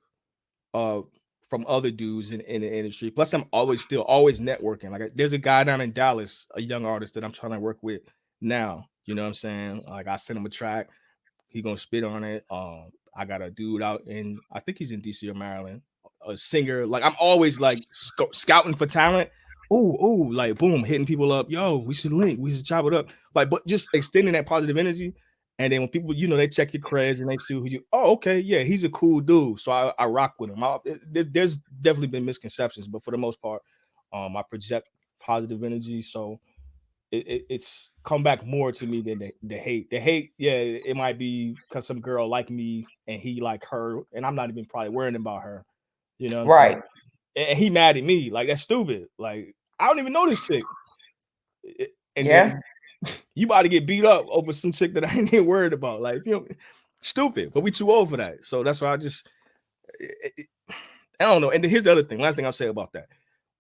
from other dudes in the industry. Plus, I'm always networking. Like, there's a guy down in Dallas, a young artist that I'm trying to work with now. You know what I'm saying? Like, I sent him a track. He gonna spit on it. I got a dude out in, I think he's in DC or Maryland, a singer. Like, I'm always like scouting for talent. Oh, like, boom, hitting people up. Yo, we should link. We should chop it up. Like, but just extending that positive energy. And then when people, they check your creds and they see who you. Oh, okay, yeah, he's a cool dude. So I rock with him. There's definitely been misconceptions, but for the most part, I project positive energy. So it's come back more to me than the hate. The hate, yeah, it might be because some girl like me and he like her, and I'm not even probably worrying about her. You know what I'm saying? Right. And he mad at me. Like, that's stupid. Like, I don't even know this chick. And Yeah. then you about to get beat up over some chick that I ain't even worried about. Like, you know, stupid. But we too old for that. So that's why I just I don't know. And then here's the other thing. Last thing I'll say about that.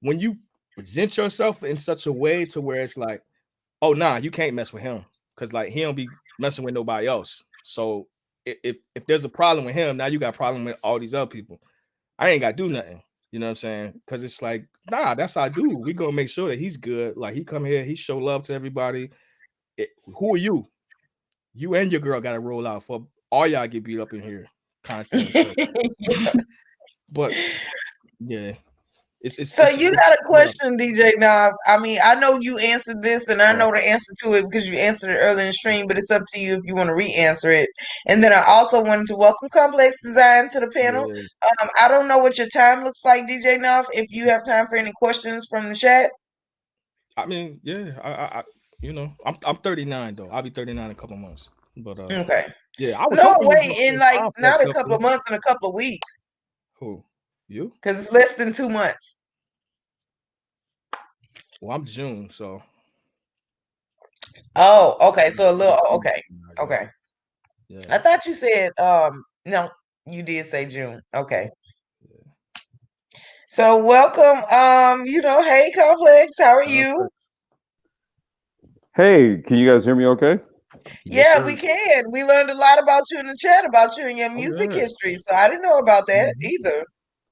When you present yourself in such a way to where it's like, oh nah, you can't mess with him. Cause like he don't be messing with nobody else. So if there's a problem with him, now you got a problem with all these other people. I ain't gotta do nothing. You know what I'm saying? Because it's like, nah, that's how I do. We gonna make sure that he's good. Like he come here, he show love to everybody. Who are you? You and your girl gotta roll out for all y'all get beat up in here, kind of thing. So, but yeah, So it's you got a question, DJ Knob. I mean, I know you answered this, and I know the answer to it because you answered it earlier in the stream, but it's up to you if you want to re-answer it. And then I also wanted to welcome Complex Design to the panel. Yeah. I don't know what your time looks like, DJ Knob, if you have time for any questions from the chat. I mean, yeah, I you know, I'm 39 though. I'll be 39 in a couple months. But okay. Yeah, I was No, hoping wait, in like not a couple of months, months, in a couple of weeks. Who? You? Because it's less than 2 months. Well, I'm June, so. Oh, okay. So a little okay. Okay. Yeah. I thought you said no, you did say June. Okay. Yeah. So welcome. You know, hey Complex, how are you? Hey, can you guys hear me okay? Yes, yeah, we can. We learned a lot about you in the chat about you and your music history. So I didn't know about that either.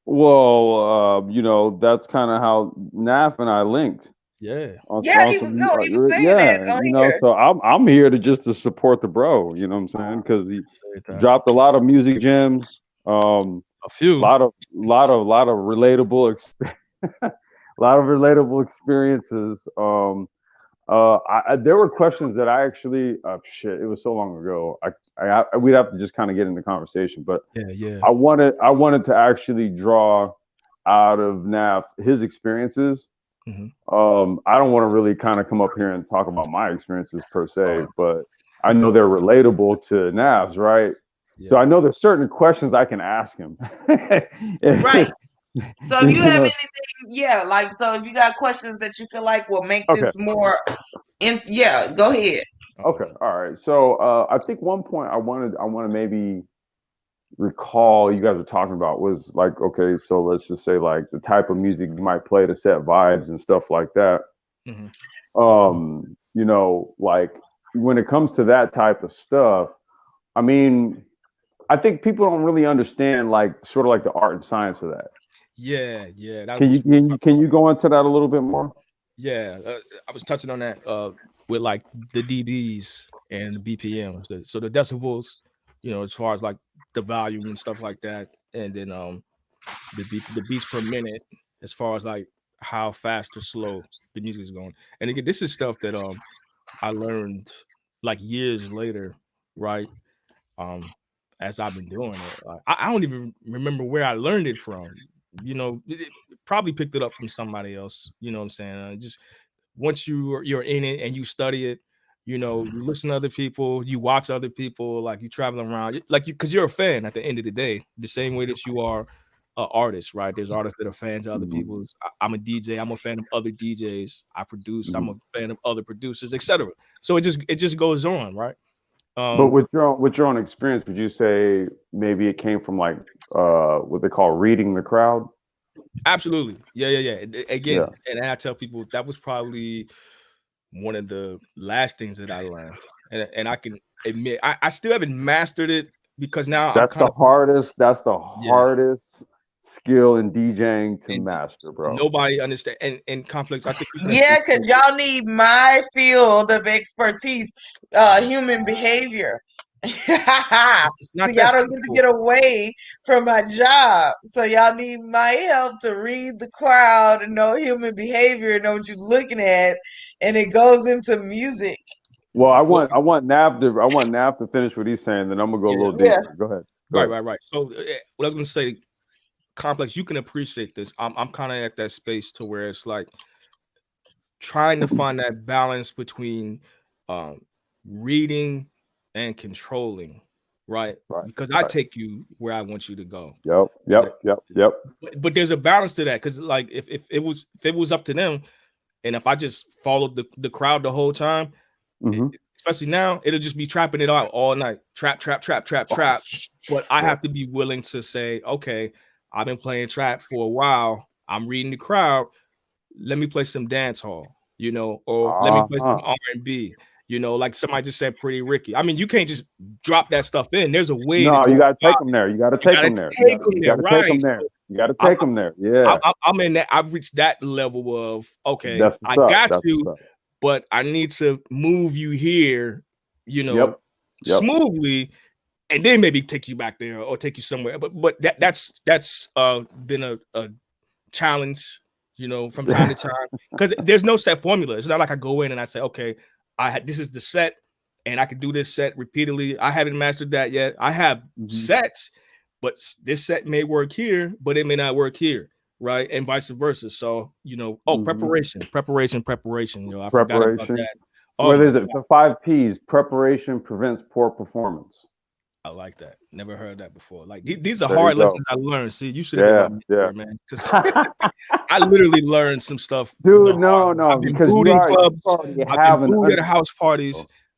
Well, you know, that's kind of how Naf and I linked. Yeah. Yeah, he was saying that. You know, so I'm here to support the bro. You know what I'm saying? Because he dropped a lot of music gems. A few. lot of relatable, experiences. There were questions that I actually, it was so long ago. We'd have to just kind of get in the conversation, but yeah. I wanted to actually draw out of Naf his experiences. Mm-hmm. I don't want to really kind of come up here and talk about my experiences per se, but I know they're relatable to Naf's, right? Yeah. So I know there's certain questions I can ask him. Right. So if you have anything, so if you got questions that you feel like will make this more, go ahead. Okay, all right. So I think one point I want to maybe recall you guys were talking about was like, okay, so let's just say like the type of music you might play to set vibes and stuff like that. Mm-hmm. You know, like when it comes to that type of stuff, I mean, I think people don't really understand like sort of like the art and science of that. Yeah. Can you go into that a little bit more? Yeah, I was touching on that with like the dBs and the BPMs. So the decibels, you know, as far as like the volume and stuff like that, and then the beats per minute, as far as like how fast or slow the music is going. And again, this is stuff that I learned like years later, right? As I've been doing it, I don't even remember where I learned it from. You know, probably picked it up from somebody else. You know what I'm saying? Just once you're in it and you study it, you know, you listen to other people, you watch other people, like you travel around, like because you're a fan at the end of the day, the same way that you are an artist, right? There's artists that are fans of other people's. I'm a DJ. I'm a fan of other DJs. I produce. I'm a fan of other producers, etc. So it just goes on, right? But with your own experience, would you say maybe it came from like what they call reading the crowd? Absolutely. Yeah. Again, and I tell people that was probably one of the last things that I learned. And I can admit I still haven't mastered it because now that's the hardest skill in DJing to master, bro. Nobody understand and Complex. I think because y'all need my field of expertise, human behavior. So y'all don't get to get away from my job. So y'all need my help to read the crowd and know human behavior and know what you're looking at, and it goes into music. Well, I want Nav to finish what he's saying, then I'm gonna go a little deeper. Go ahead. Right. So what I was gonna say, Complex, you can appreciate this. I'm kind of at that space to where it's like trying to find that balance between reading and controlling, right? Because I take you where I want you to go. Yep. But there's a balance to that, because like if it was up to them, and if I just followed the crowd the whole time, especially now, it'll just be trapping it out all night. Trap. But I have to be willing to say, okay, I've been playing trap for a while. I'm reading the crowd. Let me play some dance hall, or let me play some R&B. Like somebody just said, Pretty Ricky. I mean, you can't just drop that stuff in. There's a way. No, to you got to take them there. You got to take them there. You got to take them there. You got to take them there. Yeah. I'm in that. I've reached that level of, okay, I got you, but I need to move you here, smoothly, and then maybe take you back there or take you somewhere. But that's been a challenge, from time to time, because there's no set formula. It's not like I go in and I say, okay, this is the set, and I can do this set repeatedly. I haven't mastered that yet. I have sets, but this set may work here, but it may not work here, right? And vice versa. So, preparation. I forgot about that. What is it? The 5 P's. Preparation prevents poor performance. I like that. Never heard that before. Like these are hard lessons I learned. See, you should have been my mentor, man. Because I literally learned some stuff. Dude, no, I've been because booed in clubs. I've been booed at house parties.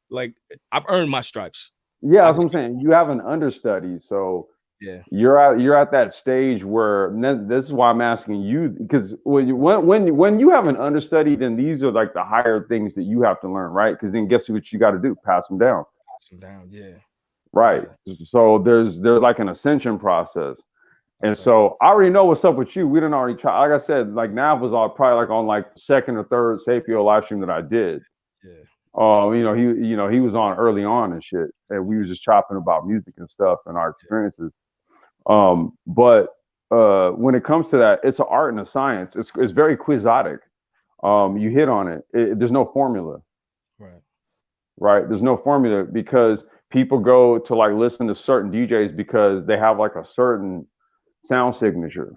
Like I've earned my stripes. Yeah, that's what I'm saying. You have an understudy, so yeah, you're at that stage where this is why I'm asking you, because when you have an understudy, then these are like the higher things that you have to learn, right? Because then guess what you got to do? Pass them down. Yeah. Right. So there's like an ascension process. And so I already know what's up with you. We didn't already try. Like I said, like Nav was probably like on like the second or third Sapio live stream that I did. Yeah. He was on early on and shit. And we was just chopping about music and stuff and our experiences. But when it comes to that, it's an art and a science. It's very quixotic. You hit on it. There's no formula. Right. There's no formula, because people go to like listen to certain DJs because they have like a certain sound signature,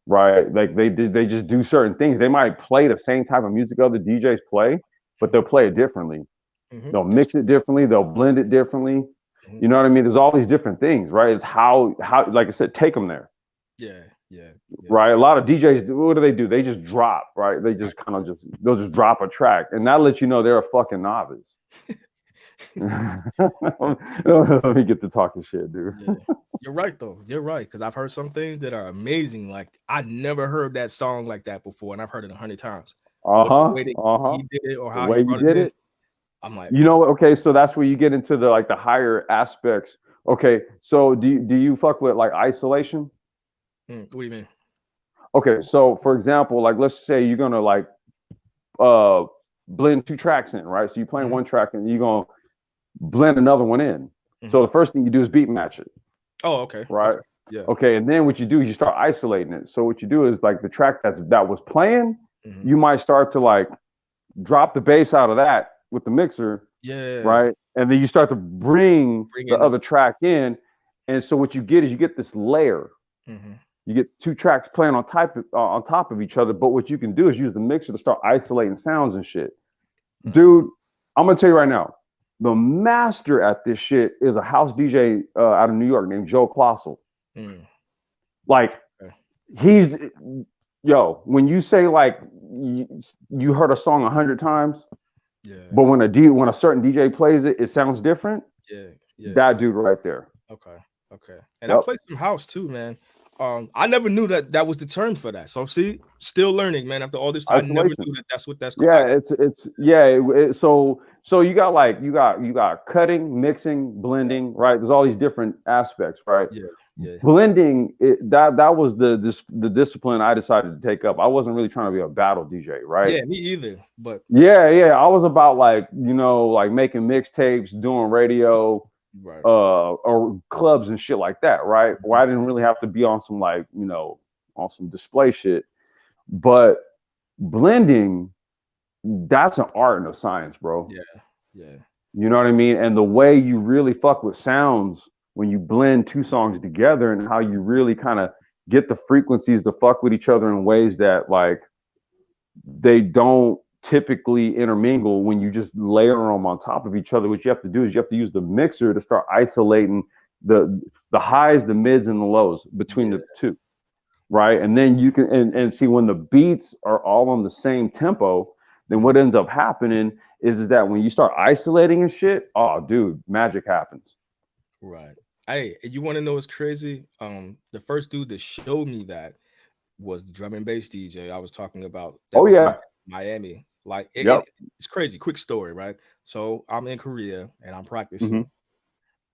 right? Like they just do certain things. They might play the same type of music other DJs play, but they'll play it differently. They'll mix it differently. They'll blend it differently. You know what I mean? There's all these different things, right? It's how like I said, take them there. Yeah. Right. A lot of DJs, what do? They just drop, right? They just they'll just drop a track, and that lets you know they're a fucking novice. Let me get to talking shit, dude. Yeah. You're right, though. You're right, because I've heard some things that are amazing. Like I never heard that song like that before, and I've heard it 100 times. The way that he did it, or how he did it, I'm like, okay, so that's where you get into the like the higher aspects. Okay, so do you fuck with like isolation? What do you mean? Okay, so for example, like let's say you're gonna like blend 2 tracks in, right? So you're playing one track and you're gonna blend another one in. So the first thing you do is beat match it. Oh, okay. Right. Okay. Yeah. Okay, and then what you do is you start isolating it. So what you do is like the track that was playing, you might start to like drop the bass out of that with the mixer. Yeah. Right. And then you start to bring the other track in. And so what you get is you get this layer. You get 2 tracks playing on top of each other. But what you can do is use the mixer to start isolating sounds and shit. Dude, I'm gonna tell you right now, the master at this shit is a house DJ out of New York named Joe Colossal. Like he's when you say like you heard a song 100 times, but when a certain DJ plays it, it sounds different. Yeah. That dude right there. Okay. And I play some house too, man. I never knew that was the term for that. So see, still learning, man. After all this time, I never knew that's what that's called. Yeah, so you got cutting, mixing, blending, right? There's all these different aspects, right? Yeah. Blending, that was the discipline I decided to take up. I wasn't really trying to be a battle DJ, right? Yeah, me either. But yeah, I was about like like making mixtapes, doing radio. Right. Or clubs and shit like that, right? Where I didn't really have to be on some like, on some display shit. But blending, that's an art and a science, bro. Yeah. You know what I mean? And the way you really fuck with sounds when you blend 2 songs together, and how you really kind of get the frequencies to fuck with each other in ways that like they don't typically intermingle when you just layer them on top of each other. What you have to do is you have to use the mixer to start isolating the highs, the mids, and the lows between the two, right? And then you can and see when the beats are all on the same tempo, then what ends up happening is that when you start isolating and shit, oh dude, magic happens. Right. Hey, you want to know what's crazy? The first dude that showed me that was the drum and bass DJ I was talking about. That Oh was yeah. Miami. Like Yep. it's crazy. Quick story, right? So I'm in Korea and I'm practicing. Mm-hmm.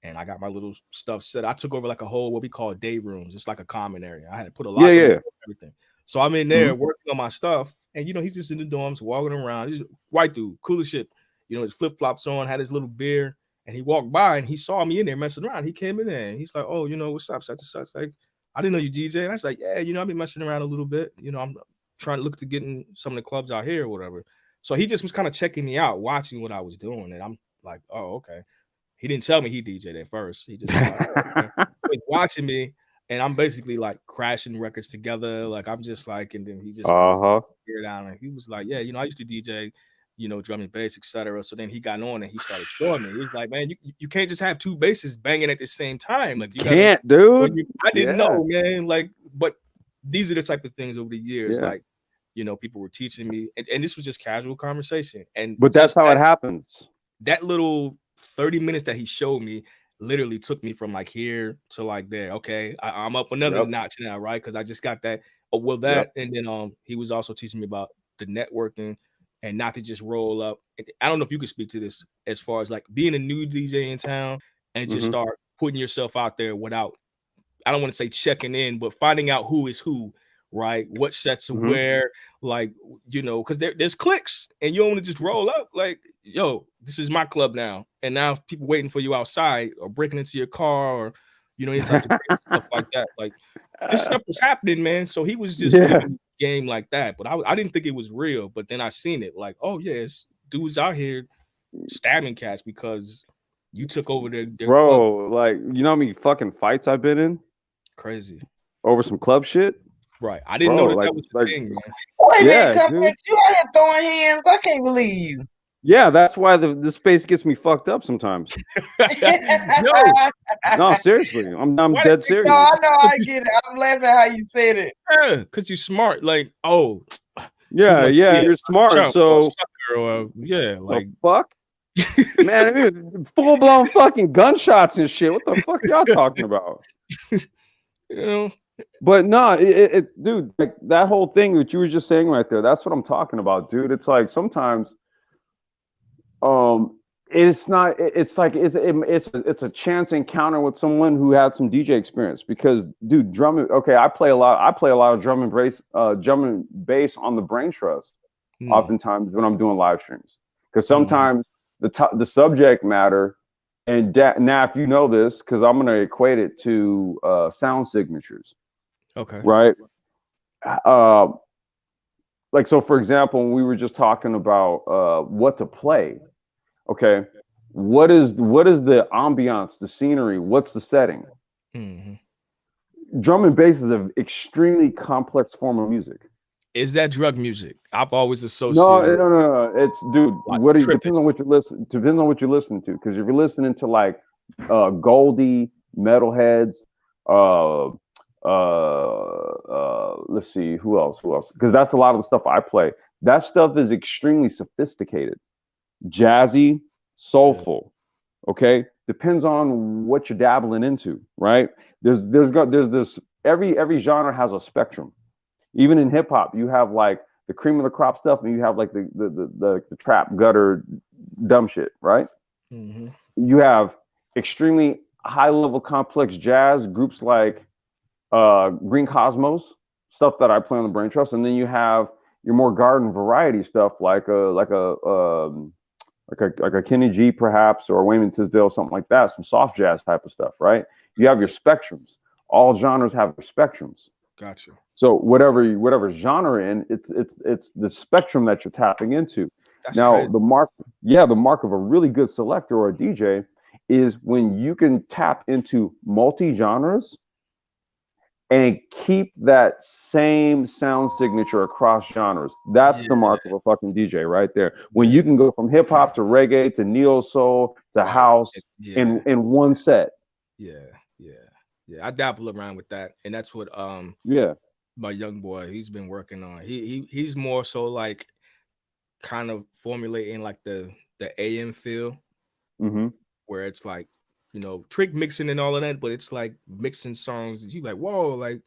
And I got my little stuff set. I took over like a whole what we call day rooms. It's like a common area. I had to put a lot of everything. So I'm in there working on my stuff. And you know, he's just in the dorms walking around. He's a white dude, cool as shit. You know, his flip-flops on, had his little beer, and he walked by and he saw me in there messing around. He came in there and he's like, "Oh, you know, what's up, such and such?" Like, I didn't know you DJ. And I was like, "Yeah, you know, I've been messing around a little bit. You know, I'm trying to look to getting some of the clubs out here or whatever." So he just was kind of checking me out, watching what I was doing. And I'm like, "Oh, okay." He didn't tell me he DJ'd at first. He just was like, "Oh, okay." He was watching me, and I'm basically like crashing records together. Like I'm just like, and then he just here down, and he was like, "Yeah, you know, I used to DJ, you know, drum and bass, etc." So then he got on and he started showing me. He was like, "Man, you can't just have two basses banging at the same time. Like you can't, dude." I didn't know, man. Like, but these are the type of things over the years, like, you know, people were teaching me, and this was just casual conversation. But that's how it happens. That little 30 minutes that he showed me literally took me from like here to like there. Okay, I'm up another notch now, right? Because I just got that. And then he was also teaching me about the networking and not to just roll up. I don't know if you could speak to this as far as like being a new DJ in town and just start putting yourself out there without, I don't want to say checking in, but finding out who is who, right? What sets are where, like, you know, because there's clicks and you don't want to just roll up like, yo, this is my club now. And now people waiting for you outside or breaking into your car or, you know, any types of stuff like that. Like this stuff was happening, man. So he was just giving game like that. But I didn't think it was real. But then I seen it like, oh, yes, dudes out here stabbing cats because you took over their bro, club. Like, you know how many fucking fights I've been in? Crazy. Over some club shit? Right. I didn't know that was the thing, man. Wait a minute, come back. You out here throwing hands. I can't believe you. Yeah, that's why the space gets me fucked up sometimes. No, seriously. I'm dead serious. No, I know, I get it. I'm laughing at how you said it. Yeah, because you're smart. Like, oh. Yeah, you're smart. So, yeah, like. The fuck? Man, full-blown fucking gunshots and shit. What the fuck y'all talking about? You know? But no, dude, like that whole thing that you were just saying right there, that's what I'm talking about, dude. It's like sometimes it's a chance encounter with someone who had some DJ experience because, dude, I play a lot of drum and bass on the Brain Trust oftentimes when I'm doing live streams because sometimes the subject matter and now if you know this because I'm gonna equate it to sound signatures. Okay. Right. Like, so for example, when we were just talking about what to play. Okay. What is the ambiance, the scenery? What's the setting? Drum and bass is an extremely complex form of music. Is that drug music? I've always associated. No. It's, dude, depends on what you're listening. Depends on what you're listening to. Because if you're listening to like Goldie, Metalheads, let's see, who else? Because that's a lot of the stuff I play. That stuff is extremely sophisticated, jazzy, soulful. Okay, depends on what you're dabbling into, right? There's this every genre has a spectrum. Even in hip hop, you have like the cream of the crop stuff, and you have like the trap gutter dumb shit, right? You have extremely high level complex jazz groups like Green Cosmos, stuff that I play on the Brain Trust, and then you have your more garden variety stuff like a Kenny G perhaps, or Wayman Tisdale, something like that, some soft jazz type of stuff, right? You have your spectrums. All genres have their spectrums. Gotcha. So whatever genre in, it's the spectrum that you're tapping into. That's now crazy. the mark of a really good selector or a DJ is when you can tap into multi genres and keep that same sound signature across genres. That's the Yeah, mark of a fucking DJ right there. When yeah, you can go from hip hop to reggae to neo soul to right. house Yeah, in one set. yeah, yeah, yeah. I dabble around with that, and that's what Yeah. my young boy he's been working on. He's more so like kind of formulating like the AM feel Mm-hmm. where it's like, you know, trick mixing and all of that, but it's like mixing songs that you like, whoa, like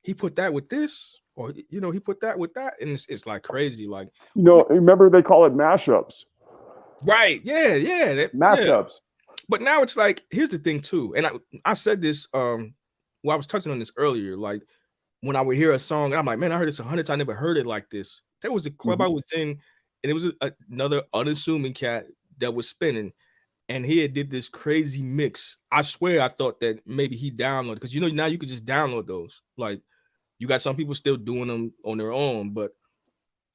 he put that with this, or you know, he put that with that, and it's like crazy, like You know, remember they call it mashups. right, yeah. Mashups. But now it's like, here's the thing too, and I said this, well, I was touching on this earlier, like when I would hear a song, I'm like, man, I heard this 100 times, I never heard it like this. There was a club Mhm. I was in, and it was another unassuming cat that was spinning, and he had did this crazy mix. I swear I thought that maybe he downloaded, because you know now you could just download those. Like you got some people still doing them on their own, but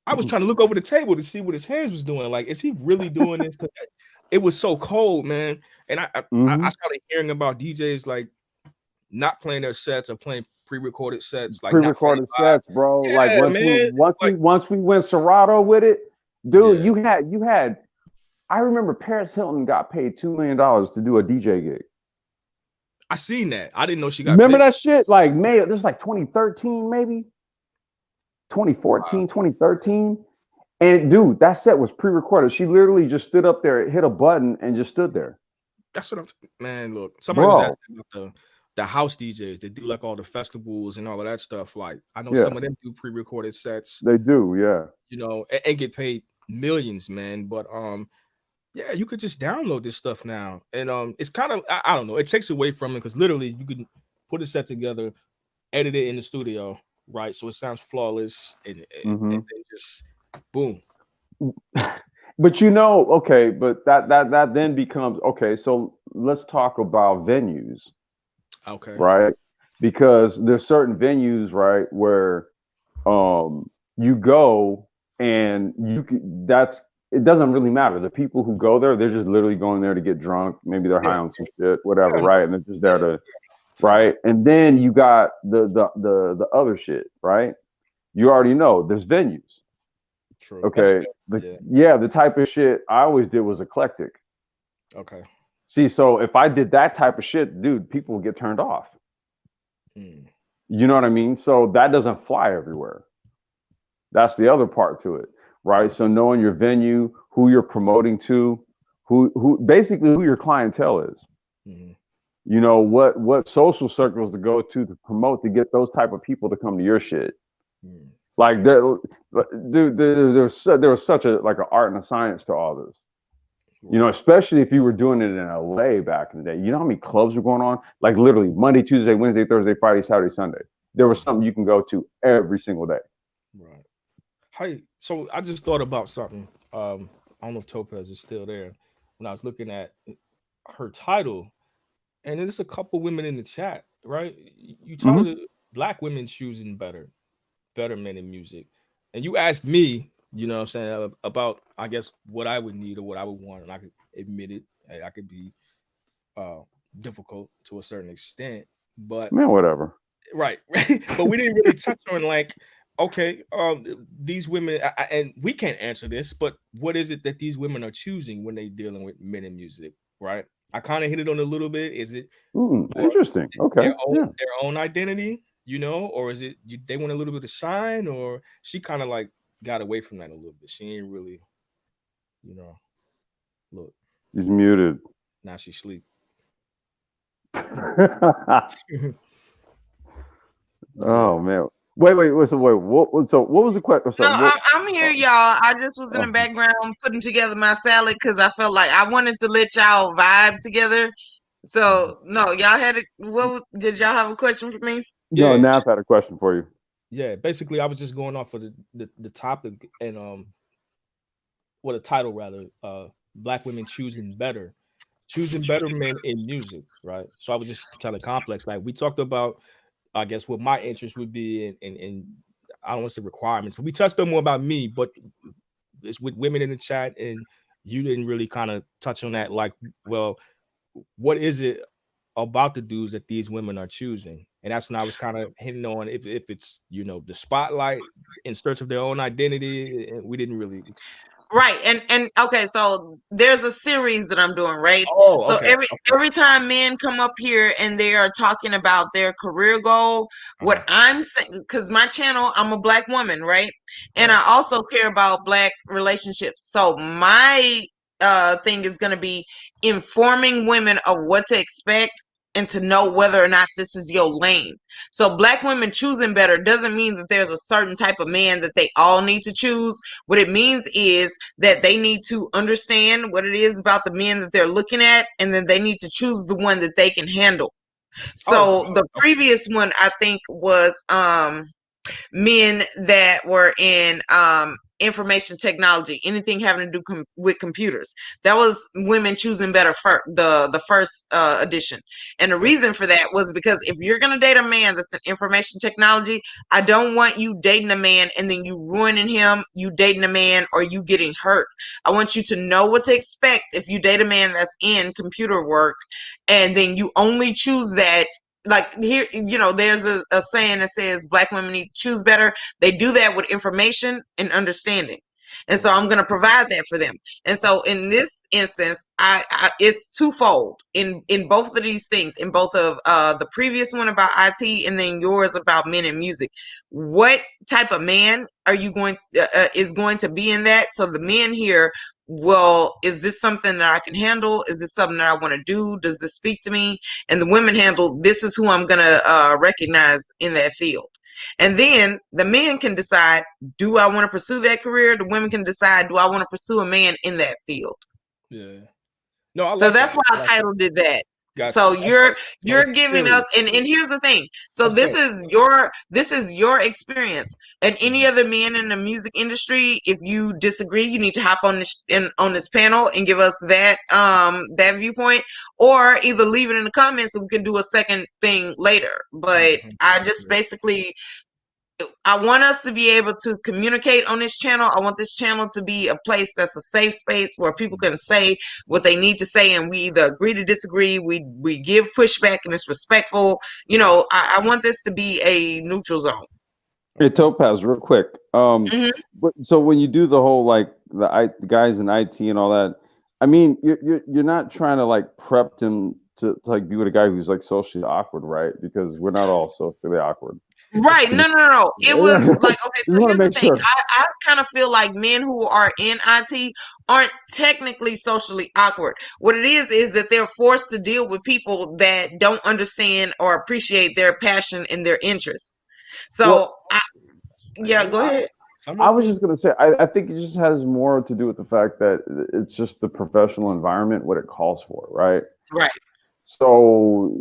I was trying to look over the table to see what his hands was doing. Like, is he really doing this? Because it was so cold, man. And I Mhm. started hearing about DJs like not playing their sets or playing pre-recorded sets, like not playing Pre-recorded live. sets, bro. Like Yeah, man. Like, once we went Serato with it, dude. yeah, You had. I remember Paris Hilton got paid $2 million to do a DJ gig. I seen that. I didn't know she got Remember paid. that shit? Like May, this is like 2013, maybe 2014, Wow. 2013. And dude, that set was pre-recorded. She literally just stood up there, hit a button, and just stood there. That's what man. Look, somebody was Bro, asking about the house DJs. They do like all the festivals and all of that stuff. Like I know yeah, some of them do pre-recorded sets, they do. Yeah. you know, and get paid millions, man. But yeah, you could just download this stuff now, and it's kind of I don't know. It takes away from it because literally you can put a set together, edit it in the studio, right? So it sounds flawless, and then just boom. But you know, okay, but that then becomes okay. So let's talk about venues, Okay. right? Because there's certain venues, right, where you go and that's it doesn't really matter. The people who go there, they're just literally going there to get drunk. Maybe they're Yeah. high on some shit, whatever, Yeah. right? And they're just there to right. And then you got the other shit, right? You already know there's venues. True. Okay. The type of shit I always did was eclectic. Okay. See, so if I did that type of shit, dude, people would get turned off. Mm. You know what I mean? So that doesn't fly everywhere. That's the other part to it, right? So knowing your venue, who you're promoting to, who basically who your clientele is. Mm-hmm. You know what social circles to go to promote to get those type of people to come to your shit. Mm. Like, dude, there was such a like an art and a science to all this. You know, especially if you were doing it in LA back in the day. You know how many clubs were going on? Like literally Monday, Tuesday, Wednesday, Thursday, Friday, Saturday, Sunday. There was something you can go to every single day. Right. Hey, so I just thought about something. I don't know if Topaz is still there. When I was looking at her title, and there's a couple women in the chat, right? You titled it Black Women Choosing Better men in music. And you asked me, you know what I'm saying, about I guess what I would need or what I would want. And I could admit it. Hey, I could be difficult to a certain extent. But man, whatever. Right. But we didn't really touch on like, okay, these women and we can't answer this, but what is it that these women are choosing when they're dealing with men in music, right? I kind of hit it on a little bit. Is it interesting? Okay. Their own identity, you know, or is it they want a little bit of shine, or she kind of like got away from that a little bit? She ain't really, you know, look. She's muted. Now she sleep. Oh man. Wait. So what was the question? So, No, I'm here, y'all. I just was in the background putting together my salad because I felt like I wanted to let y'all vibe together. So no, y'all had did y'all have a question for me? No, Nav had a question for you. Yeah, basically I was just going off of the topic and the title rather, Black Women Choosing Better men in music, right? So I was just telling Complex, like we talked about, I guess what my interest would be in I don't want to say requirements, but we touched on more about me, but it's with women in the chat, and you didn't really kind of touch on that. Like, well, what is it about the dudes that these women are choosing? And that's when I was kind of hitting on if it's, you know, the spotlight in search of their own identity. And we didn't really. Right. And okay, so there's a series that I'm doing, right? Oh, So okay. every time men come up here and they are talking about their career goal, what I'm saying, because my channel, I'm a Black woman, right? And I also care about Black relationships. So my thing is going to be informing women of what to expect and to know whether or not this is your lane. So Black women choosing better doesn't mean that there's a certain type of man that they all need to choose. What it means is that they need to understand what it is about the men that they're looking at, and then they need to choose the one that they can handle. So the previous one I think was men that were in information technology, anything having to do with computers. That was women choosing better for the first edition. And the reason for that was because if you're going to date a man that's in information technology, I don't want you dating a man and then you ruining him, you dating a man, or you getting hurt. I want you to know what to expect if you date a man that's in computer work, and then you only choose that. Like here, you know, there's a saying that says Black women need to choose better. They do that with information and understanding. And so I'm going to provide that for them. And so in this instance, I it's twofold in both of these things, in both of the previous one about IT and then yours about men in music. What type of man are you going to, is going to be in that? So the men here, well, is this something that I can handle? Is this something that I want to do? Does this speak to me? And the women handle, this is who I'm going to recognize in that field. And then the men can decide, do I want to pursue that career? The women can decide, do I want to pursue a man in that field? Yeah. No, I like so that's that. why I titled it that. Gotcha. So you're giving us, and here's the thing. So this is your experience. And any other man in the music industry, if you disagree, you need to hop on this panel and give us that that viewpoint, or either leave it in the comments so we can do a second thing later. But I just basically, I want us to be able to communicate on this channel. I want this channel to be a place that's a safe space where people can say what they need to say, and we either agree to disagree. We give pushback and it's respectful. You know, I want this to be a neutral zone. Hey, Topaz, real quick. So when you do the whole like the guys in IT and all that, I mean, you're not trying to like prep them to like be with a guy who's like socially awkward, right? Because we're not all socially awkward. Right. No. It was like, okay, so here's the thing. I kind of feel like men who are in IT aren't technically socially awkward. What it is that they're forced to deal with people that don't understand or appreciate their passion and their interest. So, go ahead. I was just going to say, I think it just has more to do with the fact that it's just the professional environment, what it calls for, right? Right. So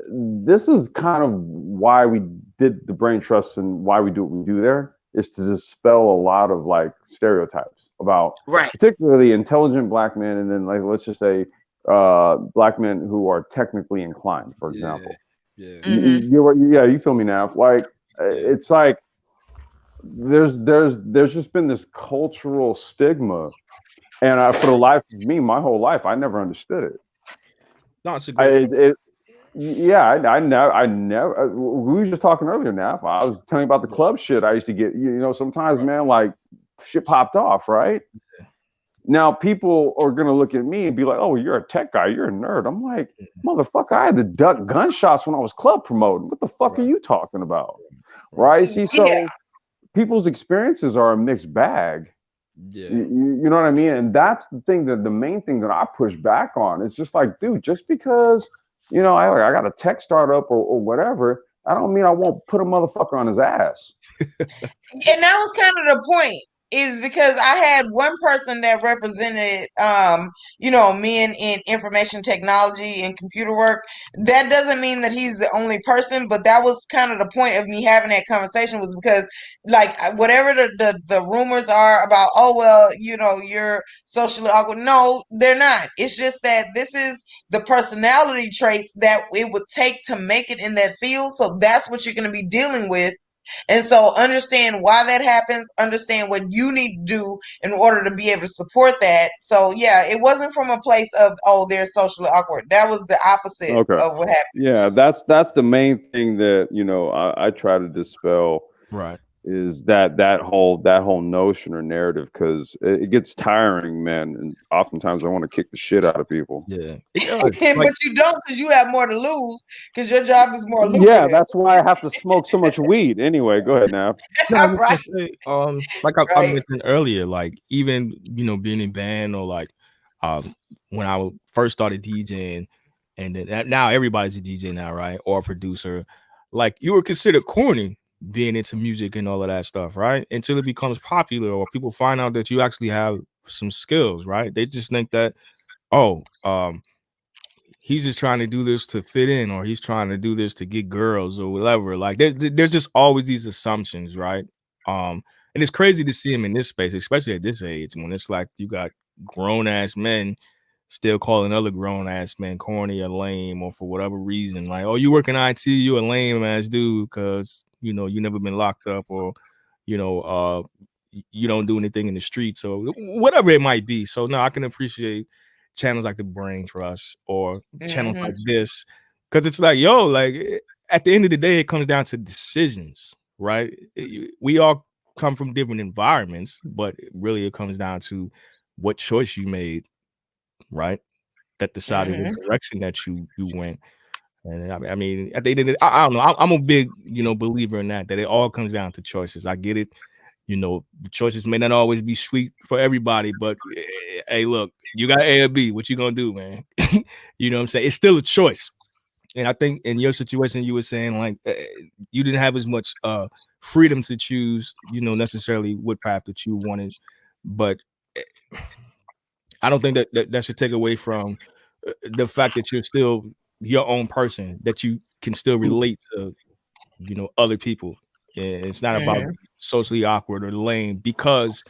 this is kind of why we did the Brain Trust and why we do what we do there, is to dispel a lot of like stereotypes about particularly intelligent Black men, and then like let's just say Black men who are technically inclined, for example. You feel me now? Like it's like there's just been this cultural stigma, and for the life of me, my whole life, I never understood it. No, it's a good. I never. We were just talking earlier. Now, I was telling you about the club shit I used to get. You know, sometimes, man, like shit popped off, right? Now, people are gonna look at me and be like, "Oh, you're a tech guy. You're a nerd." I'm like, "Motherfucker, I had to duck gunshots when I was club promoting. What the fuck are you talking about?" Right? See, so people's experiences are a mixed bag. Yeah, you know what I mean? And that's the thing, that the main thing that I push back on is just like, dude, just because, you know, I got a tech startup or whatever, I don't mean I won't put a motherfucker on his ass. And that was kind of the point, is because I had one person that represented, you know, men in information technology and computer work. That doesn't mean that he's the only person, but that was kind of the point of me having that conversation, was because like whatever the rumors are about, oh, well, you know, you're socially awkward. No, they're not. It's just that this is the personality traits that it would take to make it in that field. So that's what you're going to be dealing with And so understand why that happens, understand what you need to do in order to be able to support that. So yeah, it wasn't from a place of, oh, they're socially awkward. That was the opposite Okay. of what happened. Yeah, that's the main thing that, you know, I try to dispel, Right. is that whole notion or narrative, because it gets tiring, man, and oftentimes I want to kick the shit out of people. Yeah. It does. Like, But you don't, because you have more to lose, because your job is more lucrative. Yeah, that's why I have to smoke so much weed. Anyway, go ahead now. no, I was Right. gonna say, like I Right. mentioned earlier, like even being in band, or like when I first started DJing, and then now everybody's a DJ now, right? Or a producer. Like you were considered corny being into music and all of that stuff, right? Until it becomes popular, or people find out that you actually have some skills, right? They just think that, oh, he's just trying to do this to fit in, or he's trying to do this to get girls or whatever. Like there's just always these assumptions, right? And it's crazy to see him in this space, especially at this age, when it's like you got grown ass men still calling other grown ass men corny or lame, or for whatever reason, like, oh, you work in IT, you a lame ass dude because you never been locked up, or you don't do anything in the streets, or whatever it might be. So no, I can appreciate channels like the Brain Trust, or channels like this, because it's like, yo, like at the end of the day, it comes down to decisions, right? We all come from different environments, but really it comes down to what choice you made, right? That decided the direction that you went. And I mean, at the end of the day, I don't know. I'm a big, believer in that it all comes down to choices. I get it. The choices may not always be sweet for everybody, but hey, look, you got A or B. What you gonna do, man? You know what I'm saying? It's still a choice. And I think in your situation, you were saying like you didn't have as much freedom to choose, necessarily what path that you wanted. But I don't think that should take away from the fact that you're still your own person, that you can still relate to, other people. And it's not about socially awkward or lame because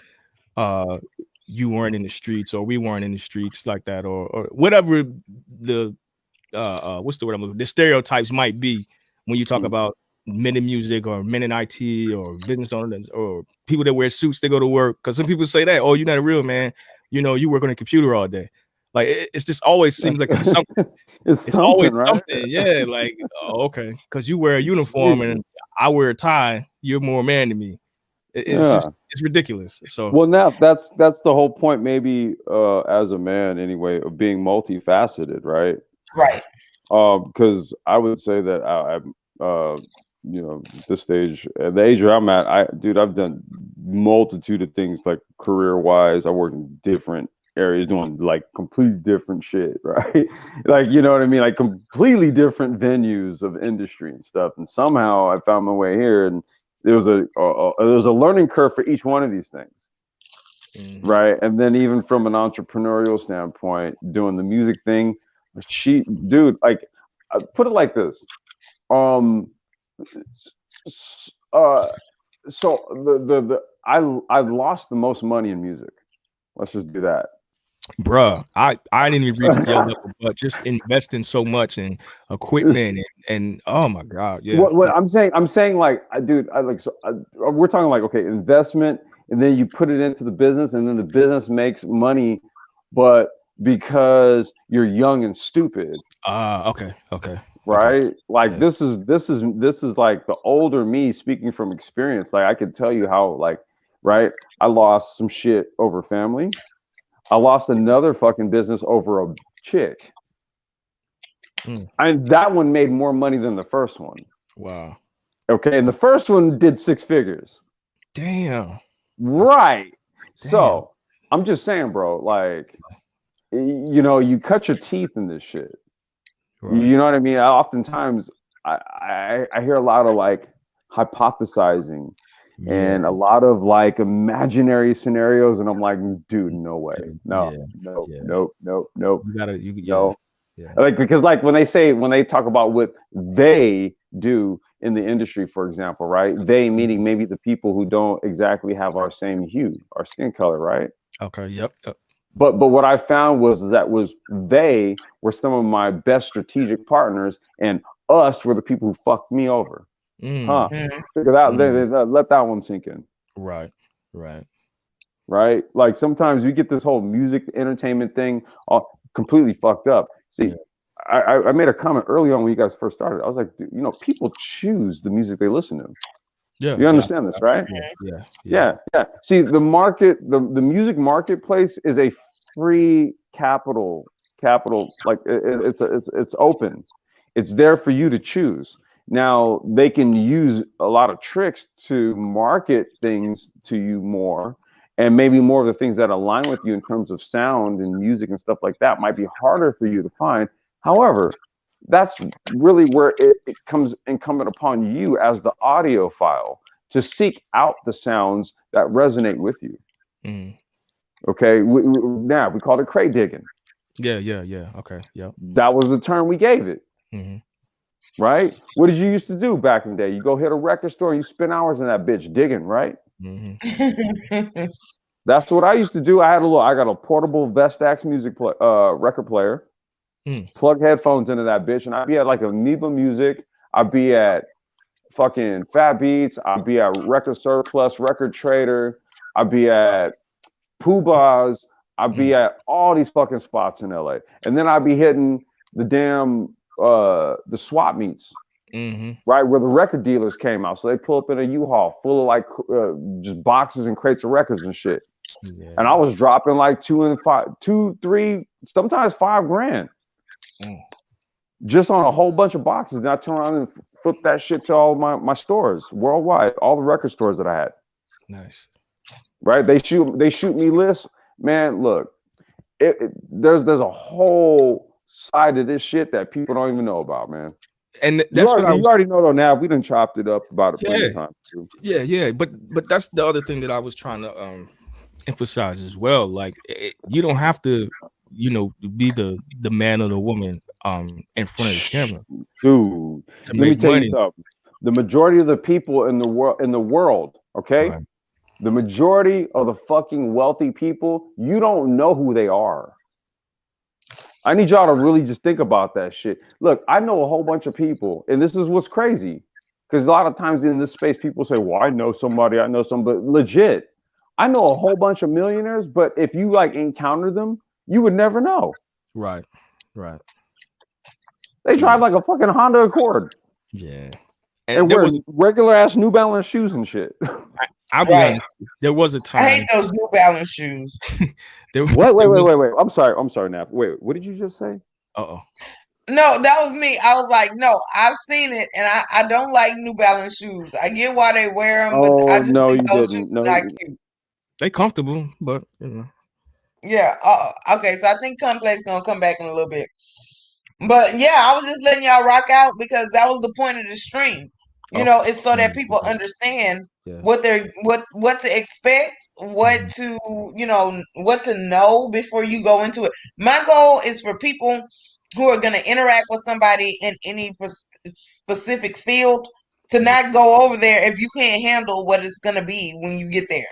you weren't in the streets, or we weren't in the streets like that, or whatever the what's the word I'm looking for? The stereotypes might be when you talk about men in music, or men in IT, or business owners, or people that wear suits, they go to work. Because some people say that, oh, you're not a real man, you work on a computer all day. Like it's just always seems like it's something. It's always right? something, yeah. Like, oh, okay, because you wear a uniform and I wear a tie, you're more man than me. It's ridiculous. So well, now that's the whole point, maybe as a man anyway, of being multifaceted, right? Right. Because I would say that I'm at this stage, at the age where I'm at, I've done multitude of things, like career wise. I worked in different areas doing like completely different shit, right? Like, you know what I mean? Like completely different venues of industry and stuff. And somehow I found my way here, and there was a learning curve for each one of these things, right? And then even from an entrepreneurial standpoint, doing the music thing, dude, like, put it like this. So I've lost the most money in music. Let's just do that. Bruh, I didn't even reach your level, but just investing so much in equipment and oh my god, yeah. What I'm saying, like, dude, we're talking like, okay, investment, and then you put it into the business, and then the business makes money, but because you're young and stupid. Okay. Right? Okay. Like, yeah. this is like the older me speaking from experience. Like, I could tell you how, like, right, I lost some shit over family. I lost another fucking business over a chick. And that one made more money than the first one. Wow. Okay, and the first one did 6 figures. Damn. Right. Damn. So I'm just saying, bro, like, you cut your teeth in this shit. Right. You know what I mean? Oftentimes I hear a lot of like hypothesizing. Yeah. And a lot of like imaginary scenarios, and I'm like, dude, no way, nope. You gotta, yeah. Like, because like when they talk about what they do in the industry, for example, right? They meaning maybe the people who don't exactly have our same hue, our skin color, right? Okay. Yep. But what I found was they were some of my best strategic partners, and us were the people who fucked me over. Huh? Mhm. Figure that. Let that one sink in. Right. Right? Like sometimes you get this whole music entertainment thing all completely fucked up. See, Yeah. I made a comment early on when you guys first started. I was like, dude, people choose the music they listen to. Yeah. You understand this, right? Yeah. Yeah. See, the market, the music marketplace is a free capital, like it's open. It's there for you to choose. Now they can use a lot of tricks to market things to you more, and maybe more of the things that align with you in terms of sound and music and stuff like that might be harder for you to find. However, that's really where it comes incumbent upon you as the audiophile to seek out the sounds that resonate with you. Mm. Okay, now we called it crate digging. Yeah. Okay. Yep. That was the term we gave it. Mm-hmm. Right? What did you used to do back in the day? You go hit a record store and you spend hours in that bitch digging, right? Mm-hmm. That's what I used to do. I got a portable Vestax record player. Plug headphones into that bitch, and I'd be at like Amoeba Music. I'd be at fucking Fat Beats. I'd be at Record Surplus, Record Trader. I'd be at Poobah's. I'd be at all these fucking spots in LA, and then I'd be hitting the damn the swap meets, right, where the record dealers came out. So they pull up in a U-Haul full of like just boxes and crates of records and shit. Yeah. And I was dropping like 2, 3, sometimes $5,000 just on a whole bunch of boxes. And I turn around and flip that shit to all my stores worldwide, all the record stores that I had. Nice. Right? They shoot me lists. Man, look, there's a whole side of this shit that people don't even know about, man. And that's you already know though. Now we done chopped it up about it plenty of times too. Yeah. But that's the other thing that I was trying to emphasize as well. Like you don't have to, be the man or the woman in front of the camera, dude. Let me tell you something. The majority of the people in the world, okay. Right. The majority of the fucking wealthy people, you don't know who they are. I need y'all to really just think about that shit. Look, I know a whole bunch of people, and this is what's crazy. Because a lot of times in this space, people say, well, I know somebody, but legit. I know a whole bunch of millionaires, but if you like encounter them, you would never know. Right. They drive like a fucking Honda Accord. Yeah. And wear regular ass New Balance shoes and shit. I'll be honest. There was a time. I hate those New Balance shoes. Wait. I'm sorry, Nap. Wait, what did you just say? Uh-oh. No, that was me. I was like, no, I've seen it, and I don't like New Balance shoes. I get why they wear them, but I just think those shoes are not cute. They comfortable, but Yeah. Okay. So I think Complex gonna come back in a little bit. But yeah, I was just letting y'all rock out because that was the point of the stream. It's so that people understand what to expect, what to know before you go into it. My goal is for people who are going to interact with somebody in any specific field to not go over there if you can't handle what it's going to be when you get there.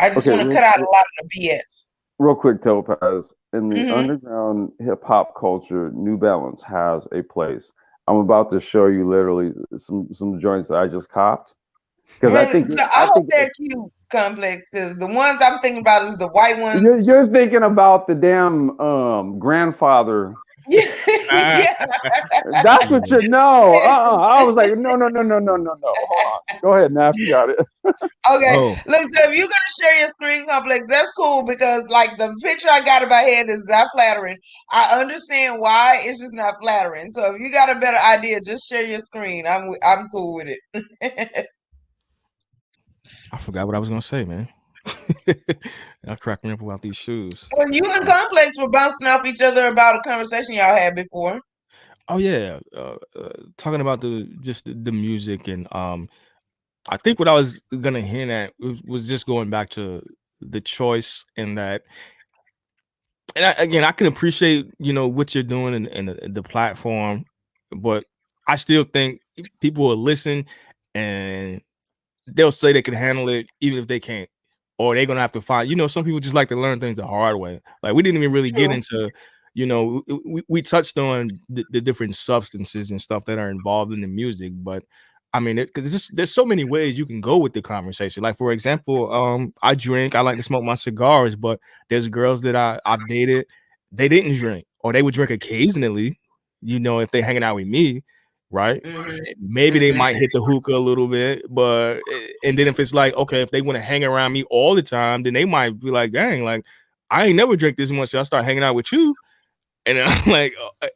I just want to cut out a lot of the BS. Real quick, Topaz, in the underground hip hop culture, New Balance has a place. I'm about to show you literally some joints that I just copped. Because I hope they're cute, Complex. Because the ones I'm thinking about is the white ones. You're thinking about the damn grandfather. Yeah. That's what you know. I was like, no. Hold on. Go ahead, Nap. You got it. Okay. Look, so if you're gonna share your screen, Complex, that's cool because like the picture I got in my head is not flattering. I understand why, it's just not flattering. So if you got a better idea, just share your screen. I'm cool with it. I forgot what I was gonna say, man. Y'all crack me up about these shoes. Well, you and Complex were bouncing off each other about a conversation y'all had before. Oh yeah, talking about the music and I think what I was gonna hint at was just going back to the choice and that. And I can appreciate what you're doing and the platform, but I still think people will listen and they'll say they can handle it even if they can't, or they're gonna have to find. Some people just like to learn things the hard way. Like we didn't even really get into, we touched on the different substances and stuff that are involved in the music, but I mean, because there's so many ways you can go with the conversation. Like, for example, I drink, I like to smoke my cigars, but there's girls that I've dated, they didn't drink, or they would drink occasionally, if they hanging out with me, right? Maybe they might hit the hookah a little bit, but and then if it's like, okay, if they want to hang around me all the time, then they might be like, dang, like I ain't never drink this much, so I start hanging out with you. And then I'm like,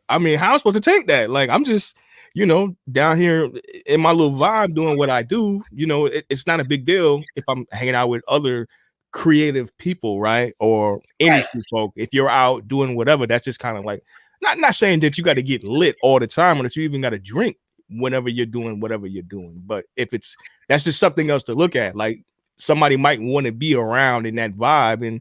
I mean, how am I supposed to take that? Like, I'm just, down here in my little vibe doing what I do. It's not a big deal if I'm hanging out with other creative people, right? Or industry folk. If you're out doing whatever, that's just kind of like, not saying that you got to get lit all the time or that you even got to drink whenever you're doing whatever you're doing. But that's just something else to look at. Like somebody might want to be around in that vibe, and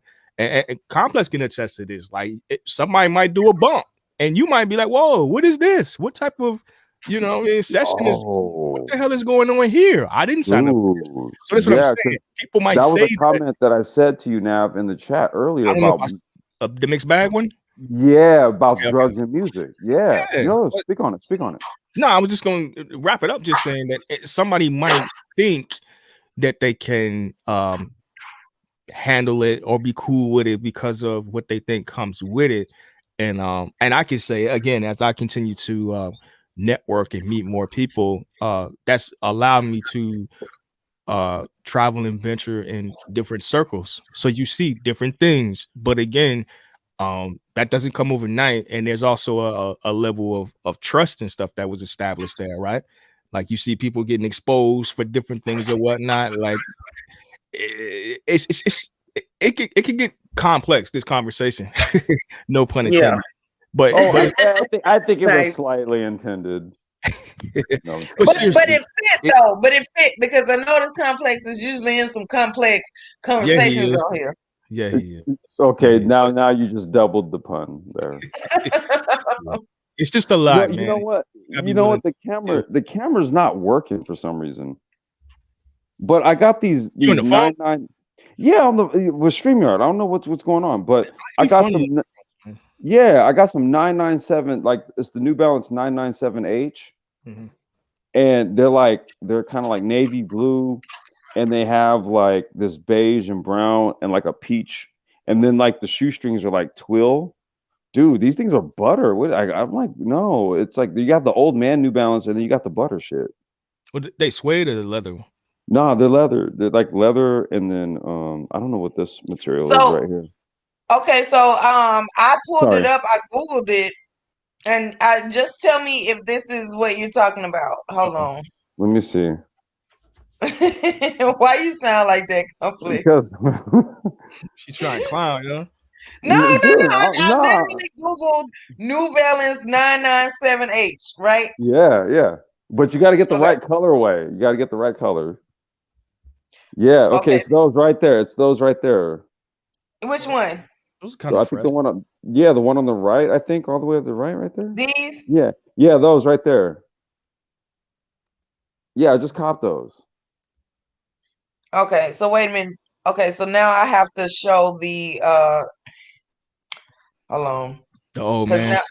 Complex can attest to this. Like somebody might do a bump and you might be like, whoa, what is this? What type of session is, what the hell is going on here? I didn't sign up for this. So that's what I'm saying. People might say that was a comment that I said to you, Nav, in the chat earlier about the mixed bag one. Yeah, about drugs and music. Yeah. Speak on it. No, I was just going to wrap it up, just saying that somebody might think that they can handle it or be cool with it because of what they think comes with it. And I can say again, as I continue to network and meet more people, that's allowed me to travel and venture in different circles. So you see different things, but again, that doesn't come overnight. And there's also a level of trust and stuff that was established there, right? Like you see people getting exposed for different things or whatnot. Like it can get complex, this conversation. No pun intended. Yeah. But I think it was slightly intended. No, but it fit though. But it fit because I know this Complex is usually in some complex conversations on here. Yeah, he is. Okay, now you just doubled the pun there. It's just a lot, man. You know what? The camera's not working for some reason. But I got these you on the phone? 9. Yeah, with StreamYard. I don't know what's going on, but I got some. Yeah, I got some 997. Like it's the New Balance 997H, and they're kind of like navy blue, and they have like this beige and brown and like a peach, and then like the shoestrings are like twill. Dude, these things are butter. I'm like, no, it's like you got the old man New Balance, and then you got the butter shit. Well, they suede or the leather? No, they're leather. They're like leather, and then I don't know what this material is right here. Okay, so I pulled it up, I Googled it, and just tell me if this is what you're talking about. Hold on. Let me see. Why you sound like that, Complex? Because she's trying to clown, yo. No. I literally Googled New Balance 997H, right? Yeah. But you got to get the right colorway. You got to get the right color. Yeah. Okay. It's those right there. It's those right there. Which one? Those kind of I think the one on the one on the right. I think all the way to the right there. These? Yeah. Those right there. Yeah, just cop those. Okay. So wait a minute. Okay. So now I have to show the. Hold on. Oh man. Now,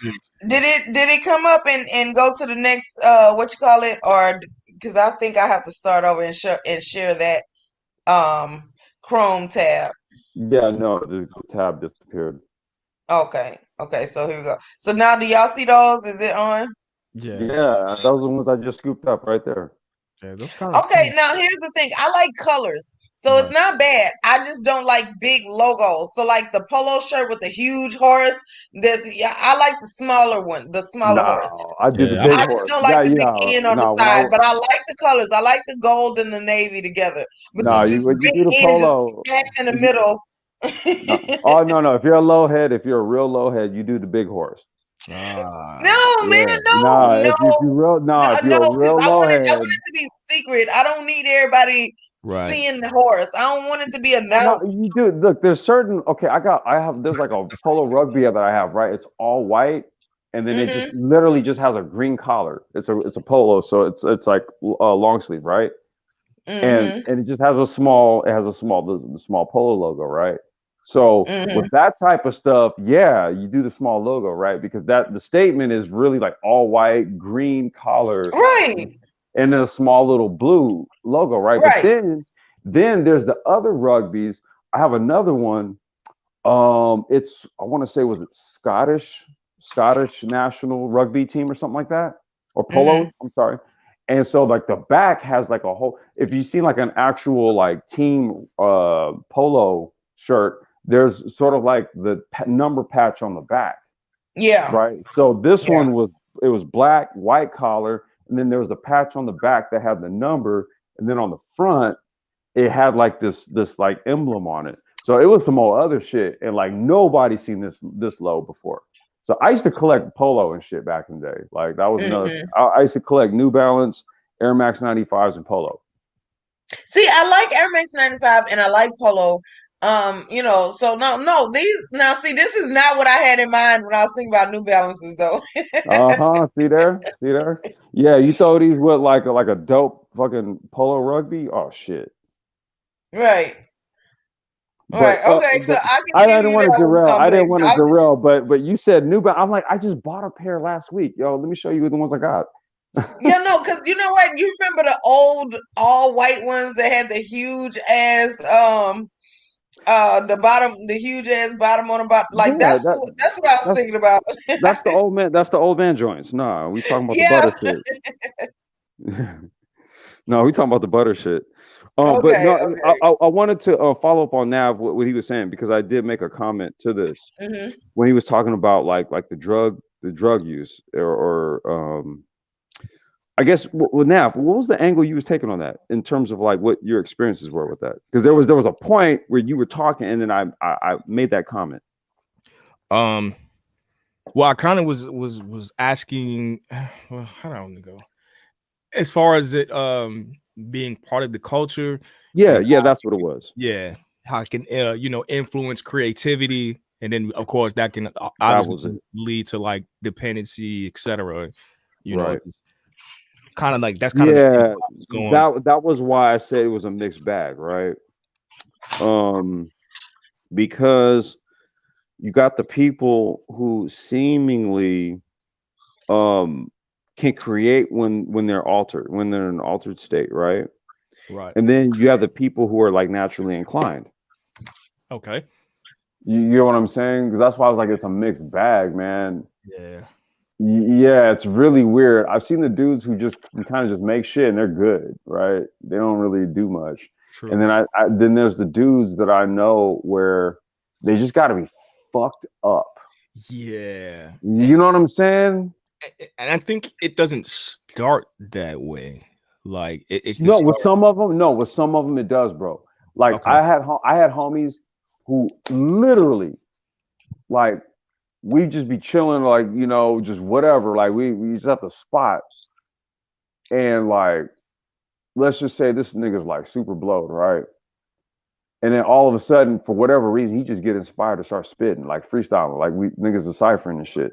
did it come up and go to the next what you call it, or because I think I have to start over and share that Chrome tab. Yeah, no, the tab disappeared. Okay, so here we go. So now do y'all see those? Is it on? Yeah, those are the ones I just scooped up right there. Yeah, okay, now here's the thing. I like colors. So it's not bad. I just don't like big logos. So like the polo shirt with the huge horse, I like the smaller one, the smaller horse. I do the big horse. I just don't like the big N on the side, but I like the colors. I like the gold and the navy together. But you do the polo just in the middle. Oh no! If you're a low head, if you're a real low head, you do the big horse. No, man, no. If you're a real low head, I want it to be secret. I don't need everybody seeing the horse. I don't want it to be announced. No, you do. Look, there's certain. Okay, there's like a polo rugby that I have. Right, it's all white, and then it just literally just has a green collar. It's a polo, so it's like long sleeve, right? And it just has a small. It has the small polo logo, right? So with that type of stuff, you do the small logo, right? Because the statement is really like all white, green collar, right? and then a small little blue logo, right? But Right. then there's the other rugbies. I have another one. It's I want to say was it Scottish national rugby team or something like that, or Mm-hmm. polo. I'm sorry. And so like the back has like a whole. If you see like an actual like team polo shirt, there's sort of like the number patch on the back, Yeah. right? So this Yeah. one was black, white collar, and then there was a patch on the back that had the number, and then on the front it had like this like emblem on it. So it was some old other shit, and like nobody's seen this low before. So I used to collect polo and shit back in the day. Like that was another. Mm-hmm. I used to collect New Balance, Air Max 95s, and polo. See, I like Air Max 95 and I like polo. So no, these now see this is not what I had in mind when I was thinking about New Balances though. Uh-huh. See there. Yeah, you throw these with like a dope fucking polo rugby. Oh shit. Right. All right. But Okay, so I can I give didn't you want to that one derail. I didn't complex. want to derail. But you said New Balance. I'm like, I just bought a pair last week. Yo, let me show you the ones I got. Yeah, no, because you know what? You remember the old all white ones that had the huge ass the huge ass bottom on the bottom. Like Yeah, that's what I was that's thinking about. that's the old man. That's the old man joints. Nah, we talking about the Yeah. butter shit. No, we talking about the butter shit. But Okay, no, okay. I wanted to follow up on Nav what he was saying because I did make a comment to this Hmm. when he was talking about like the drug use or I guess with Nav, what was the angle you was taking on that in terms of like what your experiences were with that? Because there was a point where you were talking and then I made that comment. Um, well, I kind of was asking, well, how do I want to go? As far as it being part of the culture, Yeah, and that's what it was. yeah, how it can influence creativity, and then of course that can That was obviously it. lead to like dependency, etc. You know, Right. kind of like that's kind of the Yeah, angle I was going to. that was why I said it was a mixed bag, right? Because you got the people who seemingly can create when they're altered, when they're in an altered state, right? Right. And then you have the people who are like naturally inclined. Okay. You know what I'm saying? Because that's why I was like, it's a mixed bag, man. Yeah. Yeah, it's really weird. I've seen the dudes who just kind of just make shit and they're good, right? They don't really do much. True. And then then there's the dudes that I know where they just got to be fucked up. Yeah. You know what I'm saying? And I think it doesn't start that way. Like it No, with some of them it does, bro. Like okay. I had homies who literally like we just be chilling, like, you know, just whatever. Like we just at the spot and like let's just say this nigga's like super blowed, right? And then all of a sudden, for whatever reason, he just get inspired to start spitting, like freestyling, like we niggas deciphering and shit.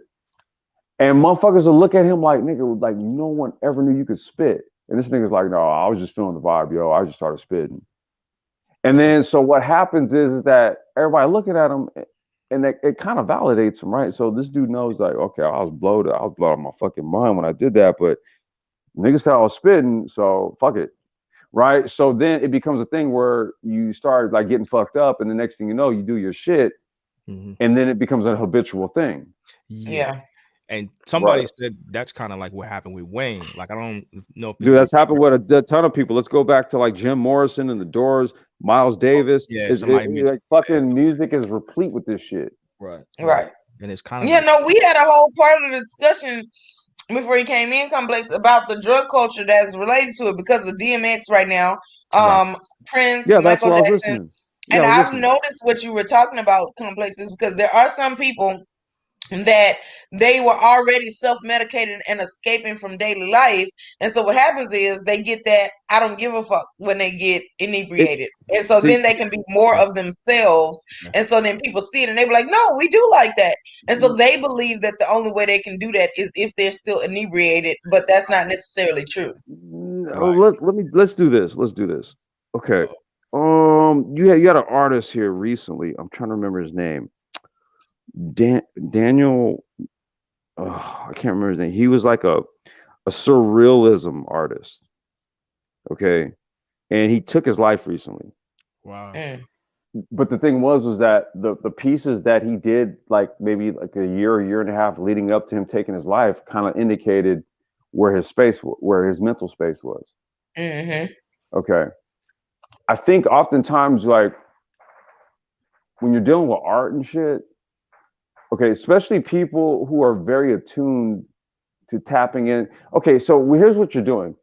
And motherfuckers will look at him like, nigga, like no one ever knew you could spit. And this nigga's like, no, I was just feeling the vibe, yo. I just started spitting. And then so what happens is that everybody looking at him and it kind of validates him, right? So this dude knows like, okay, I was blown out of my fucking mind when I did that, but niggas said I was spitting, so fuck it. Right. So then it becomes a thing where you start like getting fucked up, and the next thing you know, you do your shit, and then it becomes a habitual thing. Yeah. And somebody said that's kind of like what happened with Wayne. Like I don't know if dude, that's happened with a ton of people. Let's go back to like Jim Morrison and the Doors, Miles Davis. Yeah, like fucking music is replete with this shit. Right. And it's kind of we had a whole part of the discussion before he came in, Complex, about the drug culture that's related to it because of DMX right now, Prince, Yeah, that's Michael what I was Jackson. listening. And I've noticed what you were talking about, Complex, is because there are some people that they were already self-medicating and escaping from daily life, and so what happens is they get that I don't give a fuck when they get inebriated, and so then they can be more of themselves, and so then people see it and they be like, no, we do like that, and so they believe that the only way they can do that is if they're still inebriated, but that's not necessarily true. Let's do this. Okay. You had an artist here recently. I'm trying to remember his name. Daniel, I can't remember his name. He was like a surrealism artist. Okay, and he took his life recently. Wow. But the thing was that the pieces that he did, like maybe like a year and a half leading up to him taking his life, kind of indicated where where his mental space was. Mm-hmm. Okay, I think oftentimes, like when you're dealing with art and shit, okay, especially people who are very attuned to tapping in. Okay, so here's what you're doing.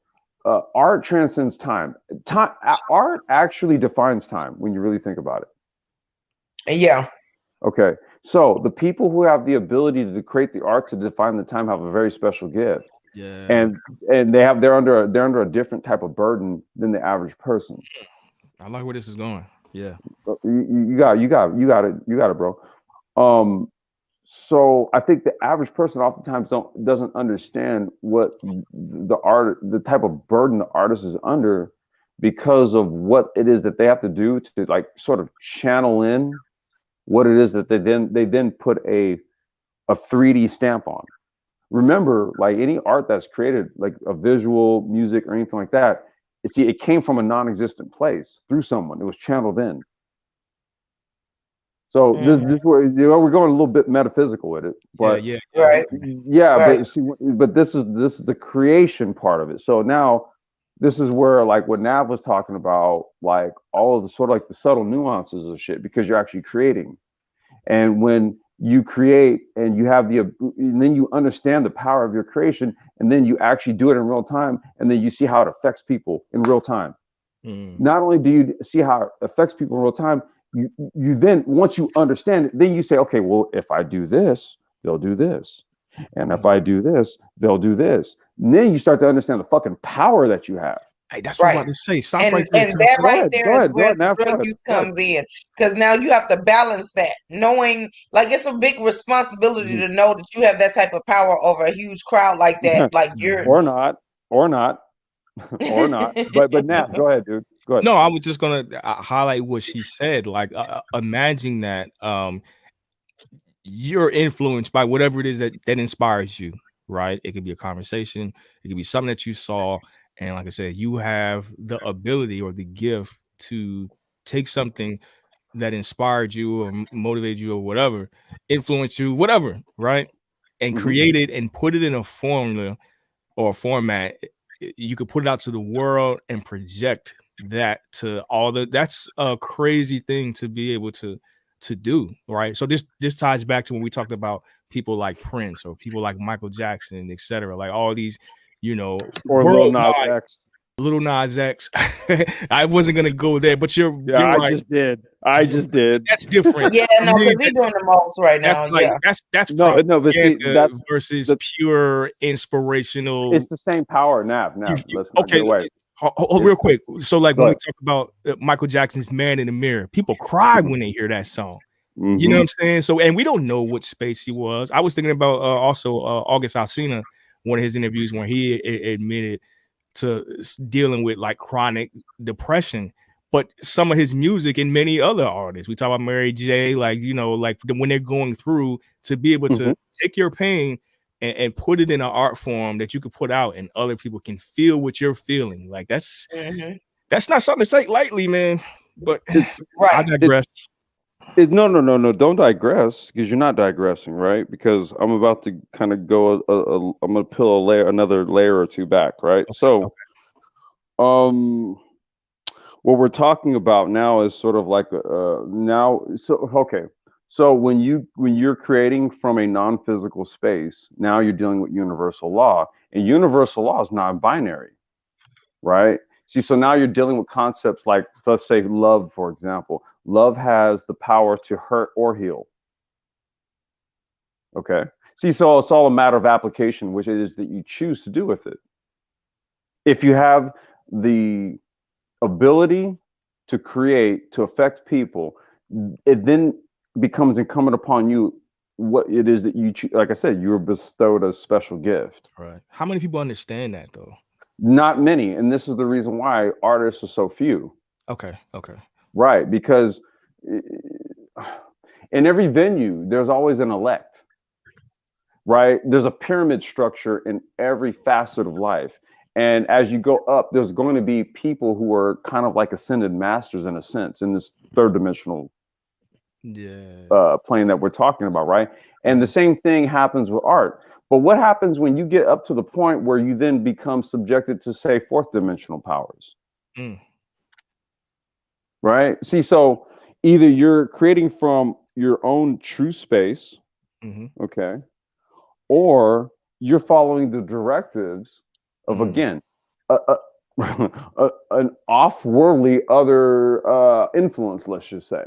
Art transcends time. Art actually defines time when you really think about it. Yeah. Okay, so the people who have the ability to create the art to define the time have a very special gift, Yeah. and they're under a different type of burden than the average person. I like where this is going. Yeah. You got it, bro. So I think the average person oftentimes doesn't understand what the type of burden the artist is under, because of what it is that they have to do to like sort of channel in what it is that they then put a 3D stamp on. Remember, like any art that's created, like a visual, music, or anything like that, it came from a non-existent place through someone. It was channeled in. So this where we're going a little bit metaphysical with it, but Right. but this is the creation part of it. So now this is where, like what Nav was talking about, like all of the sort of like the subtle nuances of shit, because you're actually creating. And when you create and you have and then you understand the power of your creation, and then you actually do it in real time, and then you see how it affects people in real time. Not only do you see how it affects people in real time, you then, once you understand it, then you say, okay, well, if I do this, they'll do this. And if I do this, they'll do this. And then you start to understand the fucking power that you have. Hey, that's what I'm about to say. Stop right there. And that right there is where the Nav, drug use comes in. Because now you have to balance that, knowing, like, it's a big responsibility to know that you have that type of power over a huge crowd like that. Like you're or not. But Nav, go ahead, dude. Go ahead. No, I was just gonna highlight what she said. Like, imagine that you're influenced by whatever it is that inspires you, right? It could be a conversation, it could be something that you saw, and like I said, you have the ability or the gift to take something that inspired you or motivated you or whatever, influence you, whatever, right? And create it and put it in a formula or a format. You could put it out to the world and project that to all that's a crazy thing to be able to do, right? So this ties back to when we talked about people like Prince or people like Michael Jackson, etc. Like all these, or Lil Nas X. Little Nas X. I wasn't gonna go there, but you're I right. just did. That's different. Yeah, no, because he's doing the most right now. That's but see, that's versus pure inspirational. It's the same power, Nav. Let's not get away. Real quick. So, like when we talk about Michael Jackson's "Man in the Mirror," people cry when they hear that song. You know what I'm saying? So, and we don't know what space he was. I was thinking about also August Alsina, one of his interviews when he admitted to dealing with like chronic depression, but some of his music and many other artists, we talk about Mary J, like, like when they're going through, to be able to take your pain and put it in an art form that you could put out and other people can feel what you're feeling. Like that's not something to take lightly, man. But I digress. No, don't digress, because you're not digressing, right? Because I'm about to kind of go I'm gonna peel another layer or two back, right? So what we're talking about now is sort of like so when you're creating from a non-physical space, now you're dealing with universal law, and universal law is non-binary, right? See, so now you're dealing with concepts like, let's say, love, for example. Love has the power to hurt or heal. Okay. See, so it's all a matter of application, which it is that you choose to do with it. If you have the ability to create, to affect people, it then becomes incumbent upon you what it is that you choose. Like I said, you were bestowed a special gift. Right. How many people understand that, though? Not many, and this is the reason why artists are so few. Okay. Right, because in every venue, there's always an elect, right? There's a pyramid structure in every facet of life. And as you go up, there's going to be people who are kind of like ascended masters in a sense in this third dimensional plane that we're talking about, right? And the same thing happens with art. But what happens when you get up to the point where you then become subjected to, say, fourth dimensional powers? Right? See, so either you're creating from your own true space, okay, or you're following the directives of, again, an off-worldly other influence, let's just say.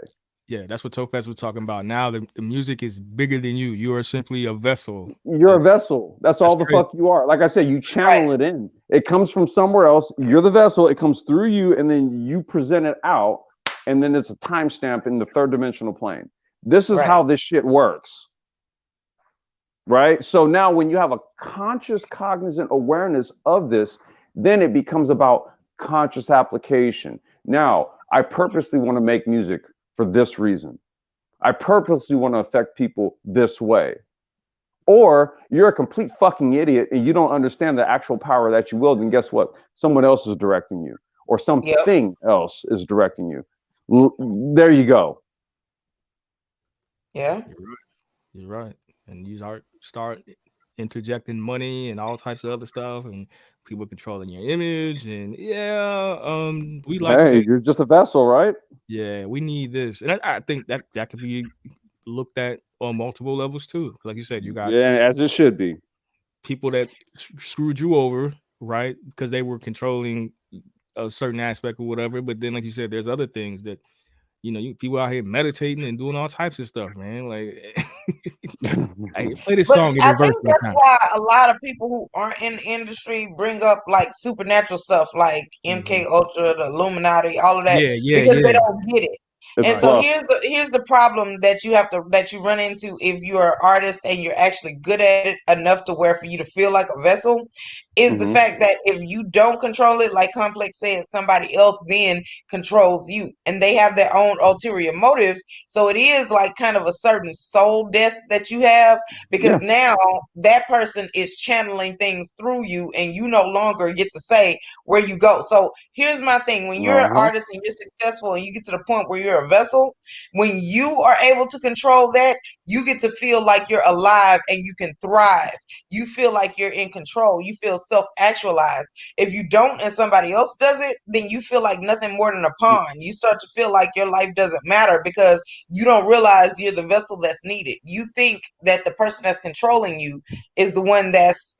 Yeah, that's what Topaz was talking about. Now the music is bigger than you. You are simply a vessel. You're a vessel. That's all the fuck you are. Like I said, you channel it in. It comes from somewhere else. You're the vessel. It comes through you, and then you present it out, and then it's a timestamp in the third dimensional plane. This is how this shit works. Right? So now when you have a conscious, cognizant awareness of this, then it becomes about conscious application. Now, I purposely want to make music for this reason. I purposely want to affect people this way. Or you're a complete fucking idiot and you don't understand the actual power that you wield, and guess what? Someone else is directing you, or something else is directing you. There you go. Yeah. You're right. And you start interjecting money and all types of other stuff, and people controlling your image, and we like, hey, you're just a vessel, right? Yeah, we need this, and I think that could be looked at on multiple levels too. Like you said, you got as it should be people that screwed you over, right? Because they were controlling a certain aspect or whatever. But then, like you said, there's other things that people out here meditating and doing all types of stuff, man. Like, hey, play this song in I reverse. think that's why a lot of people who aren't in the industry bring up like supernatural stuff, like MK Ultra, the Illuminati, all of that, because they don't get it. And so here's the problem that you run into if you're an artist and you're actually good at it enough to where for you to feel like a vessel, is the fact that if you don't control it, like Complex said, somebody else then controls you, and they have their own ulterior motives. So it is like kind of a certain soul death that you have, because now that person is channeling things through you, and you no longer get to say where you go. So here's my thing: when you're an artist and you're successful and you get to the point where you're a vessel, when you are able to control that, you get to feel like you're alive and you can thrive. You feel like you're in control. You feel self-actualized. If you don't and somebody else does it, then you feel like nothing more than a pawn. You start to feel like your life doesn't matter because you don't realize you're the vessel that's needed. You think that the person that's controlling you is the one that's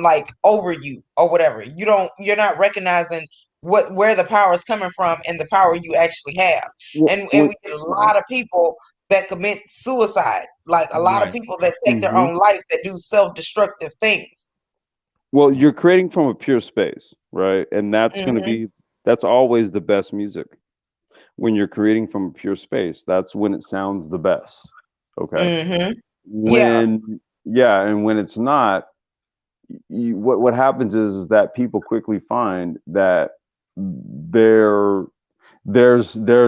like over you or whatever. You're not recognizing where the power is coming from and the power you actually have. And we get a lot of people that commit suicide, like a lot of people that take their own life, that do self-destructive things. Well, you're creating from a pure space, right? And that's going to that's always the best music. When you're creating from a pure space, that's when it sounds the best. Okay. And when it's not, what happens is that people quickly find that there's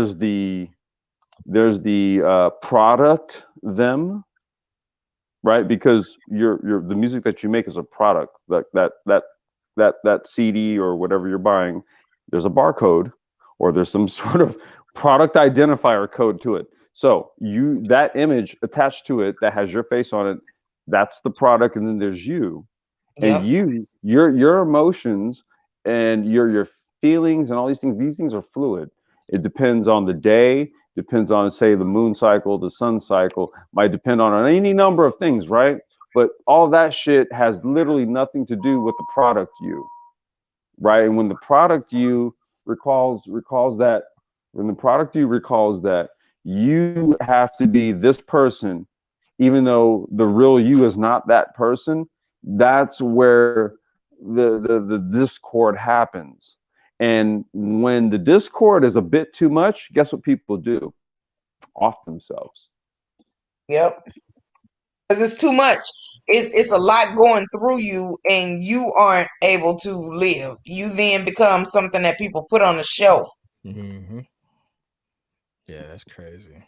the product them, right? Because the music that you make is a product. That CD or whatever you're buying, there's a barcode or there's some sort of product identifier code to it. So that image attached to it that has your face on it, that's the product, and then there's you. And your emotions and your feelings and all these things are fluid. It depends on the day, depends on, say, the moon cycle, the sun cycle, might depend on any number of things, right? But all that shit has literally nothing to do with the product you, right? And when the product you recalls that, when the product you recalls that you have to be this person, even though the real you is not that person, that's where the discord happens. And when the discord is a bit too much, guess what people do? Off themselves. Yep. Because it's too much. It's a lot going through you, and you aren't able to live. You then become something that people put on the shelf. Yeah, that's crazy.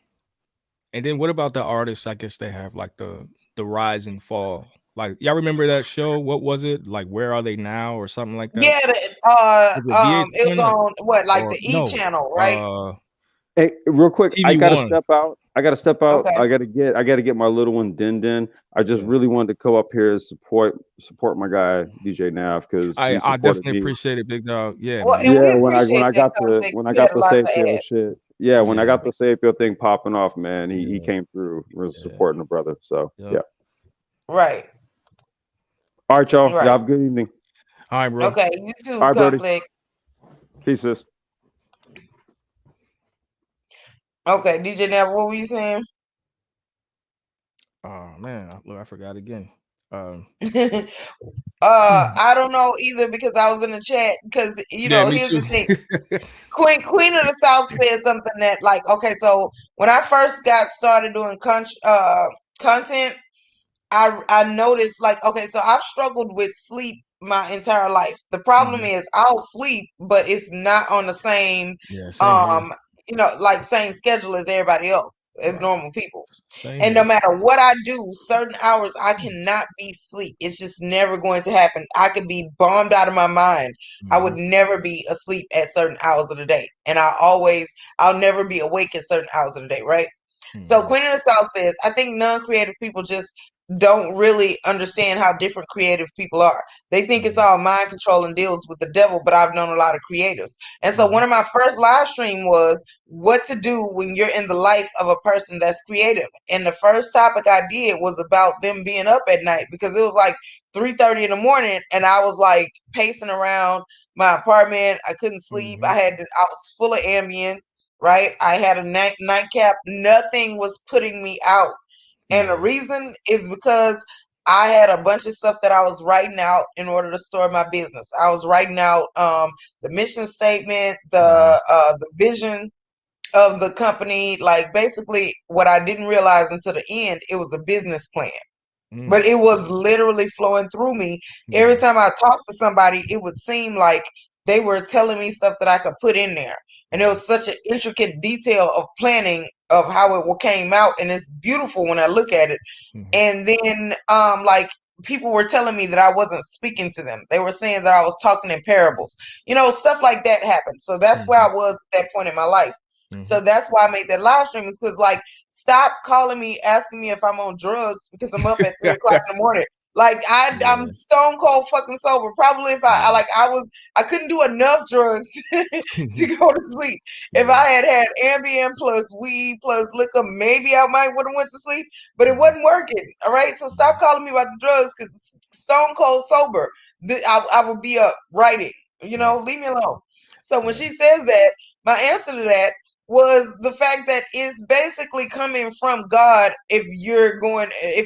And then what about the artists? I guess they have like the rise and fall. Like y'all remember that show? What was it? Like Where Are They Now or something like that? Yeah, Was it it was VH1 on what, like or the E no? channel, right? Hey, real quick, I gotta TV1. step out. I gotta step out. Okay. I gotta get my little one Din Din. I just Yeah. really wanted to come up here and support my guy DJ Nav because he I supported definitely me. appreciate it, big dog. Yeah, Well, man. and we Yeah, when appreciate I that got the complex. when I You had got a the lot to Sapio add. shit. Yeah, when I Yeah. got the Sapio thing popping off, man, he Yeah. came through. Was Yeah. supporting the brother. So Yeah. yeah. Right. All right, y'all. Y'all Right. have a good evening. All right, bro. Okay. You too, All right, Brody. complex. Peace, sis. Okay, DJ Nav, what were you saying? Oh man, look, I forgot again. I don't know either because I was in the chat. Because Yeah, me here's too. the thing. Queen of the South said something that, like, okay, so when I first got started doing content, I noticed, like, okay, so I've struggled with sleep my entire life. The problem Mhm. is I'll sleep, but it's not on the same Yeah, same here. um like same schedule as everybody else, as Right. normal people. Same And no here. matter what I do, certain hours I cannot be asleep. It's just never going to happen. I could be bombed out of my mind. I would Mhm. never be asleep at certain hours of the day. And I'll never be awake at certain hours of the day, right? So Mhm. Queen of the South says, I think non-creative people just don't really understand how different creative people are. They think it's Mhm. all mind control and deals with the devil, but I've known a lot of creatives. And so one Mhm. of my first live stream was what to do when you're in the life of a person that's creative. And the first topic I did was about them being up at night because it was like 3:30 in the morning and I was like pacing around my apartment. I couldn't sleep. Mhm. I was full of Ambien, right? I had a nightcap. Nothing was putting me out. And the Yeah. reason is because I had a bunch of stuff that I was writing out in order to store my business. I was writing out the mission statement, Mhm. the vision of the company, like basically what I didn't realize until the end, it was a business plan. Mm. But it was literally flowing through me. Every Yeah. time I talked to somebody, it would seem like they were telling me stuff that I could put in there. And it Right. was such an intricate detail of planning of how it came out. And it's beautiful when I look at it. Mhm. And then like people were telling me that I wasn't speaking to them. They were saying that I was talking in parables. Stuff like that happened. So that's where Mhm. I was at that point in my life. So Mhm. that's why I made that live stream, is because, like, stop calling me asking me if I'm on drugs because I'm up at 3 o'clock in the morning. Like I'm Yeah. stone cold fucking sober. Probably if I Yeah. like I couldn't do enough drugs to go to sleep. If Yeah. I had Ambien plus weed plus liquor, maybe I might would have went to sleep. But it Mhm. wasn't working. All right, so stop calling me about the drugs because stone cold sober. I would be up writing. Right. Leave me alone. So when Yeah. she says that, my answer to that was the fact that it's basically coming from God. If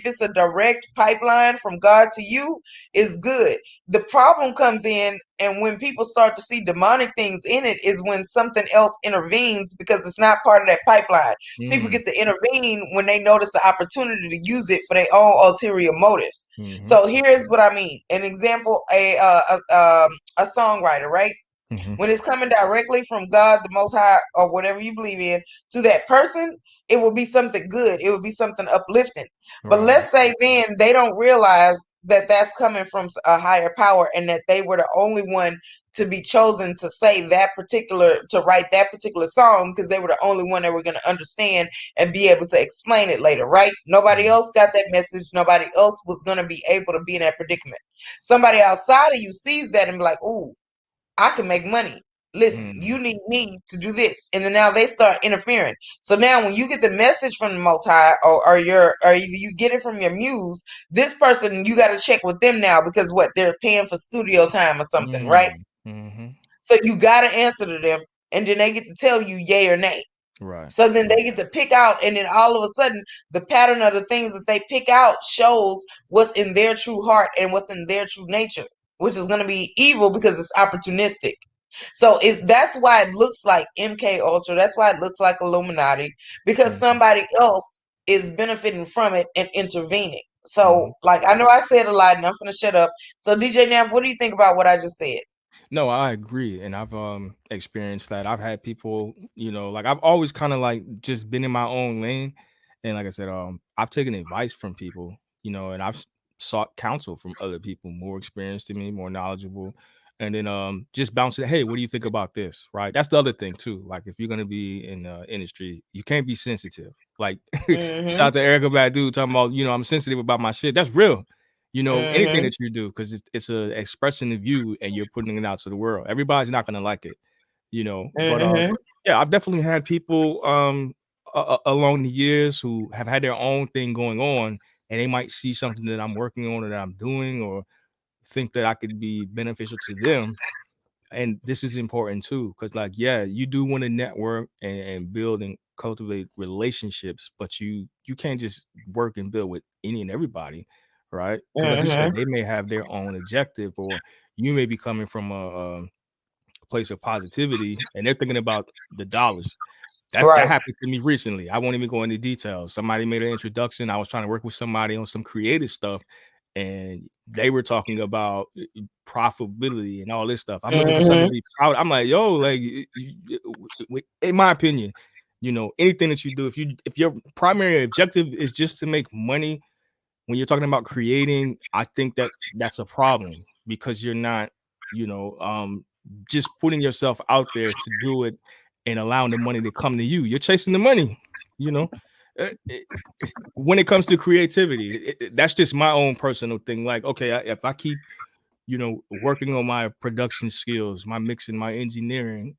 it's a direct pipeline from God to you, is good. The problem comes in, and when people start to see demonic things in it, is when something else intervenes because it's not part of that pipeline. People Mm. get to intervene when they notice the opportunity to use it for their own ulterior motives. Mhm. So here's what I mean. An example: a songwriter, right? Mhm. When it's coming directly from God, the Most High, or whatever you believe in, to that person, it will be something good. It will be something uplifting. But Right. let's say then they don't realize that that's coming from a higher power and that they were the only one to be chosen to write that particular song because they were the only one that were going to understand and be able to explain it later, right? Nobody Mhm. else got that message. Nobody else was going to be able to be in that predicament. Somebody outside of you sees that and be like, ooh, I can make money. Listen, you Mhm. need me to do this. And then now they start interfering. So now when you get the message from the Most High, or either you get it from your muse, this person, you got to check with them now because they're paying for studio time or something, right? Mm. Mhm. So you got to answer to them, and then they get to tell you yay or nay. Right. So then they get to pick out, and then all of a sudden, the pattern of the things that they pick out shows what's in their true heart and what's in their true nature, which is going to be evil because it's opportunistic. So that's why it looks like MK Ultra. That's why it looks like Illuminati, because Mhm. somebody else is benefiting from it and intervening. So, Mhm. like, I know I said a lot, and I'm gonna shut up. So, DJ Nav, what do you think about what I just said? No, I agree, and I've experienced that. I've had people, like I've always kind of like just been in my own lane, and like I said, I've taken advice from people, and I've sought counsel from other people more experienced than me, more knowledgeable. And then just bounce it. Hey, what do you think about this? Right. That's the other thing too. Like if you're gonna be in the industry, you can't be sensitive. Like shout out to Erica Badu talking about, I'm sensitive about my shit. That's real. Anything that you do, because it's a expression of you and you're putting it out to the world. Everybody's not gonna like it, But yeah, I've definitely had people along the years who have had their own thing going on, and they might see something that I'm working on or that I'm doing, or think that I could be beneficial to them. And this is important too, because you do want to network and build and cultivate relationships, but you can't just work and build with any and everybody, right? Because like you said, they may have their own objective, or you may be coming from a place of positivity and they're thinking about the dollars. That happened to me recently. I won't even go into details. Somebody made an introduction. I was trying to work with somebody on some creative stuff, and they were talking about profitability and all this stuff. I'm looking for something to be proud. I'm like, yo, like, in my opinion, anything that you do, if your primary objective is just to make money, when you're talking about creating, I think that's a problem, because you're not, just putting yourself out there to do it and allowing the money to come to you. You're chasing the money, when it comes to creativity. That's just my own personal thing. Like, okay, if I keep, working on my production skills, my mixing, my engineering,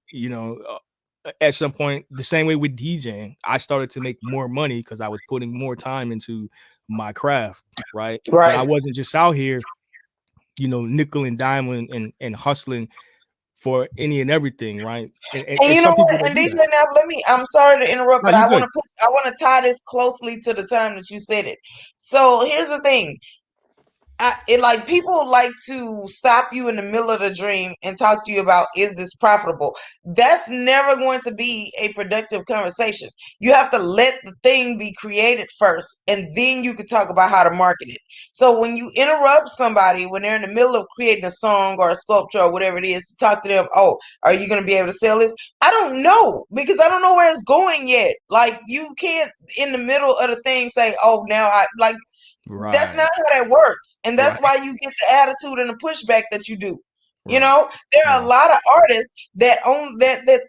at some point, the same way with DJing, I started to make more money because I was putting more time into my craft, right? But I wasn't just out here, nickel and diamond and hustling for any and everything, right? And you know what? And DJ, now I'm sorry to interrupt, but I want to tie this closely to the time that you said it. So here's the thing. People like to stop you in the middle of the dream and talk to you about, is this profitable? That's never going to be a productive conversation. You have to let the thing be created first, and then you can talk about how to market it. So when you interrupt somebody when they're in the middle of creating a song or a sculpture or whatever it is, to talk to them, oh, are you going to be able to sell this? I don't know, because I don't know where it's going yet. Like, you can't in the middle of the thing say, oh, now Right. That's not how that works. And that's why you get the attitude and the pushback that you do. There are a lot of artists that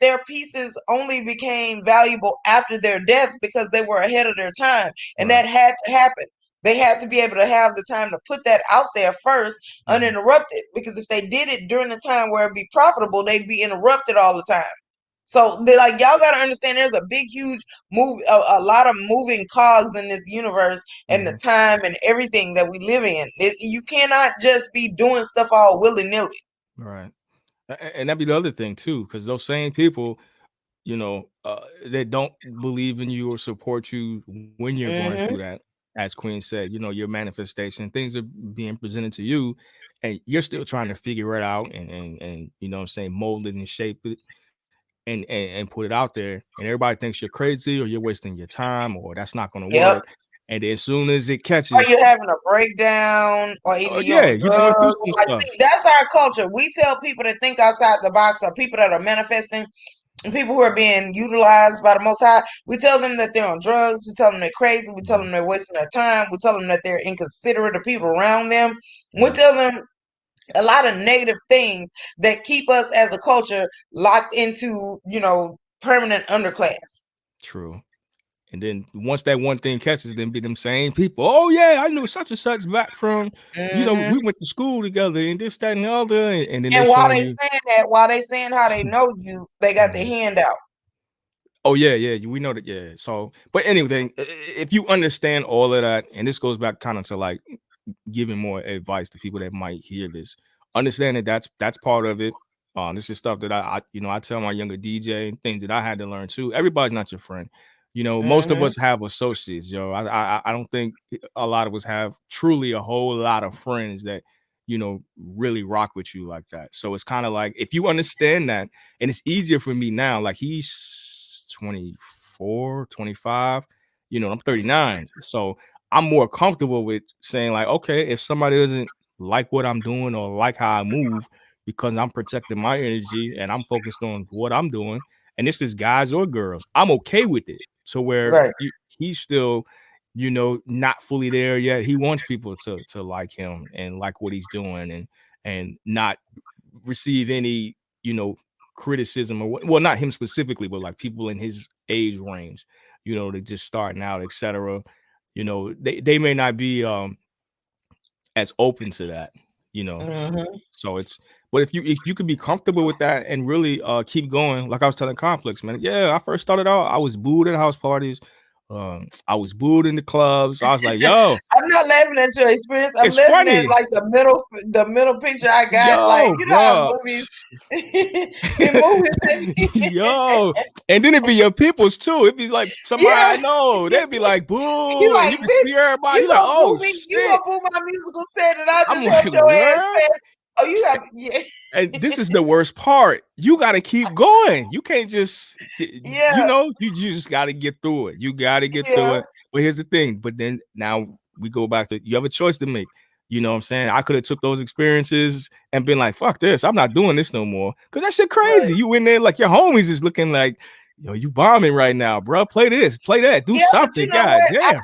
their pieces only became valuable after their death because they were ahead of their time. And that had to happen. They had to be able to have the time to put that out there first, uninterrupted. Because if they did it during the time where it'd be profitable, they'd be interrupted all the time. So y'all got to understand, there's a big, huge move, a lot of moving cogs in this universe, and the time and everything that we live in. You cannot just be doing stuff all willy-nilly. Right. And that'd be the other thing too, because those same people, that don't believe in you or support you when you're going through that, as Queen said, your manifestation, things are being presented to you, and you're still trying to figure it out and mold it and shape it. And put it out there, and everybody thinks you're crazy or you're wasting your time or that's not going to work. And then as soon as it catches, or you're having a breakdown, or either that's our culture. We tell people that think outside the box, or people that are manifesting, and people who are being utilized by the Most High. We tell them that they're on drugs. We tell them they're crazy. We tell them they're wasting their time. We tell them that they're inconsiderate of people around them. We tell them a lot of negative things that keep us as a culture locked into, permanent underclass. True. And then once that one thing catches, then be them same people. Oh yeah, I knew such and such back from, we went to school together and this, that, and the other. And then while they saying how they know you, they got their hand out. Oh yeah, we know that. Yeah. So, but anyway, if you understand all of that, and this goes back kind of to like giving more advice to people that might hear this, understand that that's part of it. This is stuff that I tell my younger DJ, and things that I had to learn too. Everybody's not your friend. Most of us have associates, I don't think a lot of us have truly a whole lot of friends that, really rock with you like that. So it's kind of like, if you understand that, and it's easier for me now, like he's 24, 25, I'm 39. So I'm more comfortable with saying like, okay, if somebody doesn't like what I'm doing or like how I move, because I'm protecting my energy and I'm focused on what I'm doing, and this is guys or girls, I'm okay with it. So where he's still you know, not fully there yet. He wants people to like him and like what he's doing and not receive any, you know, criticism or well, not him specifically, but like people in his age range, you know, they just starting out, etc. You know, they may not be as open to that, you know. Mm-hmm. So it's but if you could be comfortable with that and really keep going, like I was telling Complex, man. Yeah, I first started out, I was booed at house parties. I was booed in the clubs. I was like, yo, I'm not laughing at your experience. I'm it's laughing at funny. like the middle picture I got. Like, Yo, you know how bro. movies in movies. Yo, and then it'd be your peoples too. It'd be like somebody I Yeah. know. They'd be like, You boo, and like, you can bitch, see everybody. you You're like, gonna oh boo me? You shit. gonna boo my musical set and I I'm just like, helped your ass what? pass? Oh, you got yeah. And this is the worst part. You got to keep going. You can't just, you Yeah. know, you just got to get through it. You got to get through Yeah. it. But here's the thing. But then now we go back to you have a choice to make. You know what I'm saying? I could have took those experiences and been like, fuck this. I'm not doing this no more. Because that shit crazy. Right. You in there like your homies is looking like, yo, you bombing right now, bro. Play this, play that, do Yeah, but you something. know God what? damn.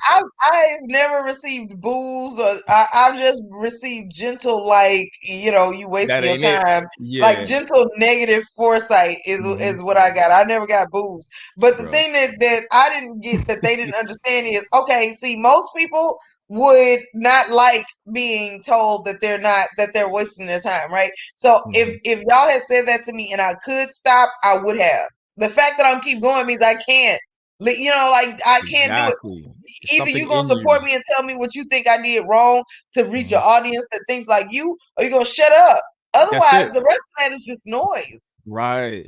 I've never received booze or I've just received gentle, like, you know, you wasting That your ain't it. time. Like Yeah. gentle negative foresight is what I got. I never got booze. But the Bro. thing that I didn't get that they didn't understand is, okay, see, most people would not like being told that they're wasting their time, right? So if y'all had said that to me and I could stop, I would have. The fact that I'm keep going means I can't. You know, like I can't do it. Exactly. It's Either something you gonna in you. support me and tell me what you think I did wrong to reach your Mhm. audience that thinks like you, or you gonna shut up. That's Otherwise, it. the rest of that is just noise. Right.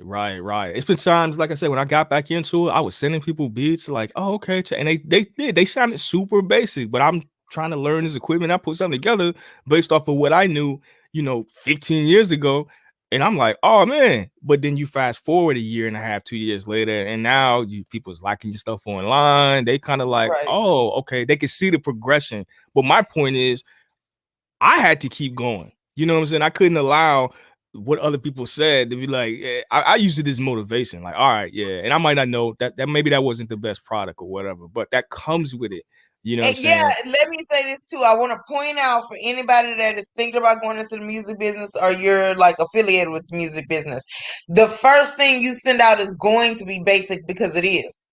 It's been times, like I said, when I got back into it, I was sending people beats like, oh, okay. And they sounded super basic, but I'm trying to learn this equipment. I put something together based off of what I knew, you know, 15 years ago. And I'm like, oh man. But then you fast forward a year and a half, 2 years later, and now people's liking your stuff online. They kind of like, Right. oh, okay. They can see the progression. But my point is, I had to keep going. You know what I'm saying? I couldn't allow what other people said to be like, I use it as motivation. Like, all right, yeah. And I might not know that maybe that wasn't the best product or whatever, but that comes with it. You know what I'm And yeah, saying? let me say this too. I want to point out for anybody that is thinking about going into the music business or you're like affiliated with the music business, the first thing you send out is going to be basic because it is.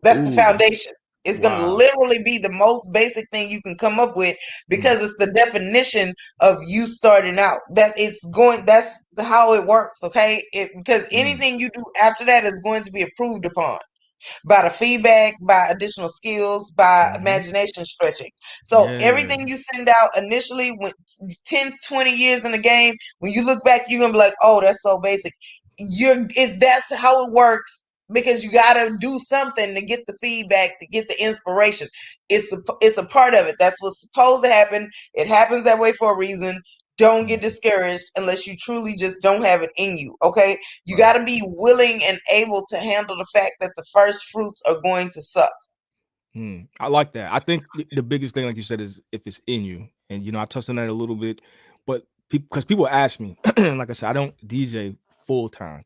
That's the Ooh, foundation. It's going to wow. literally be the most basic thing you can come up with Mm, because it's the definition of you starting out. That's how it works, okay? Because mm, anything you do after that is going to be improved upon by the feedback, by additional skills, by mhm. imagination stretching. So Yeah. everything you send out initially, when 10, 20 years in the game, when you look back, you're gonna be like, oh, that's so basic. That's how it works because you gotta do something to get the feedback, to get the inspiration. It's a part of it. That's what's supposed to happen. It happens that way for a reason. Don't Mm, get discouraged unless you truly just don't have it in you. Okay. You right. got to be willing and able to handle the fact that the first fruits are going to suck. I like that. I think the biggest thing, like you said, is if it's in you. And you know, I touched on that a little bit, but because people ask me, like I said, I don't DJ full time.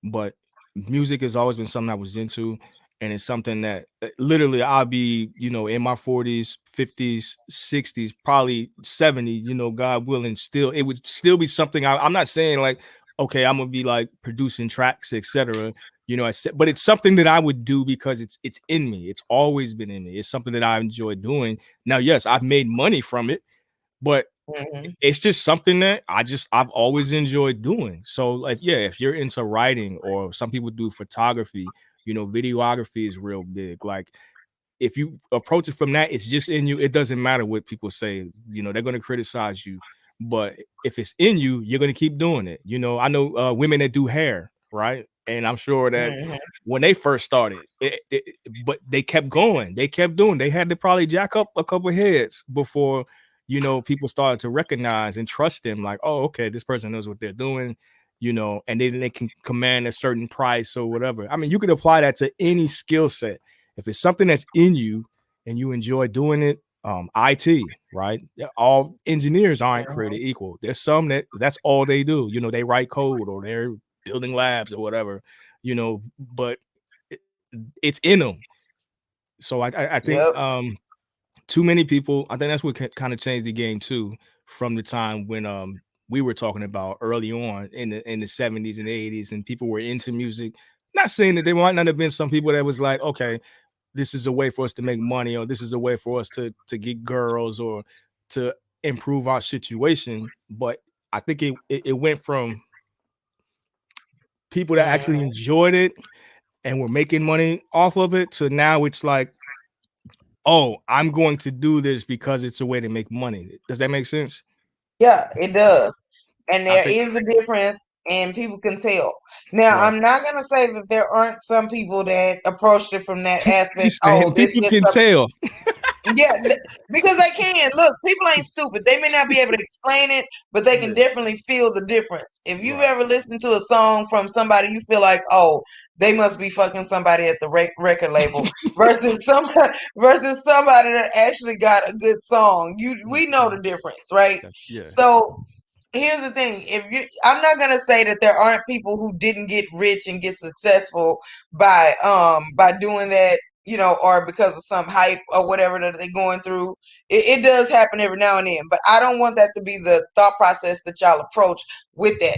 But music has always been something I was into, and it's something that literally I'll be, you know, in my 40s, 50s, 60s, probably 70, you know, God willing, still it would still be something I'm not saying like, okay, I'm gonna be like producing tracks, etc. You know, but it's something that I would do because it's in me. It's always been in me. It's something that I enjoy doing. Now, yes, I've made money from it, but Hmm. it's just something that I've always enjoyed doing. So like, yeah, if you're into writing or some people do photography, you know, videography is real big. Like if you approach it from that, it's just in you. It doesn't matter what people say, you know, they're going to criticize you. But if it's in you, you're going to keep doing it. You know, I know women that do hair, right? And I'm sure that Hmm. when they first started, but they kept going, they kept doing, they had to probably jack up a couple heads before, you know, people started to recognize and trust them like, oh, okay, this person knows what they're doing, you know, and then they can command a certain price or whatever. I mean, you could apply that to any skill set. If it's something that's in you and you enjoy doing it, IT, right? Yeah, all engineers aren't created equal. There's some that's all they do. You know, they write code or they're building labs or whatever, you know, but it, it's in them. So I think Yep. too many people. I think that's what kind of changed the game too, from the time when we were talking about early on in the 70s and 80s, and people were into music. Not saying that there might not have been some people that was like, okay, this is a way for us to make money, or this is a way for us to get girls or to improve our situation. But I think it went from people that actually enjoyed it and were making money off of it to now it's like, oh, I'm going to do this because it's a way to make money. Does that make sense? Yeah, it does. And I there think is a difference, and people can tell. Now, right. I'm not going to say that there aren't some people that approached it from that aspect. She's Oh, saying this people is can something. tell. Yeah, because they can. Look, people ain't stupid. They may not be able to explain it, but they can Yeah. definitely feel the difference. If you've Right. ever listened to a song from somebody, you feel like, oh, they must be fucking somebody at the record label versus somebody that actually got a good song. We know the difference, right? Yeah. So here's the thing. I'm not gonna say that there aren't people who didn't get rich and get successful by doing that, or because of some hype or whatever that they're going through. It does happen every now and then, but I don't want that to be the thought process that y'all approach with that.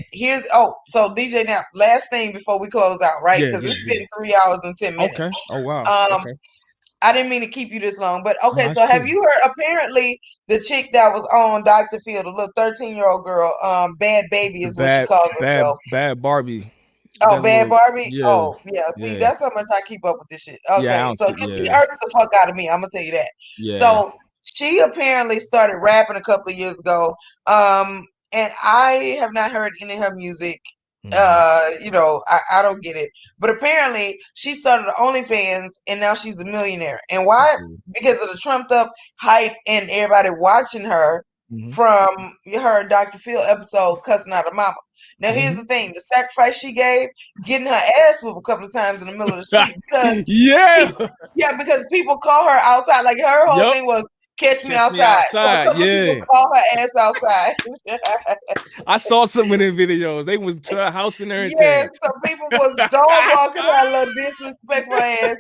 So DJ, now last thing before we close out, right? Because it's been 3 hours and 10 minutes. Okay. Oh wow. Um, Okay. I didn't mean to keep you this long, but No, okay. that's So have cool. you heard? Apparently, the chick that was on Dr. Phil, the little 13-year-old girl, Bad Baby is what she calls herself. Bad Barbie. Oh, That Bad little Barbie. yeah. Oh, yeah. See, Yeah. that's how much I keep up with this shit. Yeah. I Okay, don't so see, she yeah. irks the fuck out of me. I'm gonna tell you that. Yeah. So she apparently started rapping a couple of years ago. And I have not heard any of her music. I don't get it. But apparently she started OnlyFans and now she's a millionaire. And why? Because of the trumped up hype and everybody watching her from her Dr. Phil episode cussing out her mama. Now here's the thing: the sacrifice she gave, getting her ass whooped a couple of times in the middle of the street because because people call her outside. Like her whole thing was catch me outside. So a couple of people call her ass outside. I saw some of them videos. They was to her house and everything. Yes, so people was dog walking her little disrespectful ass.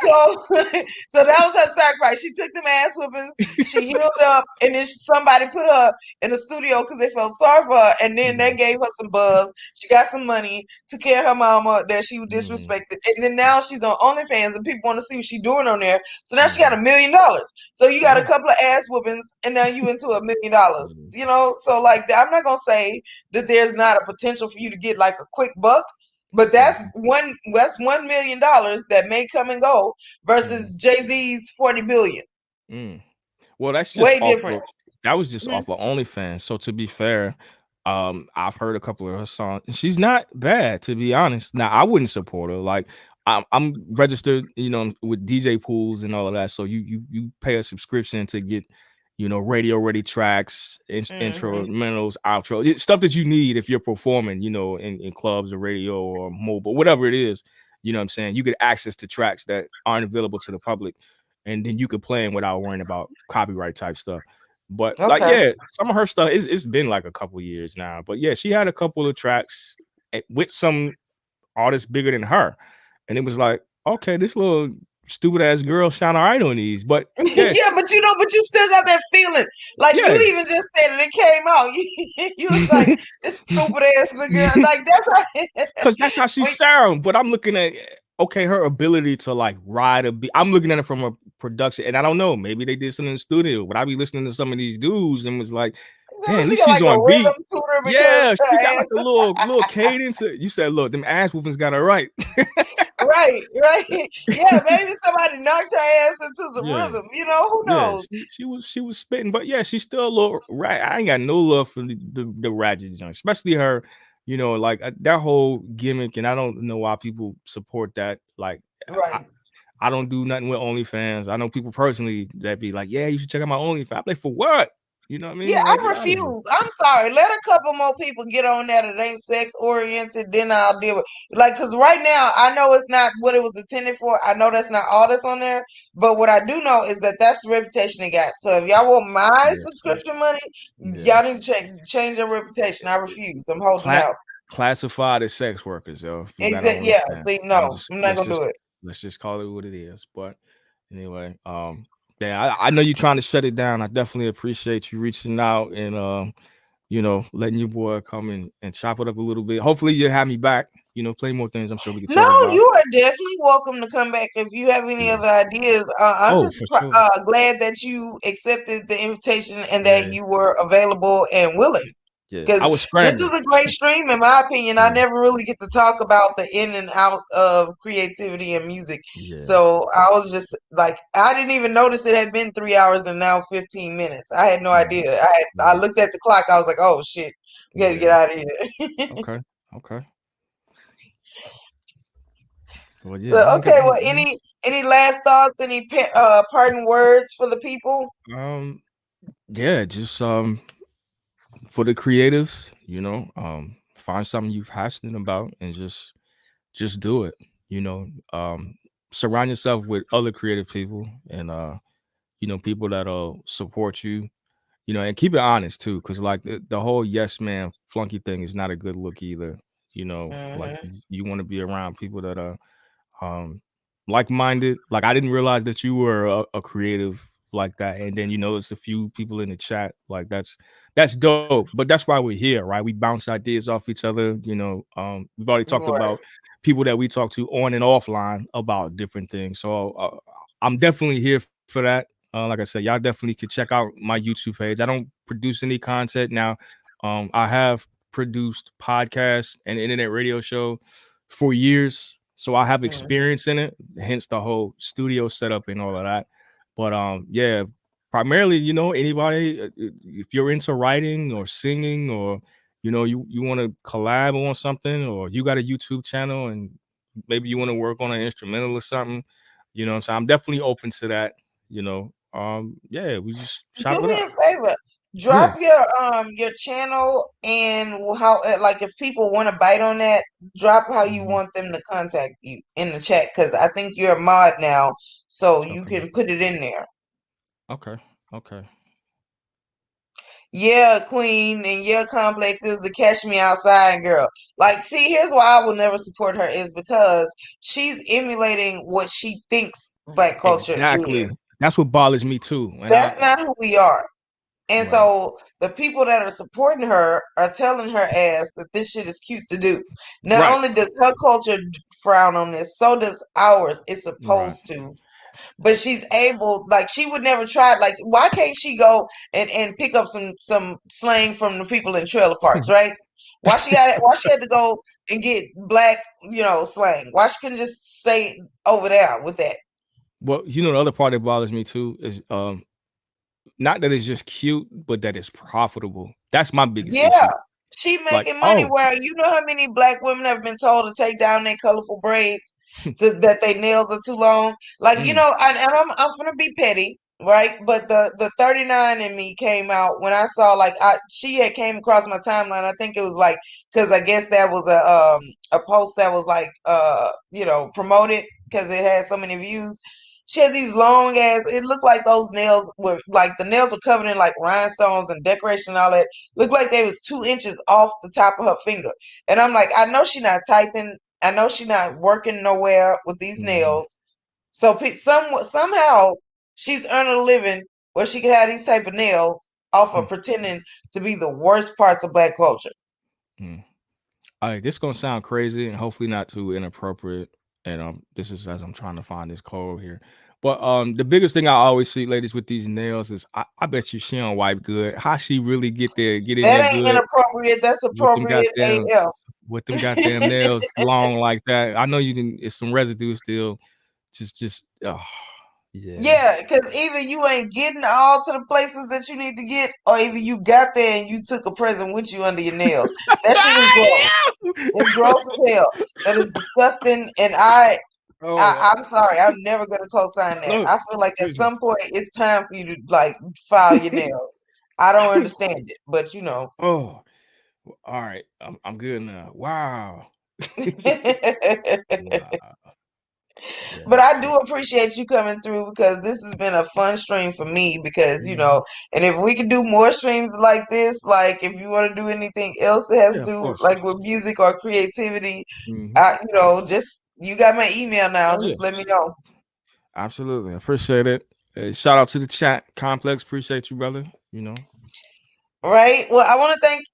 So that was her sacrifice. She took them ass whippings, she healed up, and then somebody put her in the studio because they felt sorry for her, and then they gave her some buzz. She got some money, took care of her mama that she was disrespected, and then now she's on OnlyFans, and people want to see what she's doing on there. So now she got $1 million. So you got a couple of ass whippings, and now you into $1 million. So like I'm not gonna say that there's not a potential for you to get like a quick buck, but that's $1 million that may come and go versus Jay-Z's 40 billion. Well, that's just way different. That was just off of OnlyFans. So to be fair, I've heard a couple of her songs. She's not bad, to be honest. Now I wouldn't support her. Like I'm registered, with DJ pools and all of that. So you pay a subscription to get, radio ready tracks, instrumentals, outro, stuff that you need if you're performing, in clubs or radio or mobile, whatever it is. You know what I'm saying? You get access to tracks that aren't available to the public, and then you could play them without worrying about copyright type stuff. But some of her stuff it's been like a couple years now. But yeah, she had a couple of tracks with some artists bigger than her, and it was like, okay, this little stupid ass girl sound all right on these, but but you still got that feeling. Like you even just said it came out. You was like, this stupid ass nigga. Like because that's how she sound. But I'm looking at her ability to like ride a beat. I'm looking at it from a production, and I don't know, maybe they did something in the studio, but I be listening to some of these dudes and was like, man, at least she's like on beat. Yeah, she got like a little cadence. You said, look, them ass whoopings got her right. right. Yeah, maybe somebody knocked her ass into some rhythm. Who knows? She was spitting, but yeah, she's still a little right. I ain't got no love for the ratchet joint, especially her. Like that whole gimmick, and I don't know why people support that. Like, I don't do nothing with OnlyFans. I know people personally that be like, yeah, you should check out my OnlyFans. I'm like, for what? You know what I mean? Yeah, I refuse. I'm sorry. Let a couple more people get on that. It ain't sex oriented. Then I'll deal with because right now I know it's not what it was intended for. I know that's not all that's on there. But what I do know is that that's the reputation it got. So if y'all want my subscription money, y'all need to change your reputation. I refuse. I'm holding out. Classified as sex workers, yo. Exactly. Yeah. See, no, I'm not gonna do it. Let's just call it what it is. But anyway, Yeah, I know you're trying to shut it down. I definitely appreciate you reaching out and letting your boy come in and chop it up a little bit. Hopefully you'll have me back. Play more things. I'm sure we can No, talk about. you are definitely welcome to come back if you have any Yeah. other ideas. I'm Oh, just for sure. glad that you accepted the invitation and that Yeah, you were available and willing. yeah. I Because was this is scrambling. a great stream, in my opinion. I Yeah, never really get to talk about the in and out of creativity and music. yeah, So I was just like, I didn't even notice it had been 3 hours and now 15 minutes. I had no right, idea. I right. looked at the clock. I was like, oh shit, we got to get Yeah. out of here. Okay. Okay. Well, yeah, So I ain't got okay, no. well, any last thoughts? Any parting words for the people? Yeah, just for the creatives, find something you're passionate about and just do it. You know, surround yourself with other creative people and people that'll support you. And keep it honest too, because like the whole yes man flunky thing is not a good look either. Like Hmm. you want to be around people that are um like-minded. Like I didn't realize that you were a creative like that, and then it's a few people in the chat. Like that's dope, but that's why we're here, right? We bounce ideas off each other. We've already talked Right. about people that we talk to on and offline about different things, so I'm definitely here for that. Like I said, y'all definitely could check out my YouTube page. I don't produce any content now. I have produced podcasts and internet radio show for years, so I have Hmm. experience in it. Hence the whole studio setup and all of that. But yeah, primarily, anybody, if you're into writing or singing, or you want to collab on something, or you got a YouTube channel and maybe you want to work on an instrumental or something, so I'm definitely open to that. Yeah, we just chop Do it me up. a favor. Yeah. Drop your channel and how like if people want to bite on that, drop how you Mhm. want them to contact you in the chat because I think you're a mod now, so you Okay. can put it in there. Okay. Okay. Yeah, Queen, and yeah, Complex is the Catch Me Outside girl. Like, see, here's why I will never support her is because she's emulating what she thinks black culture is. Exactly. That's what bothers me too. And That's not who we are. And right. so the people that are supporting her are telling her ass that this shit is cute to do. Not Right. only does her culture frown on this, so does ours. It's Right. supposed to. But she's able, like she would never try. Like, why can't she go and pick up some slang from the people in trailer parks, right? Why she had to go and get black, slang? Why she couldn't just stay over there with that? Well, the other part that bothers me too is not that it's just cute, but that it's profitable. That's my biggest Yeah, issue. she Like, making money oh, where you know how many black women have been told to take down their colorful braids that their nails are too long. Like mm, and I'm gonna be petty, right? But the 39 in me came out when I saw like she had came across my timeline. I think it was like because I guess that was a post that was like promoted because it had so many views. She had these long ass. It looked like those nails were like the nails were covered in like rhinestones and decoration and all that. Looked like they was 2 inches off the top of her finger. And I'm like, I know she not typing. I know she not working nowhere with these mhm, nails. So somehow she's earning a living where she can have these type of nails off mm, of pretending to be the worst parts of black culture. mm. All right, this gonna sound crazy and hopefully not too inappropriate. And this is as I'm trying to find this code here. But the biggest thing I always see ladies with these nails is I bet you she don't wipe good. How she really get in That there ain't good inappropriate. That's with them appropriate goddamn AF. nails long like that? I know you didn't. It's some residue still. Just oh yeah. Yeah, because either you ain't getting all to the places that you need to get, or either you got there and you took a present with you under your nails. That shit is gross. It's gross as hell. That is disgusting. And Oh I'm sorry. I'm never gonna co-sign that. look. I feel like at some point it's time for you to like file your nails. I don't understand it, but Oh, all right. I'm good now. Wow. Wow. But Yeah. I do appreciate you coming through because this has been a fun stream for me because Mhm. and if we can do more streams like this, like if you want to do anything else that has Yeah, to of do course. like with music or creativity, Mhm. just you got my email now. Oh yeah. Just let me know. Absolutely. I appreciate it. Shout out to the chat. Complex, appreciate you, brother. You know. Right. Well, I want to thank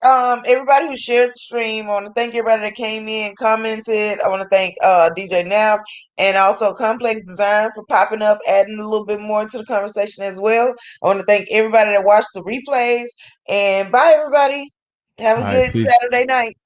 everybody who shared the stream. I want to thank everybody that came in, commented. I want to thank DJ Nav and also Complex Design for popping up, adding a little bit more to the conversation as well. I want to thank everybody that watched the replays. And bye, everybody. Have a All right, good peace. Saturday night.